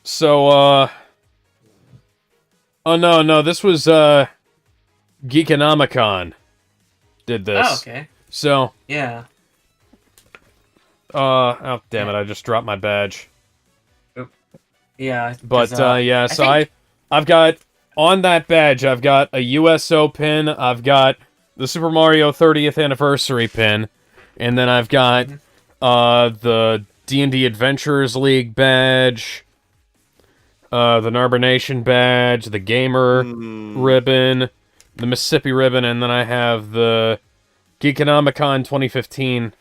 So, oh no, this was, Geekonomicon did this. Oh, okay. So. Yeah. Oh, damn it, I just dropped my badge. Yeah. But, I've got, on that badge, I've got a USO pin, I've got the Super Mario 30th Anniversary pin, and then I've got, the D&D Adventurers League badge, the Narbonation badge, the Gamer ribbon, the Mississippi ribbon, and then I have the Geekonomicon 2015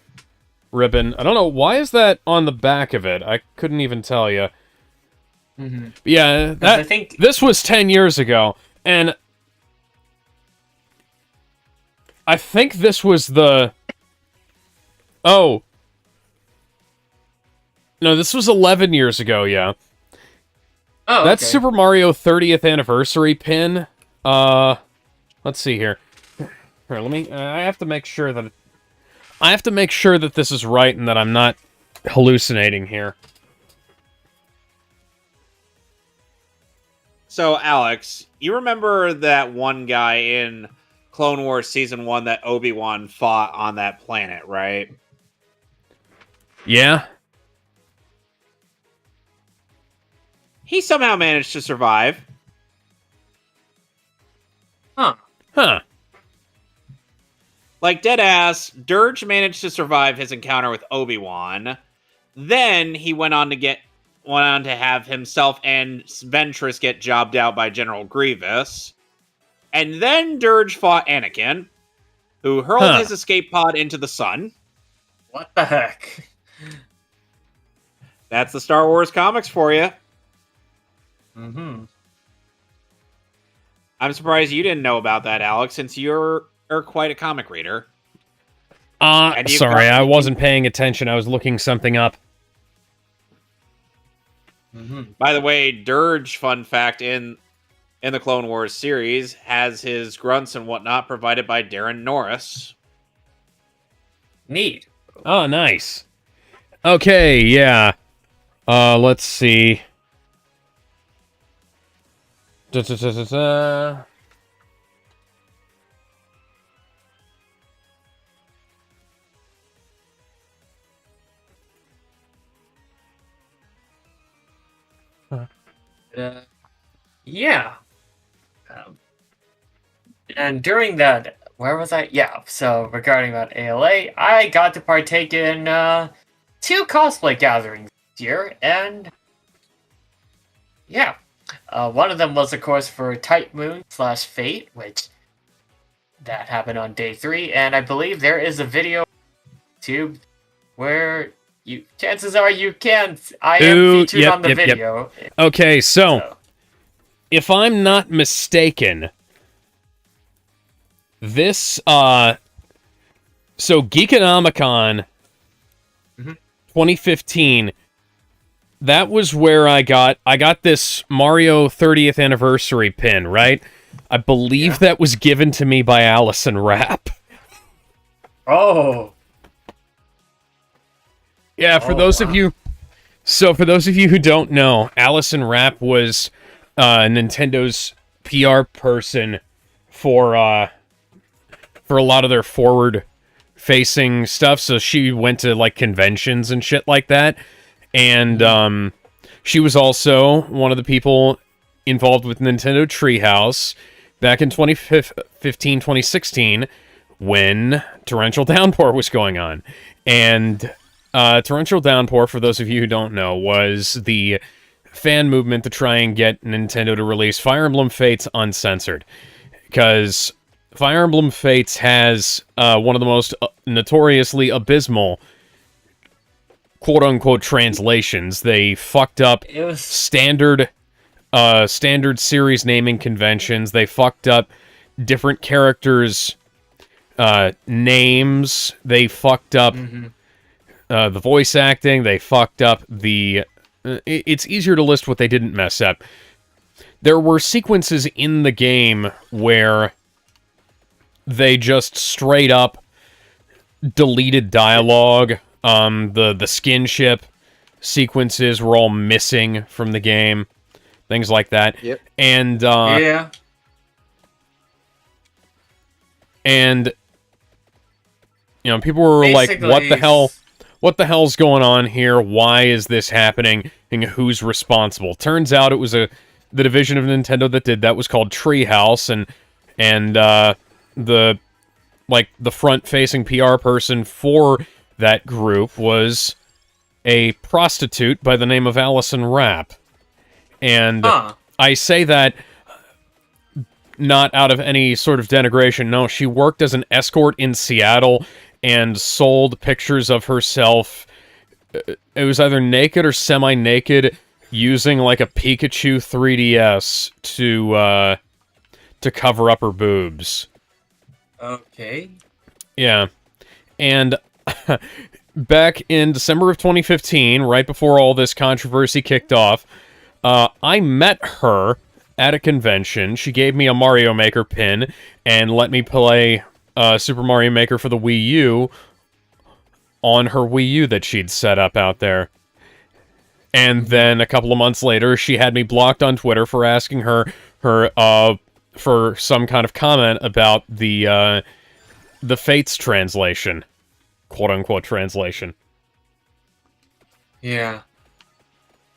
ribbon. I don't know, why is that on the back of it? I couldn't even tell you. Yeah, this was 10 years ago, and I think this was the... Oh. No, this was 11 years ago, yeah. Oh, That's okay. Super Mario 30th Anniversary pin. Let's see here. Here, let me... I have to make sure that... this is right and that I'm not hallucinating here. So, Alex, you remember that one guy in Clone Wars Season 1 that Obi-Wan fought on that planet, right? Yeah? He somehow managed to survive. Huh. Like, deadass, Dirge managed to survive his encounter with Obi-Wan. Then he went on to have himself and Ventress get jobbed out by General Grievous. And then Dirge fought Anakin, who hurled his escape pod into the sun. What the heck? That's the Star Wars comics for you. I'm surprised you didn't know about that, Alex, since you're quite a comic reader. Sorry, I wasn't paying attention. I was looking something up. By the way, Dirge, fun fact, in the Clone Wars series, has his grunts and whatnot provided by Darren Norris. Neat. Oh, nice. Okay, yeah. Let's see. Yeah. And during that, where was I? Yeah, so regarding that ALA, I got to partake in 2 cosplay gatherings this year, and yeah. One of them was, of course, for Type Moon / Fate, which that happened on day 3, and I believe there is a video on YouTube where chances are you can. I am featured on the video. Okay, so if I'm not mistaken, this so Geekonomicon 2015, that was where I got this Mario 30th anniversary pin, right? I believe that was given to me by Allison Rapp. Oh. Yeah, for those of you who don't know, Allison Rapp was Nintendo's PR person for a lot of their forward-facing stuff. So she went to like conventions and shit like that, and she was also one of the people involved with Nintendo Treehouse back in 2015, 2016, when Torrential Downpour was going on, and Torrential Downpour, for those of you who don't know, was the fan movement to try and get Nintendo to release Fire Emblem Fates uncensored. Because Fire Emblem Fates has one of the most notoriously abysmal quote-unquote translations. They fucked up standard series naming conventions. They fucked up different characters' names. They fucked up the voice acting. They fucked up the... it's easier to list what they didn't mess up. There were sequences in the game where they just straight up deleted dialogue. The skinship sequences were all missing from the game. Things like that. Yep. And, yeah. And, you know, people were like, what the hell's going on here? Why is this happening? And who's responsible? Turns out it was the division of Nintendo that did that was called Treehouse, and the front-facing PR person for that group was a prostitute by the name of Allison Rapp. And I say that not out of any sort of denigration. No, she worked as an escort in Seattle and sold pictures of herself. It was either naked or semi-naked, using like a Pikachu 3DS to cover up her boobs. Okay. Yeah. And back in December of 2015, right before all this controversy kicked off, I met her at a convention. She gave me a Mario Maker pin and let me play Super Mario Maker for the Wii U on her Wii U that she'd set up out there. And then a couple of months later, she had me blocked on Twitter for asking her for some kind of comment about the Fates translation, quote-unquote translation. Yeah.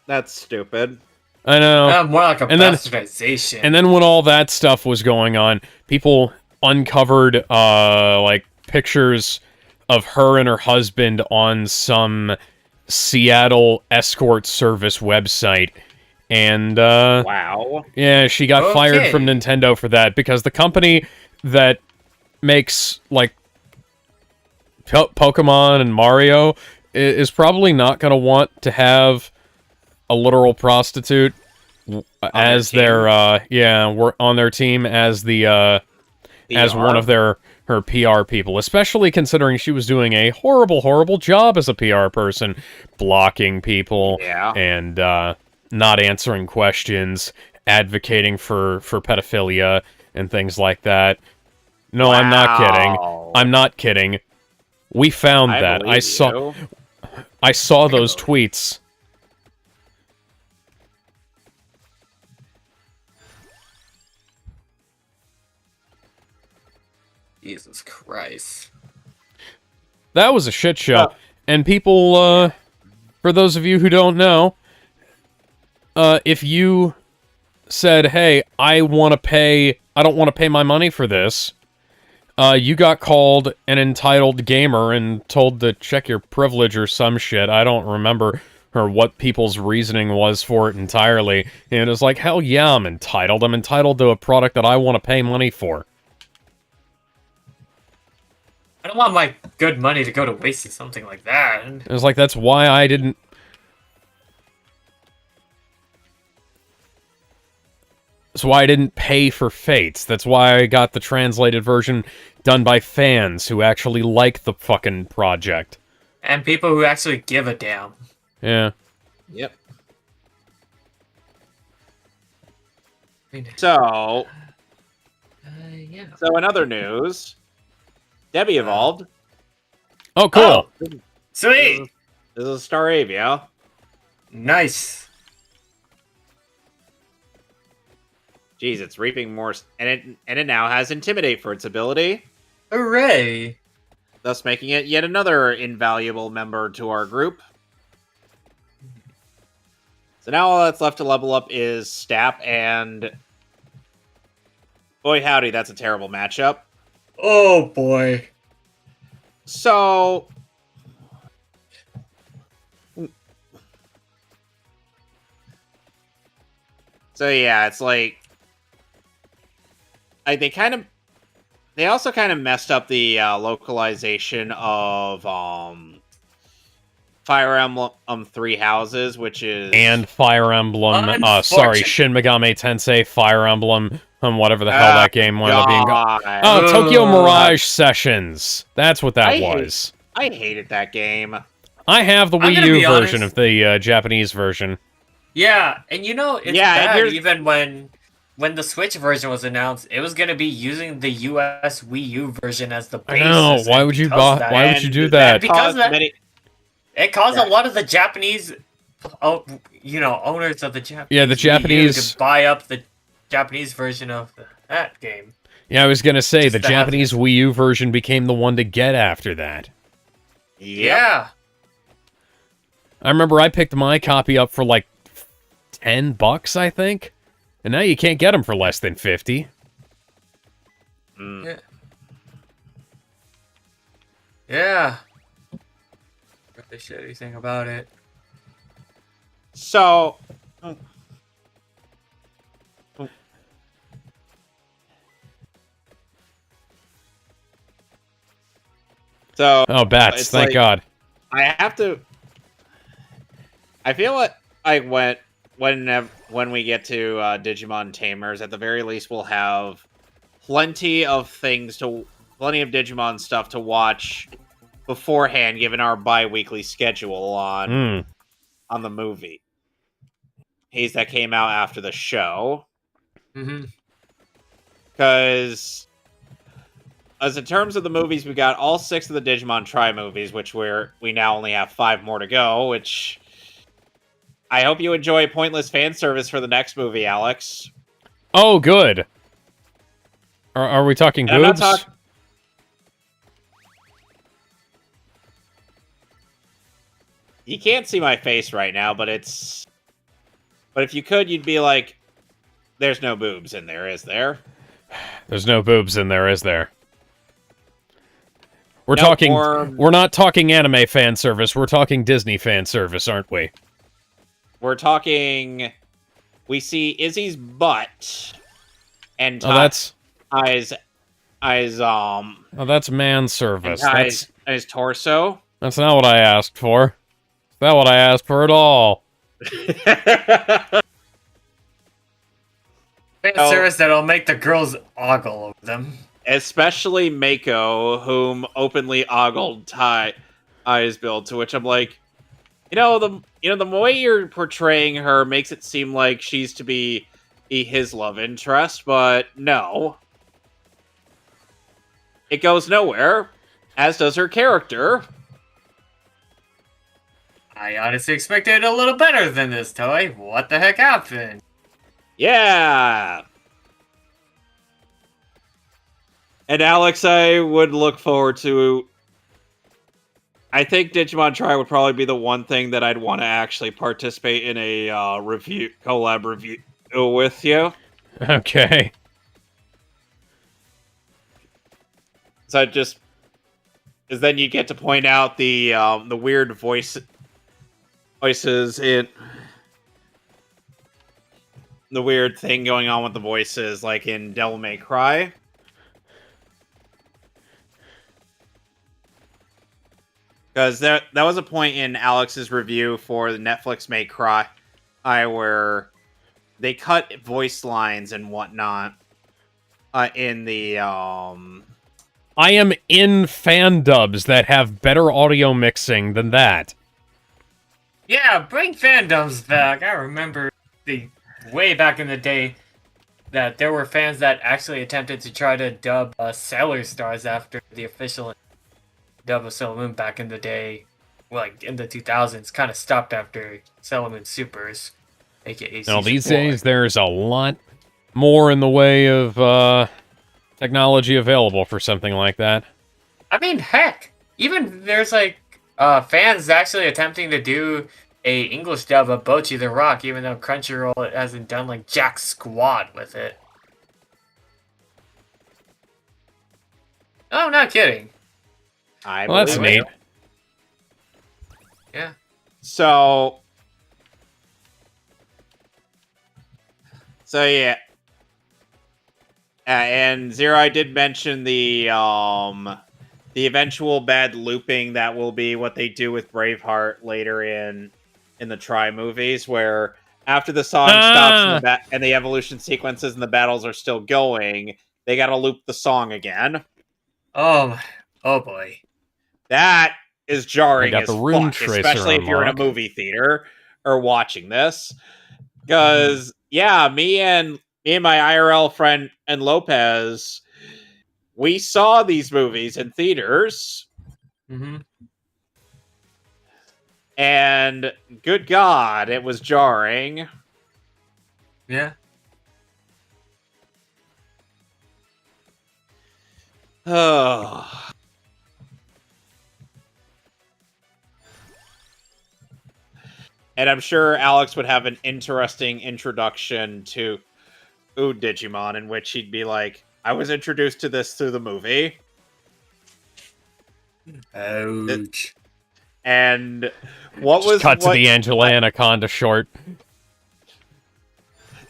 That's stupid. I know. More like a bastardization. And then when all that stuff was going on, people uncovered like pictures of her and her husband on some Seattle escort service website. And wow. Yeah, she got fired from Nintendo for that because the company that makes like Pokemon and Mario is probably not going to want to have a literal prostitute as their on their team as the as one of her PR people, especially considering she was doing a horrible job as a PR person, blocking people and not answering questions, advocating for pedophilia and things like that. No, wow. I'm not kidding. We found that. I saw those tweets. Jesus Christ. That was a shit show. And people, for those of you who don't know, if you said, hey, I don't want to pay my money for this, you got called an entitled gamer and told to check your privilege or some shit. I don't remember or what people's reasoning was for it entirely. And it was like, hell yeah, I'm entitled. I'm entitled to a product that I want to pay money for. I don't want my good money to go to waste in something like that. It was like, that's why I didn't... That's why I didn't pay for Fates. That's why I got the translated version done by fans who actually like the fucking project. And people who actually give a damn. Yeah. Yep. So... yeah. So in other news, Debbie evolved. Oh, cool. Oh, sweet! This is Staravia. Nice. Jeez, it's reaping more, and it now has Intimidate for its ability. Hooray! Thus making it yet another invaluable member to our group. So now all that's left to level up is Stap, and boy howdy, that's a terrible matchup. Oh boy. So yeah, it's like they also kind of messed up the localization of Fire Emblem Three Houses, which is... And Fire Emblem, Shin Megami Tensei, Fire Emblem, whatever the hell that game wound up being. Oh, Tokyo Mirage Sessions. That's what that was. I hated that game. I have the Wii U version of the Japanese version. Yeah, and you know, it's bad even when the Switch version was announced, it was going to be using the US Wii U version as the basis. I know, why would you do that? Because it caused a lot of the Japanese, owners of the Japanese the Japanese to buy up the Japanese version of that game. Yeah, I was going to say, the Japanese Wii U version became the one to get after that. Yeah. I remember I picked my copy up for like $10, I think. And now you can't get them for less than 50. Yeah. Yeah. The shitty thing about it. So... Oh, bats, thank God. I have to... I feel like when we get to Digimon Tamers, at the very least we'll have plenty of Digimon stuff to watch beforehand, given our bi-weekly schedule on the movie. That came out after the show. Because... As in terms of the movies, we got all 6 of the Digimon Tri movies, which we now only have 5 more to go, which... I hope you enjoy pointless fan service for the next movie, Alex. Oh, good. Are we talking boobs? You can't see my face right now, but it's... But if you could, you'd be like, there's no boobs in there, is there? There's no boobs in there, is there? We're not talking anime fan service, we're talking Disney fan service, aren't we? We're talking... We see Izzy's butt, and that's man service. That's his torso. That's not what I asked for. That's not what I asked for at all. Fan service that'll make the girls ogle over them. Especially Mako, whom openly ogled Ty's build, to which I'm like, the way you're portraying her makes it seem like she's to be his love interest, but no. It goes nowhere, as does her character. I honestly expected a little better than this, Toy. What the heck happened? Yeah. And Alex, I would look forward to I think Digimon Try would probably be the one thing that I'd want to actually participate in a collab review with you. Okay. So because then you get to point out the weird voices in the weird thing going on with the voices, like in Devil May Cry. Because that was a point in Alex's review for the Netflix May Cry where they cut voice lines and whatnot in the I am in fan dubs that have better audio mixing than that. Yeah, bring fandoms back. I remember way back in the day that there were fans that actually attempted to try to dub Sailor Stars after the official dub of Sailor Moon back in the day, like in the 2000s, kind of stopped after Sailor Moon Supers, aka Now, Season these 4. days, there's a lot more in the way of technology available for something like that. I mean, heck, even there's like fans actually attempting to do a English dub of Bocchi the Rock, even though Crunchyroll hasn't done like jack squat with it. Oh, I'm not kidding. Well, that's neat. Yeah. So yeah. And Zero, I did mention the eventual bad looping that will be what they do with Braveheart later in the Try movies, where after the song stops and the evolution sequences and the battles are still going, they gotta loop the song again. Oh boy. That is jarring I got as the rune fuck, tracer especially if you're in a unlocked. movie theater or watching this. Because, yeah, me and my IRL friend and Lopez, we saw these movies in theaters. Mm-hmm. And good God, it was jarring. Yeah. Oh. And I'm sure Alex would have an interesting introduction to Digimon, in which he'd be like, I was introduced to this through the movie. Ouch. And what Just was cut to the Angela Anaconda short.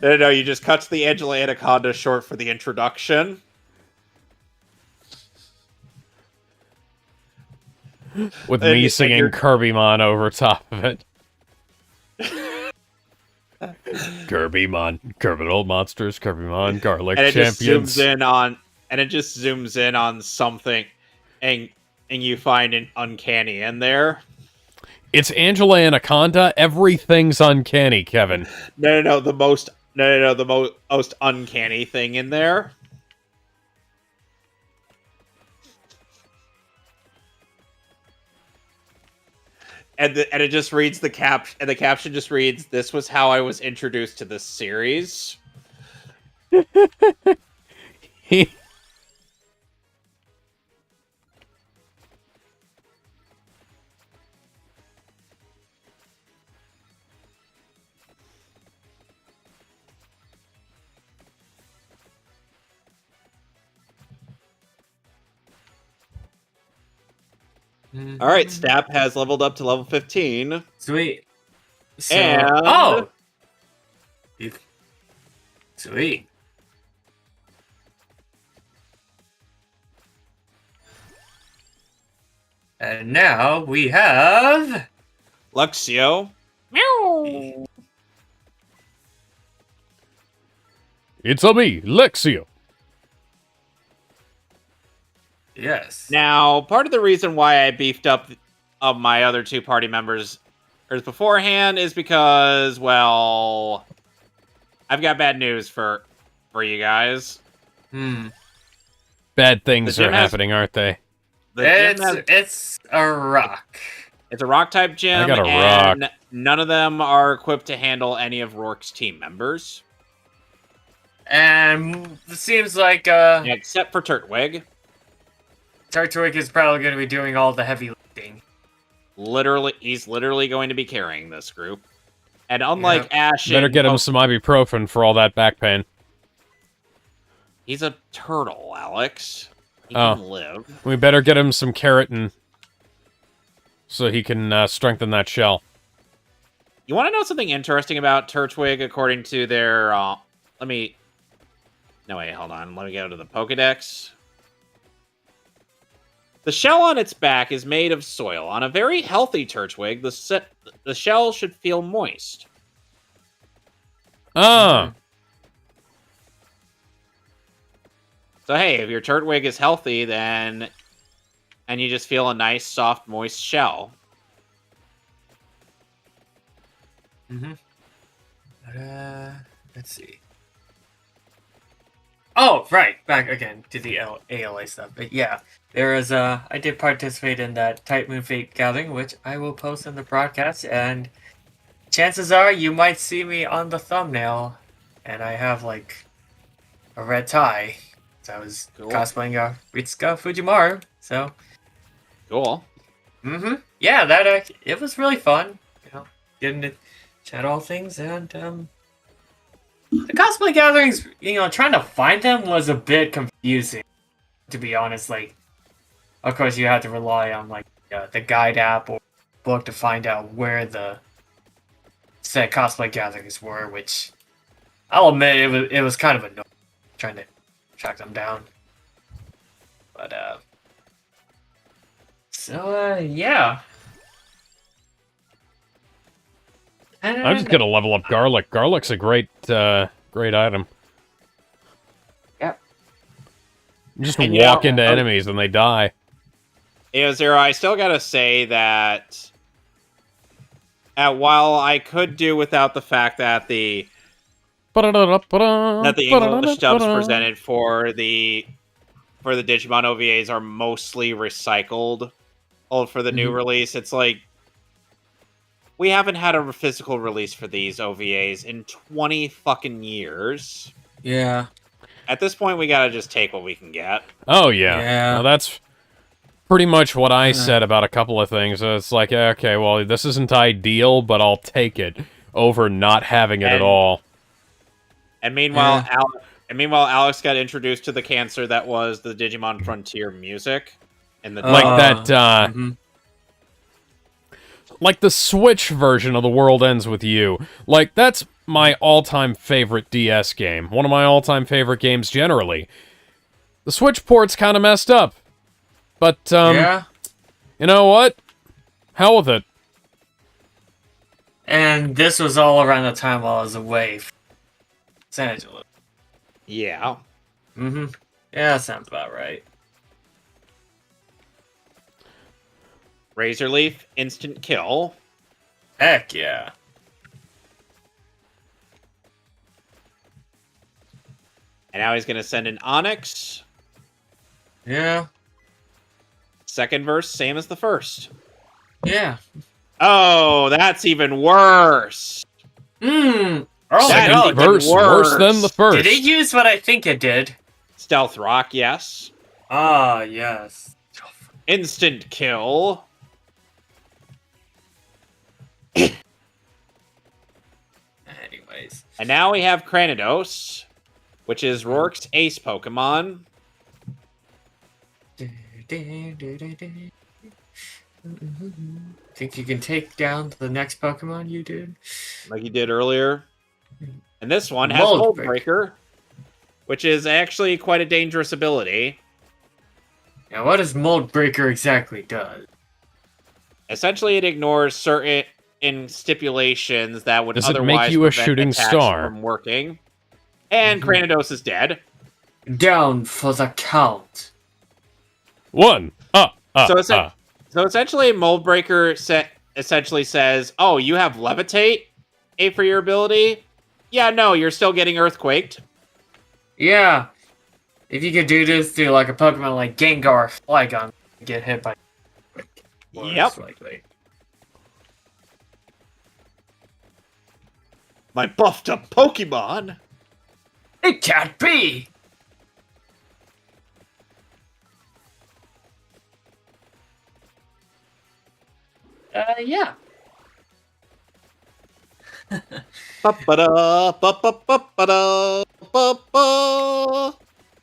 No, you just cut to the Angela Anaconda short for the introduction. With me singing Kirbymon over top of it. Kirbymon, Kerbal Monsters, Kirbymon, Garlic and it Champions. It just zooms in on something, and you find an uncanny in there. It's Angela Anaconda. Everything's uncanny, Kevin. No, the most uncanny thing in there. And it just reads the caption just reads, "This was how I was introduced to this series." All right, Snap has leveled up to level 15. Sweet. So, and sweet. And now we have Luxio. Meow. It's a me, Luxio. Yes. Now, part of the reason why I beefed up my other two party members beforehand is because, well, I've got bad news for you guys. Bad things are happening, aren't they? It's a rock. It's a rock type gym. I got a and rock. None of them are equipped to handle any of Rourke's team members. And it seems like except for Turtwig. Turtwig is probably going to be doing all the heavy lifting. he's literally going to be carrying this group. And unlike Ash, better get him some ibuprofen for all that back pain. He's a turtle, Alex. He can live. We better get him some keratin so he can strengthen that shell. You want to know something interesting about Turtwig according to their... No, wait, hold on. Let me go to the Pokedex. The shell on its back is made of soil. On a very healthy Turtwig, the shell should feel moist. Ah. So hey, if your Turtwig is healthy, then... And you just feel a nice, soft, moist shell. Mm-hmm. Let's see. Oh, right. Back again to the ALA stuff. But yeah, there is I did participate in that Type Moon Fate gathering, which I will post in the broadcast, and chances are you might see me on the thumbnail, and I have like a red tie. So I was cosplaying Ritsuka Fujimaru. So cool. Mm-hmm. Yeah, that it was really fun. You know, getting to chat all things, and the cosplay gatherings, you know, trying to find them was a bit confusing, to be honest. Like, of course, you had to rely on like the guide app or book to find out where the said cosplay gatherings were, which I'll admit it was kind of annoying trying to track them down. But yeah. I'm just gonna level up Garlic. Garlic's a great item. Yep. You just walk into enemies and they die. Yeah, Zero, I still gotta say that while I could do without the fact that the English dubs presented for the Digimon OVAs are mostly recycled for the new release, it's like we haven't had a physical release for these OVAs in 20 fucking years. Yeah. At this point, we gotta just take what we can get. Oh, yeah. Well, that's pretty much what I said about a couple of things. It's like, okay, well, this isn't ideal, but I'll take it over not having it at all. And meanwhile, Alex got introduced to the cancer that was the Digimon Frontier music. And the like the Switch version of The World Ends With You. Like, that's my all-time favorite DS game. One of my all-time favorite games generally. The Switch port's kind of messed up. But, you know what? Hell with it. And this was all around the time while I was away from Los Angeles. Yeah. Mm-hmm. Yeah, that sounds about right. Razor Leaf, instant kill. Heck yeah. And now he's going to send an Onyx. Yeah. Second verse, same as the first. Yeah. Oh, that's even worse. Oh, second verse worse than the first. Did it use what I think it did? Stealth Rock, yes. Ah, yes. Instant kill. Anyways. And now we have Cranidos, which is Rourke's ace Pokemon. Think you can take down the next Pokemon you did? Like you did earlier. And this one has Mold Breaker, which is actually quite a dangerous ability. Now, what does Mold Breaker exactly do? Essentially, it ignores certain stipulations that would Does it otherwise make you a prevent shooting attacks star from working. And Cranidos is dead. Down for the count. One. So essentially, Mold Breaker essentially says, "Oh, you have Levitate, for your ability? Yeah, no, you're still getting Earthquaked." Yeah. If you could do this to like a Pokemon like Gengar or Flygon, get hit by. Yep. Likely. My buffed up Pokemon. It can't be. Yeah.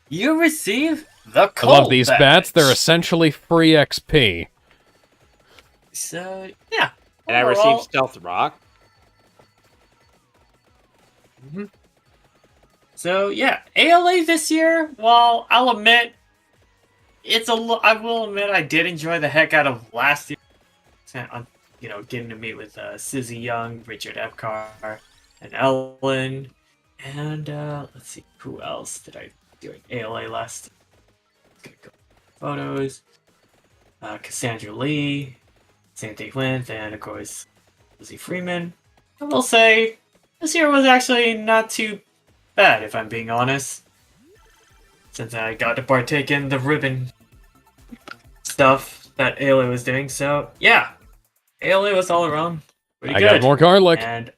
You receive the cold I love these bats. They're badge. essentially free XP. So, yeah. And I received Stealth Rock. So, yeah. ALA this year, well, I'll admit, I will admit I did enjoy the heck out of last year. You know, getting to meet with Sizzy Young, Richard Epcar, and Ellen. And, let's see, who else did I do in ALA last year? Go photos. Cassandra Lee, Sandy Quint, and of course, Lizzie Freeman. I will say, this year was actually not too bad, if I'm being honest. Since I got to partake in the ribbon stuff that ALA was doing, so yeah. ALA was all around pretty good. I got more garlic. And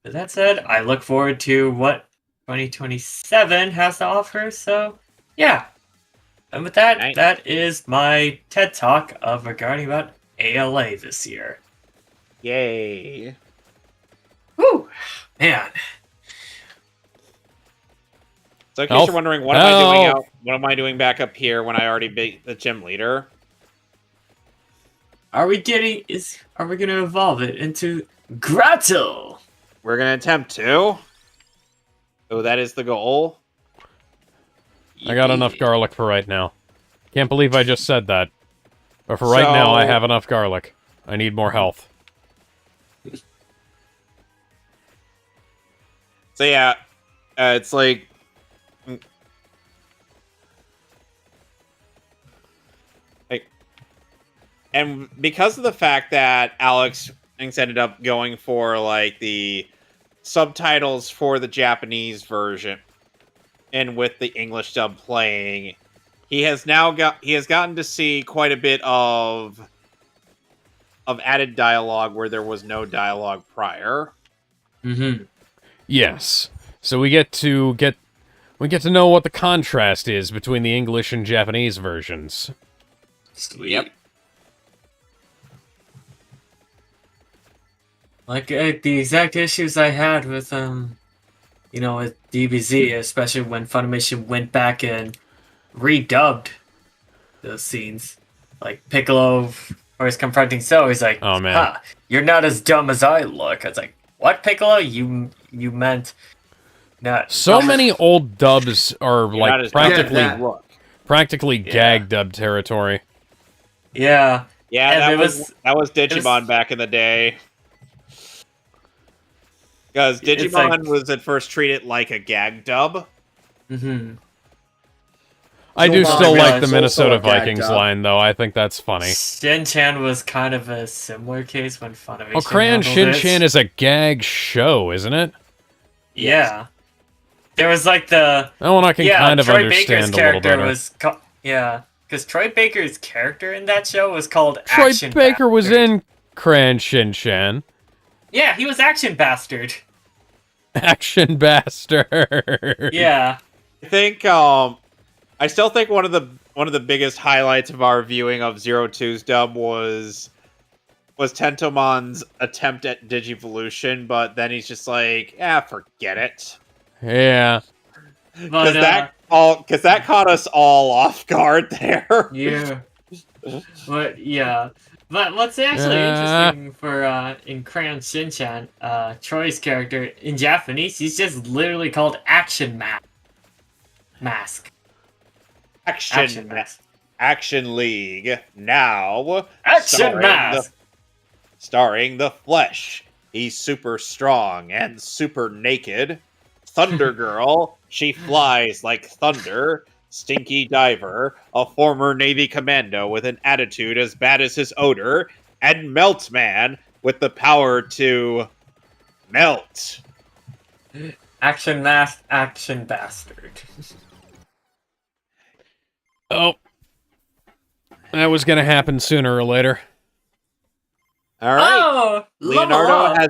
with that said, I look forward to what 2027 has to offer, so yeah. And with that, that is my TED Talk regarding about ALA this year. Yay. Woo! Man. So in case you're wondering, what am I doing out? What am I doing back up here when I already beat the gym leader? Are we gonna evolve it into Grotto? We're gonna attempt to. Oh, that is the goal. I got enough garlic for right now. Can't believe I just said that. But for right now, I have enough garlic. I need more health. So yeah, it's like... And because of the fact that Alex ended up going for like the subtitles for the Japanese version, and with the English dub playing, he has gotten to see quite a bit of added dialogue where there was no dialogue prior. Yes. So we get to know what the contrast is between the English and Japanese versions. Sweet. Yep. Like the exact issues I had with you know, with DBZ, especially when Funimation went back and redubbed those scenes. Like Piccolo was confronting Cell, he's like, "Oh man, ha, you're not as dumb as I look." I was like, "What, Piccolo? You meant not?" So many old dubs are like practically gag dub territory. Yeah. Yeah, that was Digimon back in the day. Because Digimon was at first treated like a gag dub. I do still like the Minnesota Vikings line, though. I think that's funny. Shin-Chan was kind of a similar case when Funimation. Oh, Crayon Shin-Chan is a gag show, isn't it? Yeah. There was like the... That one I can kind of Troy understand Baker's a little better. Was because Troy Baker's character in that show was called Troy Action Baker Bastard. was in Crayon Shin-Chan. Yeah, he was Action Bastard. Action Bastard. Yeah. I think I still think one of the biggest highlights of our viewing of 02's dub was Tentomon's attempt at Digivolution, but then he's just like, forget it. Yeah. Because that caught us all off guard there. Yeah. But yeah. But what's actually interesting for in Crayon Shin-Chan, Troy's character in Japanese, he's just literally called Action Mask. Action Mask. Action League. Now Action Mask. Starring the Flesh. He's super strong and super naked. Thunder Girl. She flies like thunder. Stinky Diver, a former Navy commando with an attitude as bad as his odor, and Melt Man with the power to melt. Action Mask, Action Bastard. Oh. That was going to happen sooner or later. All right. Oh, Leonardo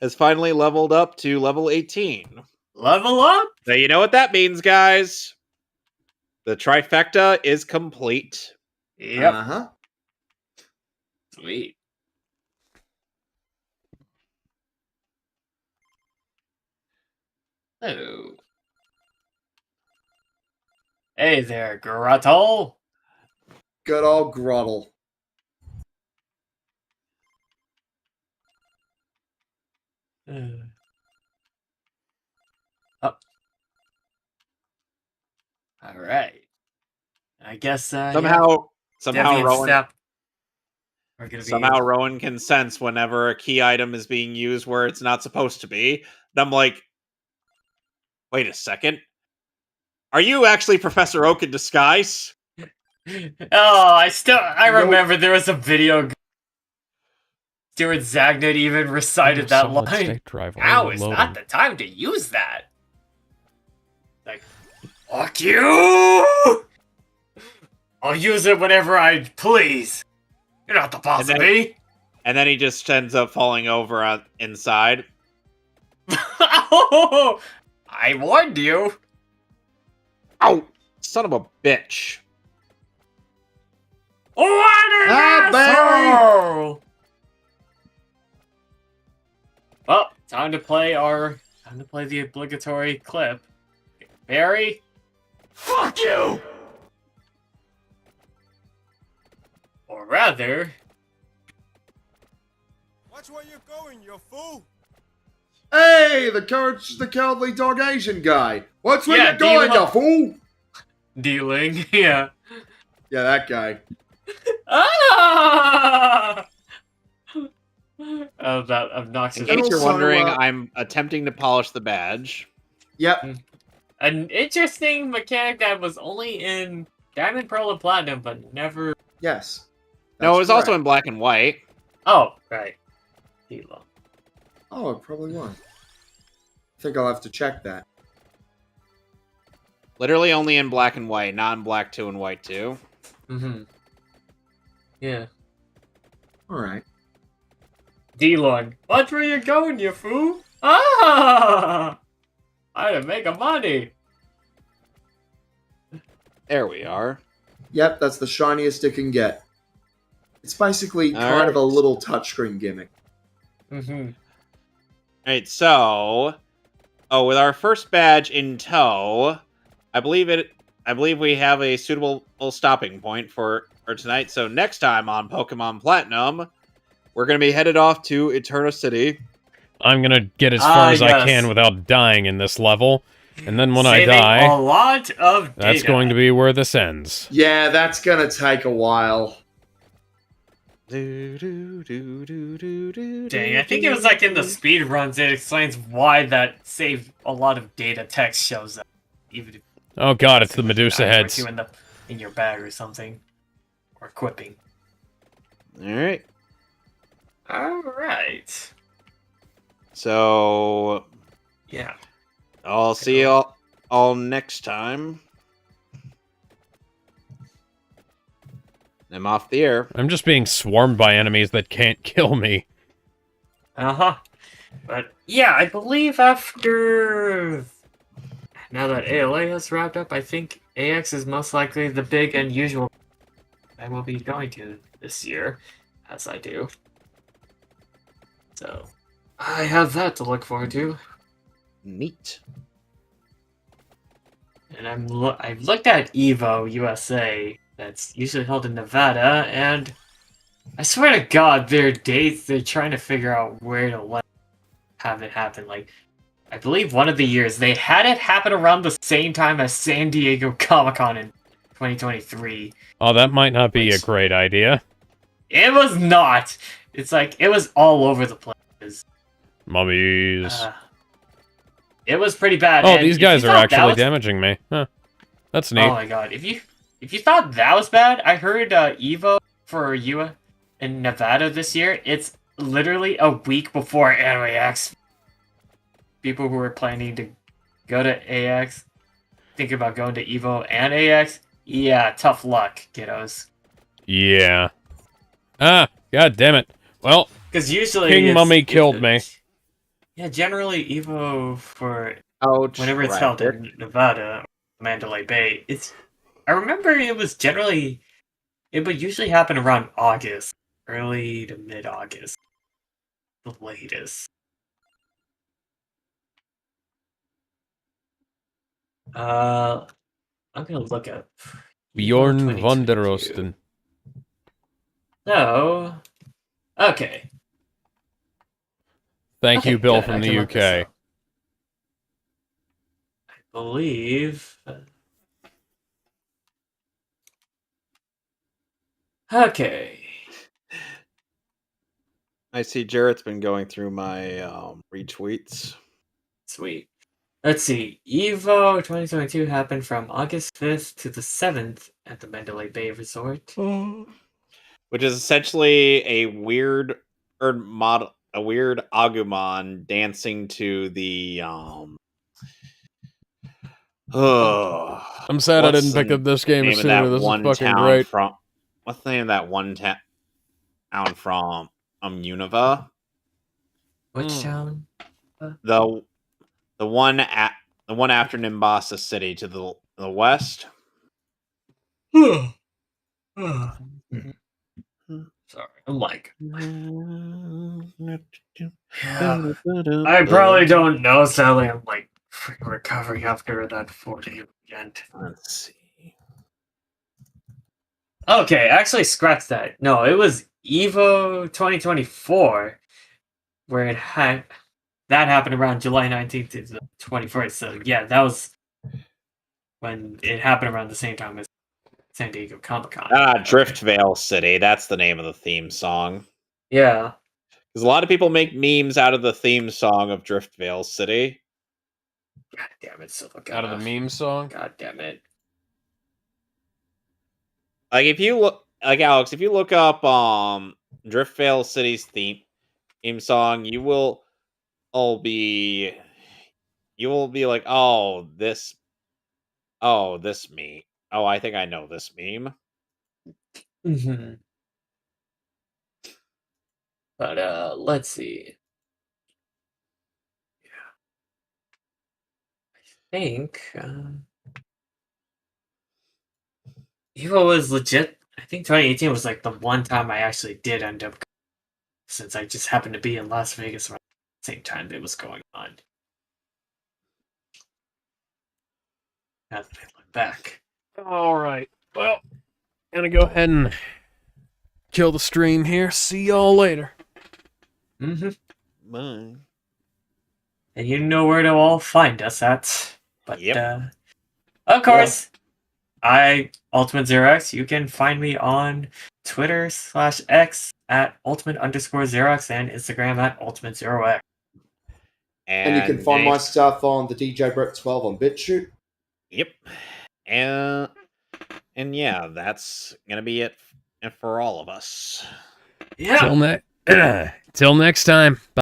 has finally leveled up to level 18. Level up? Now, you know what that means, guys. The trifecta is complete. Yep. Uh-huh. Sweet. Oh. Hey there, Grottle. Good old Grottle. Oh. All right. I guess somehow Deviant Rowan Step are gonna somehow be... Rowan can sense whenever a key item is being used where it's not supposed to be. And I'm like, wait a second. Are you actually Professor Oak in disguise? I remember there was a video. Stuart Zagnut even recited that line. State drive Now is not the time to use that. Like, fuck you! I'll use it whenever I please. You're not the boss of me. And then he just ends up falling over inside. Oh, I warned you. Ow! Son of a bitch. What an asshole! Well, time to play the obligatory clip. Barry? Fuck you! Or rather... Watch where you're going, you fool! Hey, the cowardly dog Asian guy. What's where you're going, you fool? Dealing, yeah. Yeah, that guy. Ah! Oh, that obnoxious. In case you're wondering, I'm attempting to polish the badge. Yep. An interesting mechanic that was only in Diamond, Pearl, and Platinum, but never... Yes. No, it was also in black and white. Oh, right. Oh, it probably was. I think I'll have to check that. Literally only in black and white, not in black 2 and white 2. Mm-hmm. Yeah. Alright. D-Lung, watch where you're going, you fool! Ah! I had to make money! There we are. Yep, that's the shiniest it can get. It's basically kind of a little touchscreen gimmick. Mm-hmm. Alright, so... Oh, with our first badge in tow, I believe we have a suitable stopping point for tonight. So next time on Pokemon Platinum, we're going to be headed off to Eterna City. I'm going to get as far as I can without dying in this level. And then when Saving I die, a lot of data. That's going to be where this ends. Yeah, that's going to take a while. Dang, I think it was like in the speed runs, it explains why that save a lot of data text shows up. Even if oh god, it's the Medusa heads. In your bag or something. Or equipping. Alright. Alright. So... Yeah. I'll see you all next time. I'm off the air. I'm just being swarmed by enemies that can't kill me. Uh-huh. But, yeah, I believe after... Now that ALA has wrapped up, I think AX is most likely the big and usual I will be going to this year, as I do. So, I have that to look forward to. Neat. And I've looked at EVO USA, that's usually held in Nevada, and I swear to God, their dates, they're trying to figure out where to have it happen. Like, I believe one of the years, they had it happen around the same time as San Diego Comic-Con in 2023. Oh, that might not be a great idea. It was not! It's like, it was all over the place. Mummies. It was pretty bad. Oh, and these guys are actually damaging me. Huh. That's neat. Oh my god. If you thought that was bad, I heard EVO for you in Nevada this year, it's literally a week before AX. People who are planning to go to AX, think about going to EVO and AX, yeah, tough luck, kiddos. Yeah. Ah, god damn it. Well, because usually King Mummy killed me. Yeah, generally EVO for whenever it's held in Nevada, Mandalay Bay, I remember it would usually happen around August, early to mid-August, the latest. I'm gonna look up Bjorn von der Osten. So, okay. Thank you, Bill, good. from I the can look this UK. up. I believe. Okay. I see Jarrett's been going through my retweets. Sweet. Let's see. EVO 2022 happened from August 5th to the 7th at the Mandalay Bay Resort. Which is essentially a weird Agumon dancing to the I'm sad I didn't pick up this game sooner. This is fucking great. What's the name of that one town from Unova? Which town? The one after Nimbasa City to the west. Sorry, I'm like, I probably don't know. Sadly, I'm like freaking recovering after that 4-day weekend. Let's see. Okay, actually, scratch that. No, it was EVO 2024, where that happened around July 19th to the 21st. So yeah, that was when it happened around the same time as San Diego Comic-Con. Driftvale City. That's the name of the theme song. Yeah. Because a lot of people make memes out of the theme song of Driftvale City. God damn it, so out of the meme song? God damn it. Like if you look Alex, if you look up Driftvale City's theme song, you will be like, oh, this meme. Oh, I think I know this meme. Mm-hmm. But let's see. Yeah. I think EVO was legit. I think 2018 was like the one time I actually did end up, since I just happened to be in Las Vegas around the same time it was going on. Now that I look back. All right. Well, gonna go ahead and kill the stream here. See y'all later. Mm-hmm. Bye. And you know where to all find us at. But yep. Of course, Ultimate Zero X. You can find me on Twitter /X at Ultimate_0X and Instagram at Ultimate 0X. And you can find my stuff on the DJ Brett 12 on BitChute. Yep. And yeah, that's gonna be it for all of us. Yeah. Till next time. Bye.